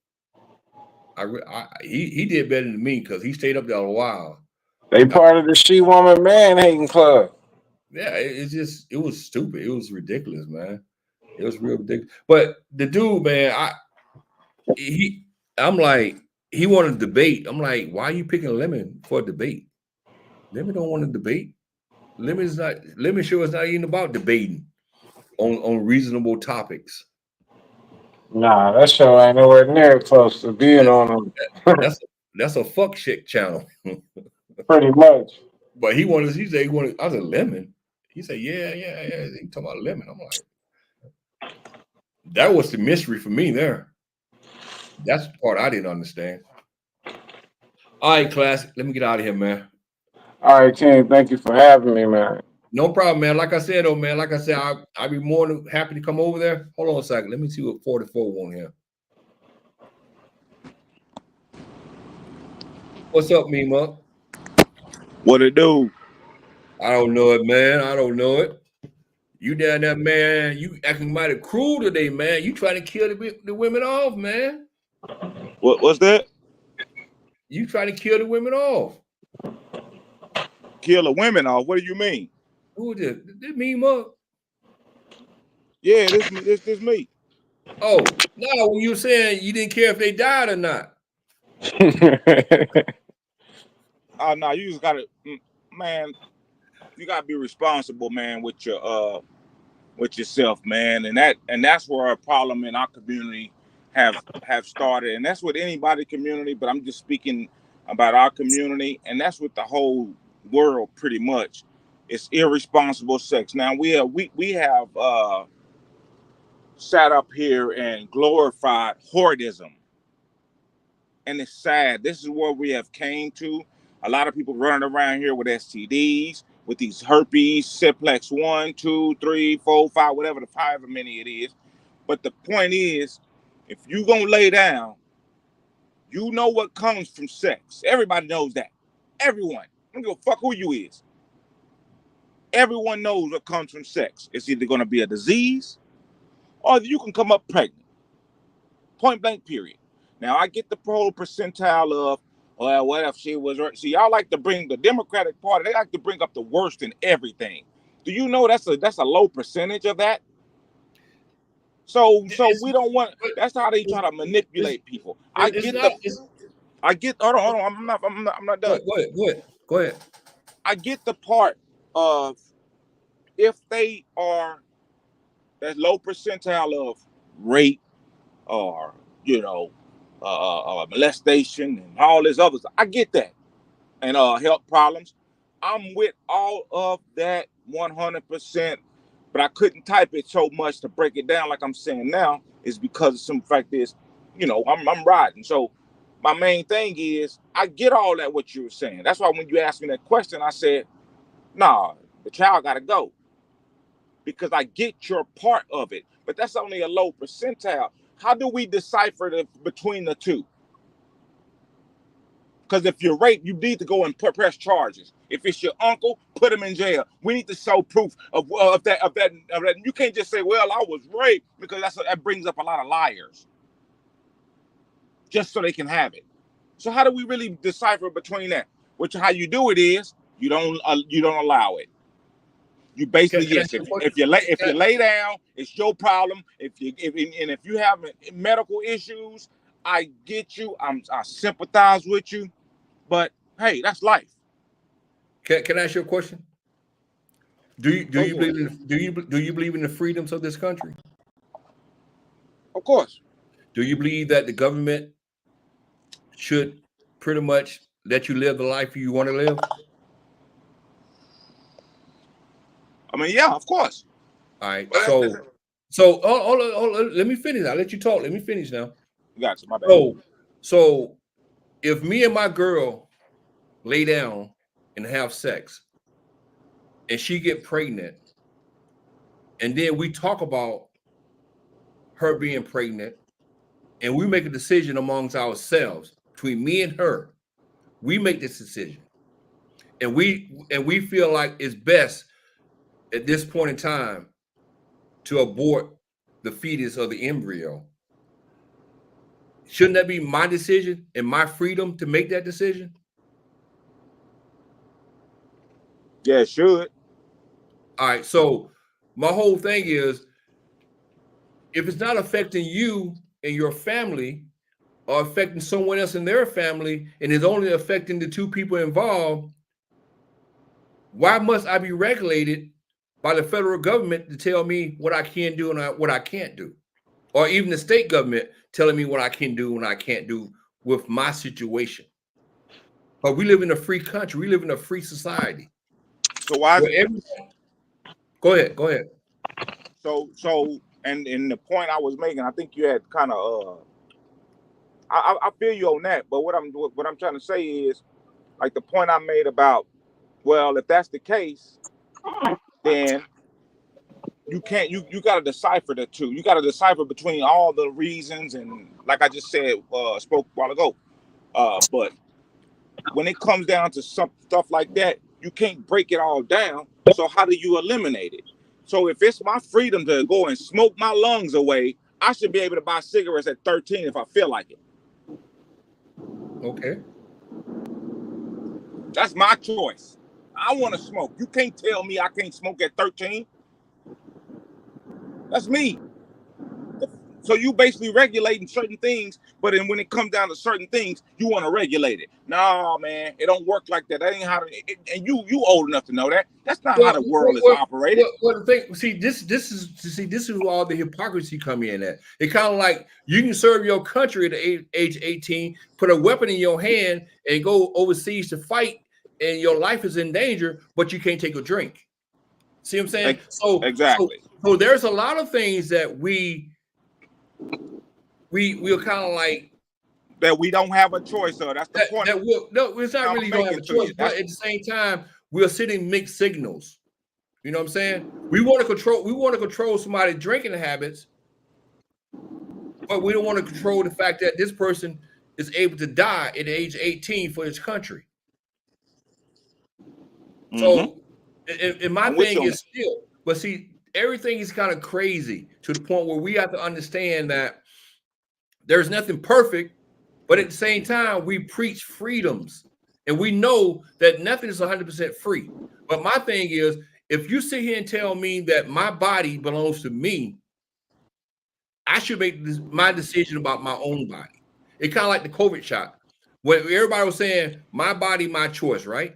He did better than me because he stayed up there a while. They part of the She Woman Man Hating Club. Yeah, it was stupid. It was ridiculous, man. It was real ridiculous. But the dude, man, I'm like, he wanted to debate. I'm like, why are you picking Lemon for a debate? Lemon don't want to debate. Lemon show is not even about debating on reasonable topics. Nah, that show ain't nowhere near close to being on them. That's a fuck shit channel. Pretty much. But he said, I said, Lemon. He said, yeah. He talking about Lemon. I'm like, that was the mystery for me there. That's the part I didn't understand. All right, classic. Let me get out of here, man. All right, King. Thank you for having me, man. No problem, man. Like I said, I'd be more than happy to come over there. Hold on a second. Let me see what 44 want here. What's up, Mima? What it do? I don't know it, man. I don't know it. You down there, man. You acting mighty cruel today, man. You trying to kill the women off, man. What's that? You trying to kill the women off. Kill the women off? What do you mean? Who is this? This Mima? Yeah, this me. Oh, no, when you saying you didn't care if they died or not. Oh no, you just gotta, man. You gotta be responsible, man, with your with yourself, man, and that's where a problem in our community have started, and that's with anybody community. But I'm just speaking about our community, and that's with the whole world pretty much. It's irresponsible sex. Now we have sat up here and glorified hoardism, and it's sad. This is where we have came to. A lot of people running around here with STDs, with these herpes, simplex 1, 2, 3, 4, 5, whatever however many it is. But the point is, if you gonna lay down, you know what comes from sex. Everybody knows that. Everyone. I don't give a fuck who you is. Everyone knows what comes from sex. It's either gonna be a disease, or you can come up pregnant. Point blank, period. Now I get the whole percentile of, well, what if she was? See, y'all like to bring the Democratic Party. They like to bring up the worst in everything. Do you know that's a low percentage of that? So we don't want. That's how they try to manipulate people. I get. Hold on. I'm not done. Go ahead. I get the part of if they are that low percentile of rape or molestation and all this others. I get that, and health problems. I'm with all of that 100%, but I couldn't type it so much to break it down like I'm saying now is because of some fact is, I'm riding. So my main thing is I get all that what you were saying. That's why when you asked me that question, I said, nah, the child got to go. Because I get your part of it, but that's only a low percentile. How do we decipher between the two? Because if you're raped, you need to go and press charges. If it's your uncle, put him in jail. We need to show proof of that. You can't just say, "Well, I was raped," because that brings up a lot of liars, just so they can have it. So how do we really decipher between that? How you do it is you don't allow it. You basically if you lay down, it's your problem. If you have medical issues, I get you. I sympathize with you, but hey, that's life. Can I ask you a question? Do you believe in the freedoms of this country? Of course. Do you believe that the government should pretty much let you live the life you want to live? I mean, yeah, of course. All right. So let me finish. I'll let you talk. Let me finish now. Gotcha. My bad. So if me and my girl lay down and have sex and she get pregnant, and then we talk about her being pregnant and we make a decision amongst ourselves between me and her, we make this decision. And we feel like it's best at this point in time to abort the fetus or the embryo. Shouldn't that be my decision and my freedom to make that decision? Yeah, it should. All right. So my whole thing is, if it's not affecting you and your family or affecting someone else in their family and is only affecting the two people involved, why must I be regulated by the federal government to tell me what I can do and what I can't do? Or even the state government telling me what I can do and I can't do with my situation? But we live in a free country. We live in a free society. So why? Go ahead. So, and the point I was making, I think you had kind of, I feel you on that. But what I'm trying to say is, like the point I made about, well, if that's the case, then you can't. You got to decipher the two. You got to decipher between all the reasons, and like I just said, spoke a while ago. But when it comes down to some stuff like that, you can't break it all down. So how do you eliminate it? So if it's my freedom to go and smoke my lungs away, I should be able to buy cigarettes at 13 if I feel like it. Okay. That's my choice. I want to smoke. You can't tell me I can't smoke at 13. That's me. So you basically regulating certain things, but then when it comes down to certain things, you want to regulate it. No, man, it don't work like that. That ain't how and you old enough to know that. That's not how the world is operated. Well, the thing, this is where all the hypocrisy come in at. It kind of like you can serve your country at the age 18, put a weapon in your hand, and go overseas to fight, and your life is in danger, but you can't take a drink. See what I'm saying? So exactly. So there's a lot of things that we're kind of like that we don't have a choice. So that's the point. No, it's not really don't have a choice, but at the same time, we're sending mixed signals. You know what I'm saying? We want to control somebody's drinking habits, but we don't want to control the fact that this person is able to die at age 18 for his country. Mm-hmm. So, and my thing is still, but see, everything is kind of crazy to the point where we have to understand that there's nothing perfect, but at the same time, we preach freedoms, and we know that nothing is 100% free. But my thing is, if you sit here and tell me that my body belongs to me, I should make my decision about my own body. It's kind of like the COVID shot. When everybody was saying, my body, my choice, right?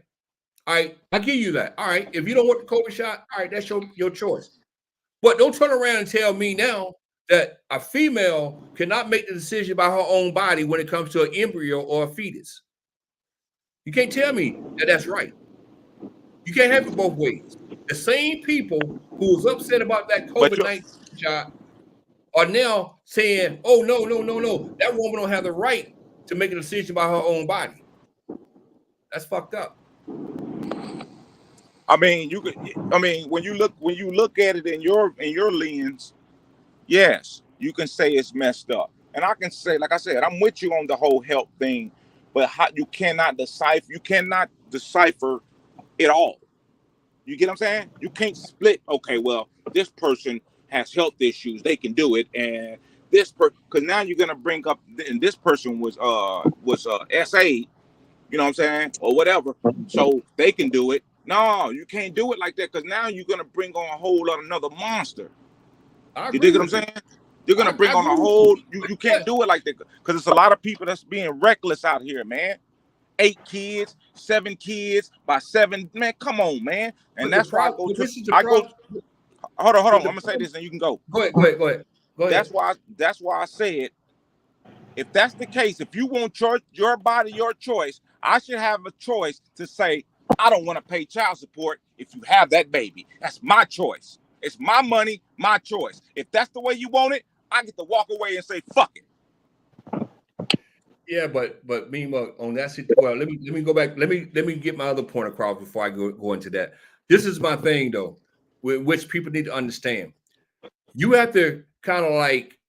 All right, I give you that. All right, if you don't want the COVID shot, all right, that's your choice. But don't turn around and tell me now that a female cannot make the decision about her own body when it comes to an embryo or a fetus. You can't tell me that that's right. You can't have it both ways. The same people who was upset about that COVID-19 shot are now saying, oh, no, that woman don't have the right to make a decision about her own body. That's fucked up. I mean, when you look at it in your lens, yes, you can say it's messed up. And I can say, like I said, I'm with you on the whole health thing, but you cannot decipher it all. You get what I'm saying? You can't split, okay, well, this person has health issues, they can do it, and this person, because now you're gonna bring up, and this person was SA, you know what I'm saying, or whatever, so they can do it. No, you can't do it like that, because now you're gonna bring on a whole lot another monster. You dig what I'm saying? You're gonna bring on a whole. You can't do it like that, because it's a lot of people that's being reckless out here, man. 8 kids, 7 kids by 7. Man, come on, man. And that's why I go to. Hold on. I'm gonna say this, and you can go. Go ahead. That's why I said, if that's the case, if you want your body, your choice, I should have a choice to say, I don't want to pay child support if you have that baby. That's my choice. It's my money, my choice. If that's the way you want it, I get to walk away and say, fuck it. Yeah, but meanwhile, on that situation, well, let me go back. Let me get my other point across before I go into that. This is my thing though, which people need to understand. You have to kind of like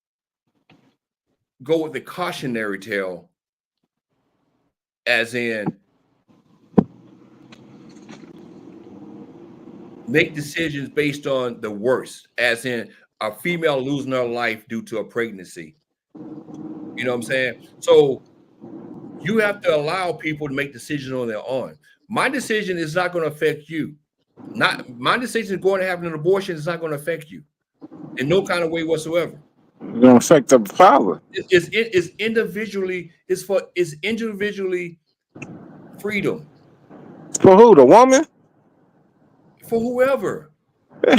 go with the cautionary tale, as in make decisions based on the worst, as in a female losing her life due to a pregnancy. You know what I'm saying? So you have to allow people to make decisions on their own. My decision is not going to affect you. My decision going to have an abortion is not going to affect you in no kind of way whatsoever. It's going to affect the father. It's individually freedom. For who? The woman? For whoever.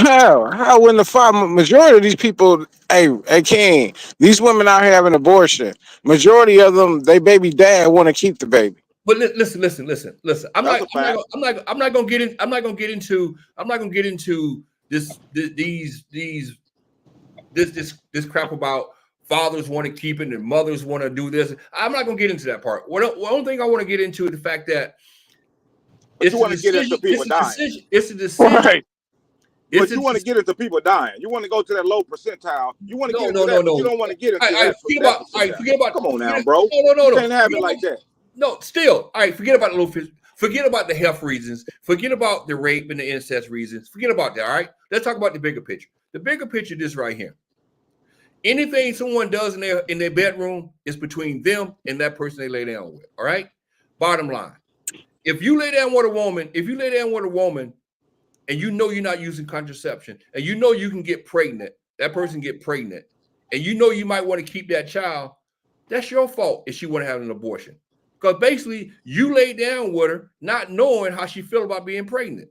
How when the father, majority of these people, hey King, these women out here having abortion, majority of them, they baby dad want to keep the baby. But listen. I'm not gonna get into this crap about fathers want to keep it and mothers want to do this. I'm not gonna get into that part. One thing I want to get into is the fact that you want to get into people dying. It's a decision. Right. But you want to get into people dying. You want to go to that low percentile. You want to get into that. No. You don't want to get into that. Forget about. Come on now, bro. No. You can't have it like that. No, still. All right, forget about the low. Forget about the health reasons. Forget about the rape and the incest reasons. Forget about that. All right, let's talk about the bigger picture. The bigger picture, this right here. Anything someone does in their bedroom is between them and that person they lay down with. All right. Bottom line, if you lay down with a woman, and you know you're not using contraception, and you know you can get pregnant, that person get pregnant, and you know you might want to keep that child, that's your fault if she want to have an abortion. Because basically you lay down with her not knowing how she feel about being pregnant.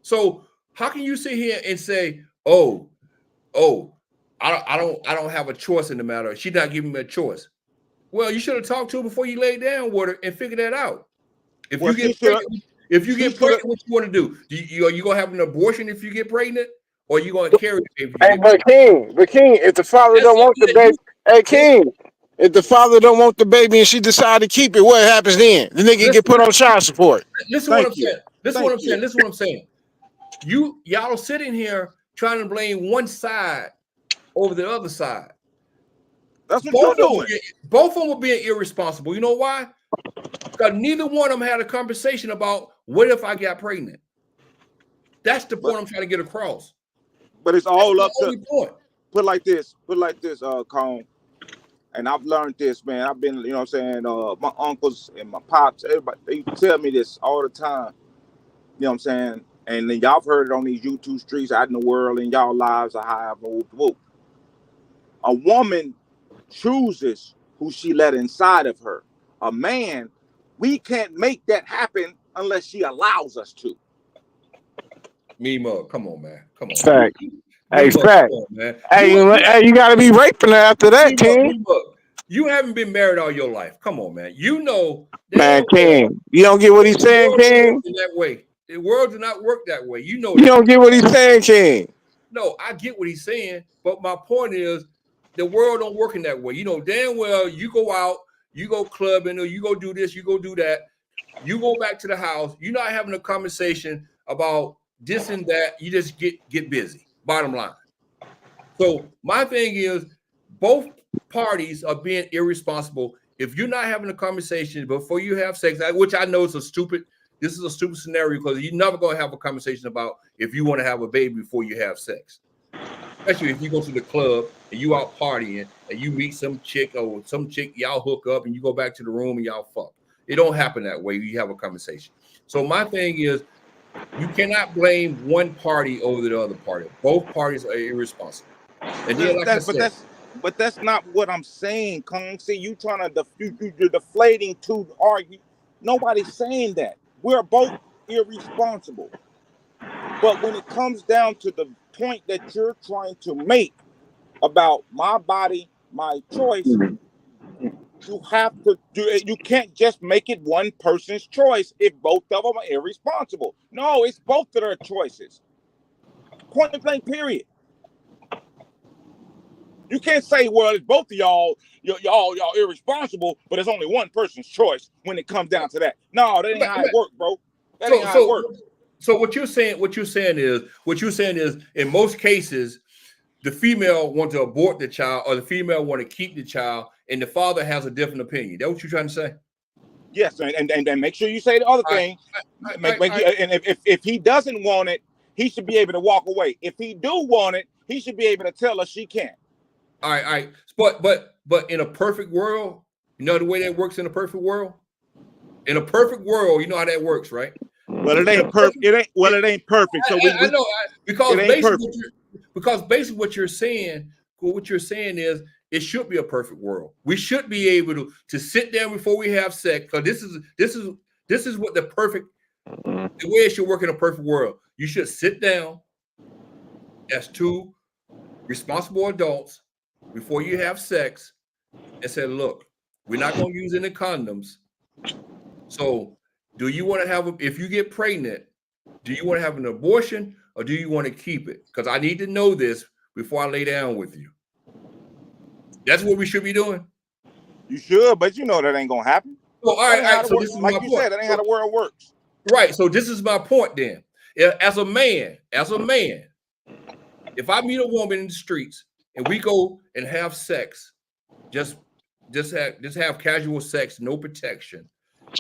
So how can you sit here and say, oh, I don't have a choice in the matter. She's not giving me a choice. Well, you should have talked to her before you lay down with her and figure that out. If you get pregnant, what you want to do? Are you gonna have an abortion if you get pregnant, or are you gonna carry the baby? Hey, but King, if the father don't want the baby, hey King, if the father don't want the baby and she decide to keep it, what happens then? The nigga get put on child support. Listen what I'm saying. Y'all are sitting here trying to blame one side over the other side. That's what you're doing. Both of them were being irresponsible. You know why? Because neither one of them had a conversation about what if I got pregnant. That's the point I'm trying to get across. But it's all up to put like this, Cone. And I've learned this, man. I've been, you know what I'm saying, my uncles and my pops, everybody, they tell me this all the time. You know what I'm saying? And then y'all have heard it on these YouTube streets out in the world, in y'all lives, or however, whoop, whoop. A woman chooses who she let inside of her. A man, we can't make that happen unless she allows us to. Me mug, come on, man. Come on. Fact. Hey, Me-Mug, fact. come on, man. Hey, you gotta be raping her after that, Me-Mug, King. Me-Mug, you haven't been married all your life. Come on, man. You know, Man, King. You don't get what he's saying, King? that way. The world do not work that way. You know You that. don't get what he's saying, King. No, I get what he's saying, but my point is the world don't work in that way. You know damn well you go out, you go clubbing, or you go do this, you go do that. You go back to the house. You're not having a conversation about this and that. You just get busy. Bottom line. So my thing is, both parties are being irresponsible. If you're not having a conversation before you have sex, which I know is this is a stupid scenario because you're never going to have a conversation about if you want to have a baby before you have sex. Especially if you go to the club and you out partying and you meet some chick or some chick, y'all hook up and you go back to the room and y'all fuck. It don't happen that way. You have a conversation. So my thing is, you cannot blame one party over the other party. Both parties are irresponsible. And then, but that's not what I'm saying, Kong. See, you trying to you're deflating to argue. Nobody's saying that. We're both irresponsible. But when it comes down to the point that you're trying to make about my body, my choice, you have to do it. You can't just make it one person's choice if both of them are irresponsible. No, it's both of their choices. Point blank, period. You can't say, well, it's both of y'all irresponsible, but it's only one person's choice when it comes down to that. No, that ain't how it works, bro. That ain't how it works. So what you're saying is in most cases, the female wants to abort the child or the female want to keep the child, and the father has a different opinion. That's what you're trying to say? Yes, and make sure you say the other thing. And if he doesn't want it, he should be able to walk away. If he do want it, he should be able to tell us she can't. All right. But in a perfect world, you know the way that works in a perfect world? In a perfect world, you know how that works, right? Well, it ain't perfect. It ain't perfect. So I know because basically what you're saying is it should be a perfect world. We should be able to sit down before we have sex, because this is what the way it should work in a perfect world. You should sit down as two responsible adults before you have sex and say, look, we're not going to use any condoms. So do you want to have, if you get pregnant, do you want to have an abortion or do you want to keep it? Because I need to know this before I lay down with you. That's what we should be doing. You should, but you know that ain't going to happen. So, all right. So this is like my you point. said, that ain't how the world works. Right. So this is my point then. As a man, if I meet a woman in the streets and we go and have sex, just have casual sex, no protection.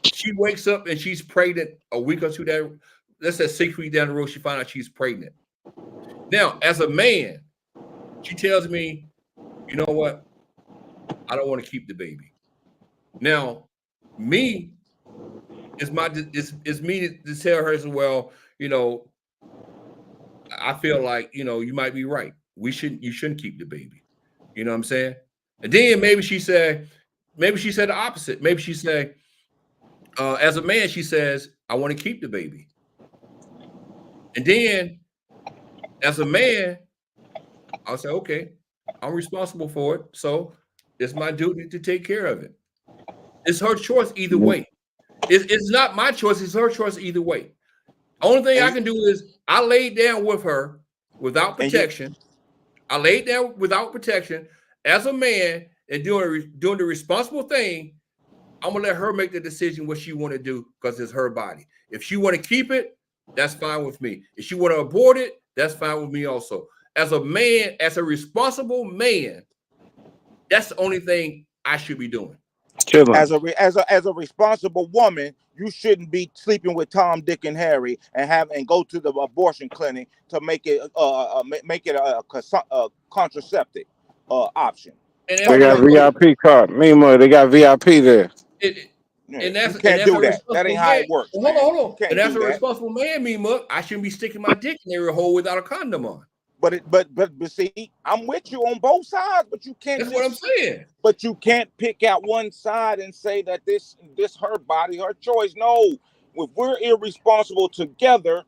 She wakes up and she's pregnant a week or two down. Let's say 6 weeks down the road, she finds out she's pregnant. Now, as a man, she tells me, you know what? I don't want to keep the baby. Now, it's me to tell her as well, you know, I feel like, you know, you might be right. You shouldn't keep the baby. You know what I'm saying? And then maybe she said the opposite. Maybe she said, as a man, she says, I want to keep the baby. And then as a man, I'll say, okay, I'm responsible for it. So it's my duty to take care of it. It's her choice either way. It's not my choice. It's her choice either way. Only thing I can do is I laid down with her without protection. I laid down without protection as a man and doing the responsible thing. I'm gonna let her make the decision what she want to do because it's her body. If she want to keep it, that's fine with me. If she want to abort it, that's fine with me also. As a man, as a responsible man, that's the only thing I should be doing. As a responsible woman, you shouldn't be sleeping with Tom, Dick, and Harry and go to the abortion clinic to make it a contraceptive option. They got VIP card. Meanwhile, they got VIP there. Yeah, And you can't do that. That ain't how it works. Hold on, hold on. You And that's do a that. responsible man, me, Muck. I shouldn't be sticking my dick in every hole without a condom on. But see, I'm with you on both sides, but you can't. That's what I'm saying. But you can't pick out one side and say that this her body, her choice. No, if we're irresponsible together,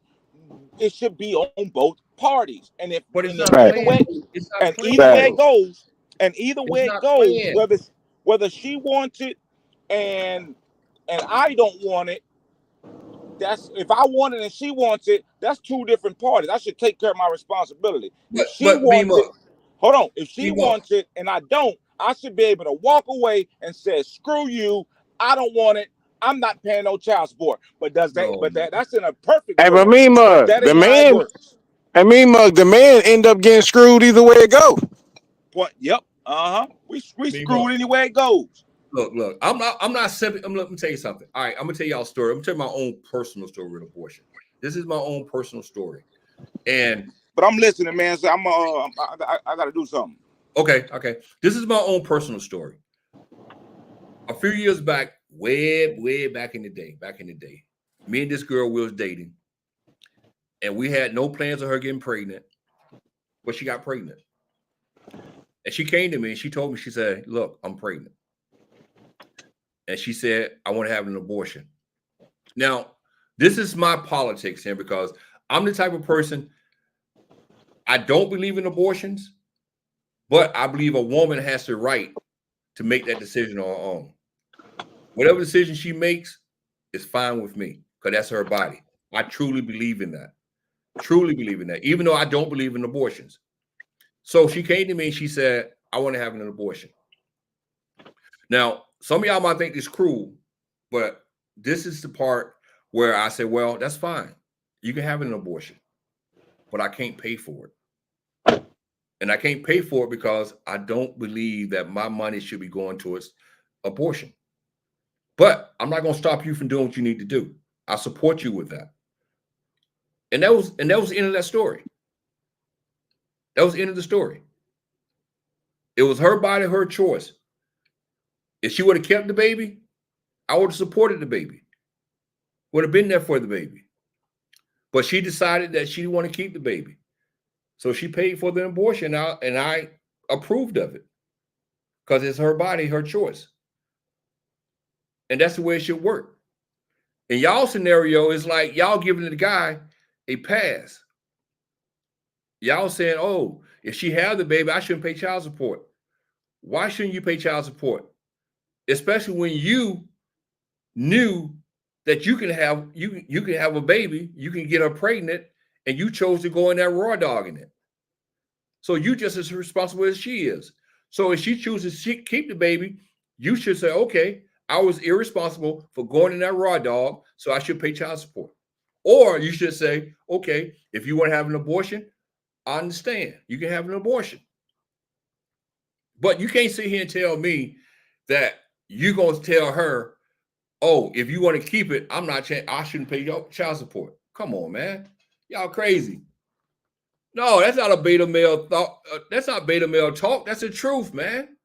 it should be on both parties. And if But it's and not either planned. way, It's not and planned. either way it goes, It's not planned. whether she wants it and I don't want it. That's if I want it and she wants it, that's two different parties. I should take care of my responsibility. If she wants it, hold on. If she wants it and I don't, I should be able to walk away and say, screw you, I don't want it. I'm not paying no child support. But that's in a perfect Hey, world. but me, Mug, That the ain't how it man, works. and me, Mug, the man end up getting screwed either way it go. What? Yep. We screwed anywhere it goes. Look. I'm not simply. Let me tell you something. All right, I'm gonna tell y'all a story. I'm gonna tell you my own personal story with abortion. This is my own personal story. But I'm listening, man. So I gotta do something. Okay. This is my own personal story. A few years back, way back in the day, me and this girl we was dating, and we had no plans of her getting pregnant, but she got pregnant. And she came to me and she told me, she said, look, I'm pregnant. And she said, I want to have an abortion. Now, this is my politics here because I'm the type of person, I don't believe in abortions, but I believe a woman has the right to make that decision on her own. Whatever decision she makes is fine with me because that's her body. I truly believe in that. Even though I don't believe in abortions. So she came to me and she said, I want to have an abortion. Now, some of y'all might think it's cruel, but this is the part where I say, well, that's fine. You can have an abortion, but I can't pay for it. And I can't pay for it because I don't believe that my money should be going towards abortion. But I'm not going to stop you from doing what you need to do. I support you with that. And that was the end of that story. That was the end of the story. It was her body, her choice. If she would have kept the baby, I would have supported the baby. Would have been there for the baby. But she decided that she didn't want to keep the baby. So she paid for the abortion and I approved of it. Because it's her body, her choice. And that's the way it should work. In y'all scenario, it's like y'all giving the guy a pass. Y'all saying, oh, if she had the baby, I shouldn't pay child support. Why shouldn't you pay child support? Especially when you knew that you can have a baby, you can get her pregnant, and you chose to go in there raw dogging it. So you just as responsible as she is. So if she chooses to keep the baby, you should say, okay, I was irresponsible for going in that raw dog, so I should pay child support. Or you should say, okay, if you want to have an abortion, I understand. You can have an abortion. But you can't sit here and tell me that you're going to tell her, oh, if you want to keep it, I shouldn't pay your child support. Come on, man. Y'all crazy. No, that's not a beta male thought. That's not beta male talk. That's the truth, man.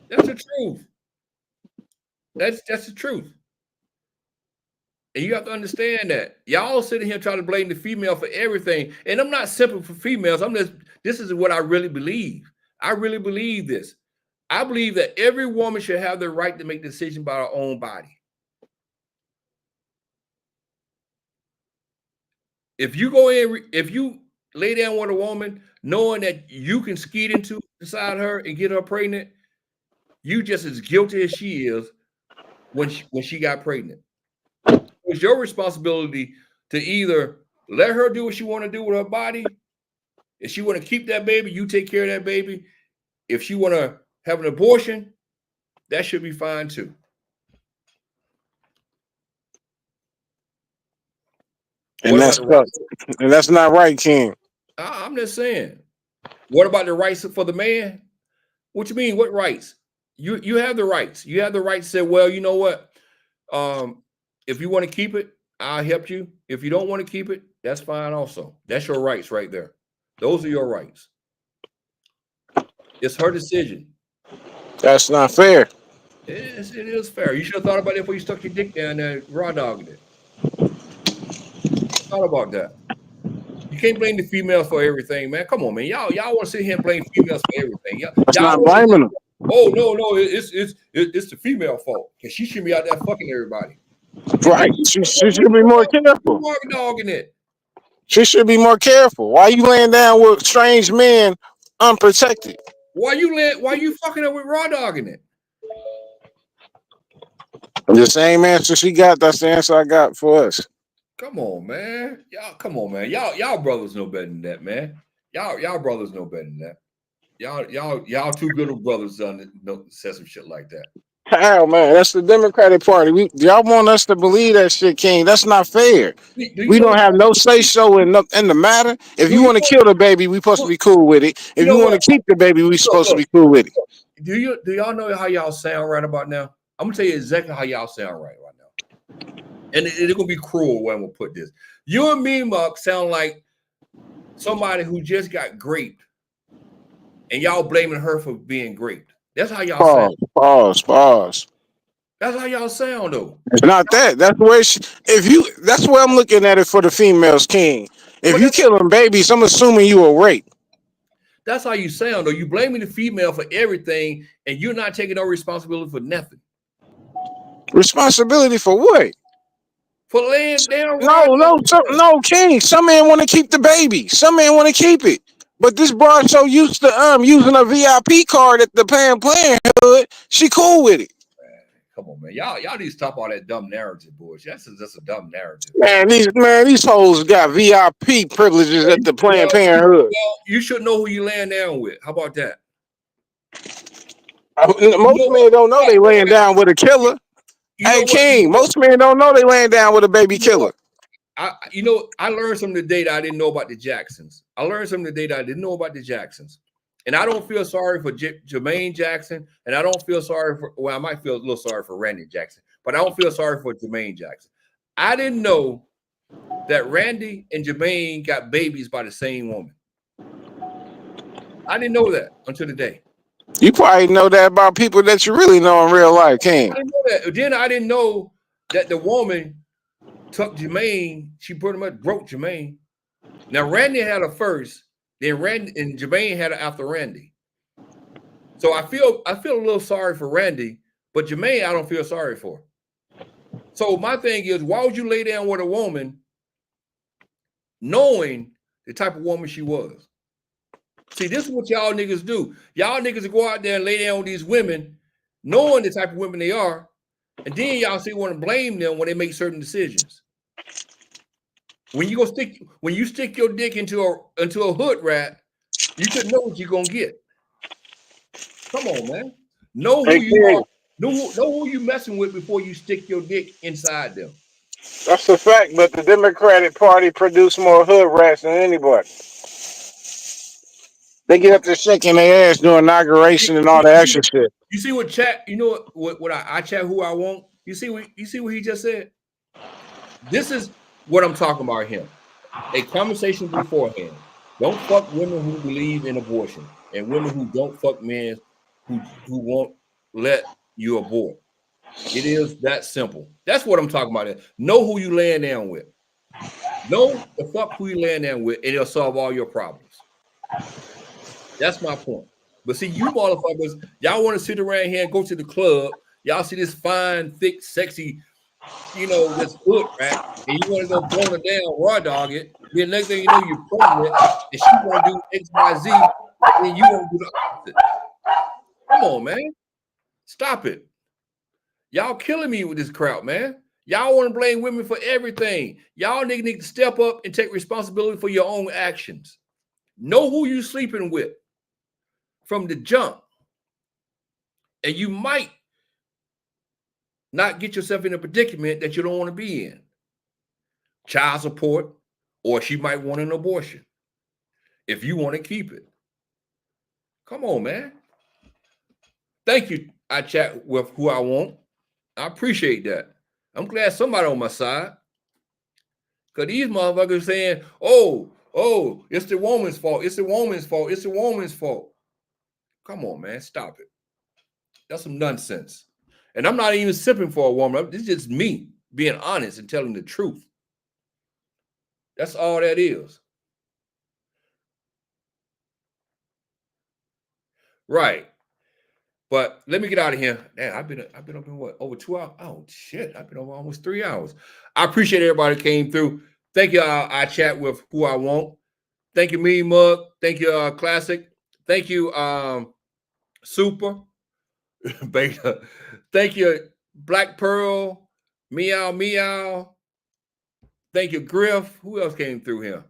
That's the truth. That's the truth. And you have to understand that. Y'all sitting here trying to blame the female for everything. And I'm not simple for females. This is what I really believe. I really believe this. I believe that every woman should have the right to make the decision about her own body. If you lay down with a woman knowing that you can skeet inside her and get her pregnant, you just as guilty as she is when she got pregnant. It's your responsibility to either let her do what she want to do with her body. If she want to keep that baby, you take care of that baby. If she want to have an abortion, that should be fine too. And that's not right, King. I'm just saying. What about the rights for the man? What you mean? What rights? You have the rights. You have the right to say, well, you know what? If you want to keep it, I'll help you. If you don't want to keep it, that's fine also. That's your rights right there. Those are your rights. It's her decision. That's not fair. It is fair. You should have thought about it before you stuck your dick down there raw dogging it. Thought about that. You can't blame the females for everything, man. Come on, man. Y'all want to sit here and blame females for everything. That's Y'all not want to, blaming them. oh no, it's the female fault because she should be out there fucking everybody. Right. She should be more careful. Raw dogging it. She should be more careful. Why you laying down with strange men unprotected? Why you fucking up with raw dogging it? The same answer she got, that's the answer I got for us. Come on, man. Y'all brothers know better than that, man. Y'all brothers know better than that. Y'all two good brothers done said some shit like that. How, man? That's the Democratic Party. Y'all want us to believe that shit, King. That's not fair. We don't have no say-so in the matter. If you want to kill the baby, we supposed to be cool with it. If you want to keep the baby, we supposed to be cool with it. Do y'all know how y'all sound right about now? I'm gonna tell you exactly how y'all sound right now. And it's gonna be cruel when I'm gonna put this. You and me, Muck, sound like somebody who just got raped, and y'all blaming her for being raped. That's how y'all sound. Pause. That's how y'all sound, though. It's not that. That's the way. That's where I'm looking at it for the females, King. If you killing babies, I'm assuming you a rape. That's how you sound, though. You blaming the female for everything, and you're not taking no responsibility for nothing. Responsibility for what? For laying down. No, King. Some men want to keep the baby. Some men want to keep it. But this broad so used to using a VIP card at the Planned Parenthood, she cool with it. Man, come on, man. Y'all need to stop all that dumb narrative, boys. That's a dumb narrative. Man, these hoes got VIP privileges at the Planned Parenthood. Well, you should know who you laying down with. How about that? Most men don't know they laying down with a killer. Hey, King, most men don't know they laying down with a baby killer. I learned something today that I didn't know about the Jacksons. I learned something today that I didn't know about the Jacksons. And I don't feel sorry for Jermaine Jackson. And I don't feel sorry I might feel a little sorry for Randy Jackson. But I don't feel sorry for Jermaine Jackson. I didn't know that Randy and Jermaine got babies by the same woman. I didn't know that until today. You probably know that about people that you really know in real life, King. I didn't know that. Then I didn't know that the woman took Jermaine. She pretty much broke Jermaine. Now Randy had her first, then Randy and Jermaine had her after Randy. So I feel a little sorry for Randy, but Jermaine I don't feel sorry for. So my thing is, why would you lay down with a woman knowing the type of woman she was? See, this is what y'all niggas do. Y'all niggas go out there and lay down with these women, knowing the type of women they are, and then y'all still want to blame them when they make certain decisions. When you stick your dick into a hood rat, you should know what you're gonna get. Come on, man. Know who you are. Know who you messing with before you stick your dick inside them. That's a fact, but the Democratic Party produced more hood rats than anybody. They get up there shaking their ass during inauguration and all the extra shit. You see what chat? You know what I chat who I want. You see what he just said. This is what I'm talking about here. A conversation beforehand. Don't fuck women who believe in abortion and women who don't fuck men who won't let you abort. It is that simple. That's what I'm talking about. Know who you laying down with. Know the fuck who you laying down with, and it'll solve all your problems. That's my point. But see, you motherfuckers, y'all want to sit around here and go to the club. Y'all see this fine, thick, sexy, this hood rat, and you want to go blow her down, raw dog it. Then next thing you know, you're pregnant, and she want to do X, Y, Z, and you want to do the opposite. Come on, man. Stop it. Y'all killing me with this crowd, man. Y'all want to blame women for everything. Y'all niggas need to step up and take responsibility for your own actions. Know who you sleeping with from the jump. And you might not get yourself in a predicament that you don't want to be in. Child support, or she might want an abortion if you want to keep it. Come on, man. Thank you. I chat with who I want. I appreciate that. I'm glad somebody on my side. Because these motherfuckers saying, oh, it's the woman's fault. It's the woman's fault. It's the woman's fault. Come on, man. Stop it. That's some nonsense. And I'm not even sipping for a woman. This is just me being honest and telling the truth. That's all that is. Right. But let me get out of here. Damn, I've been up in what, over 2 hours? Oh shit, I've been over almost 3 hours. I appreciate everybody that came through. Thank you. I chat with who I want. Thank you, Me Mug. Thank you, Classic. Thank you, Super Beta. Thank you, Black Pearl. Meow Meow. Thank you, Griff. Who else came through here?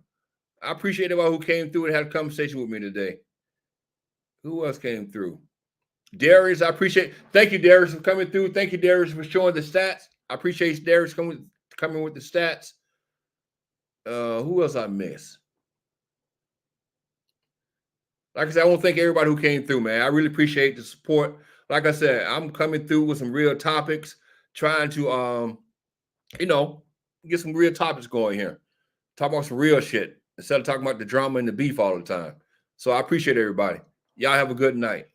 I appreciate everybody who came through and had a conversation with me today. Who else came through? Darius, I appreciate. Thank you, Darius, for coming through. Thank you, Darius, for showing the stats. I appreciate Darius coming with the stats. Who else I miss? Like I said, I want to thank everybody who came through, man. I really appreciate the support. Like I said, I'm coming through with some real topics, trying to get some real topics going here. Talk about some real shit instead of talking about the drama and the beef all the time. So I appreciate everybody. Y'all have a good night.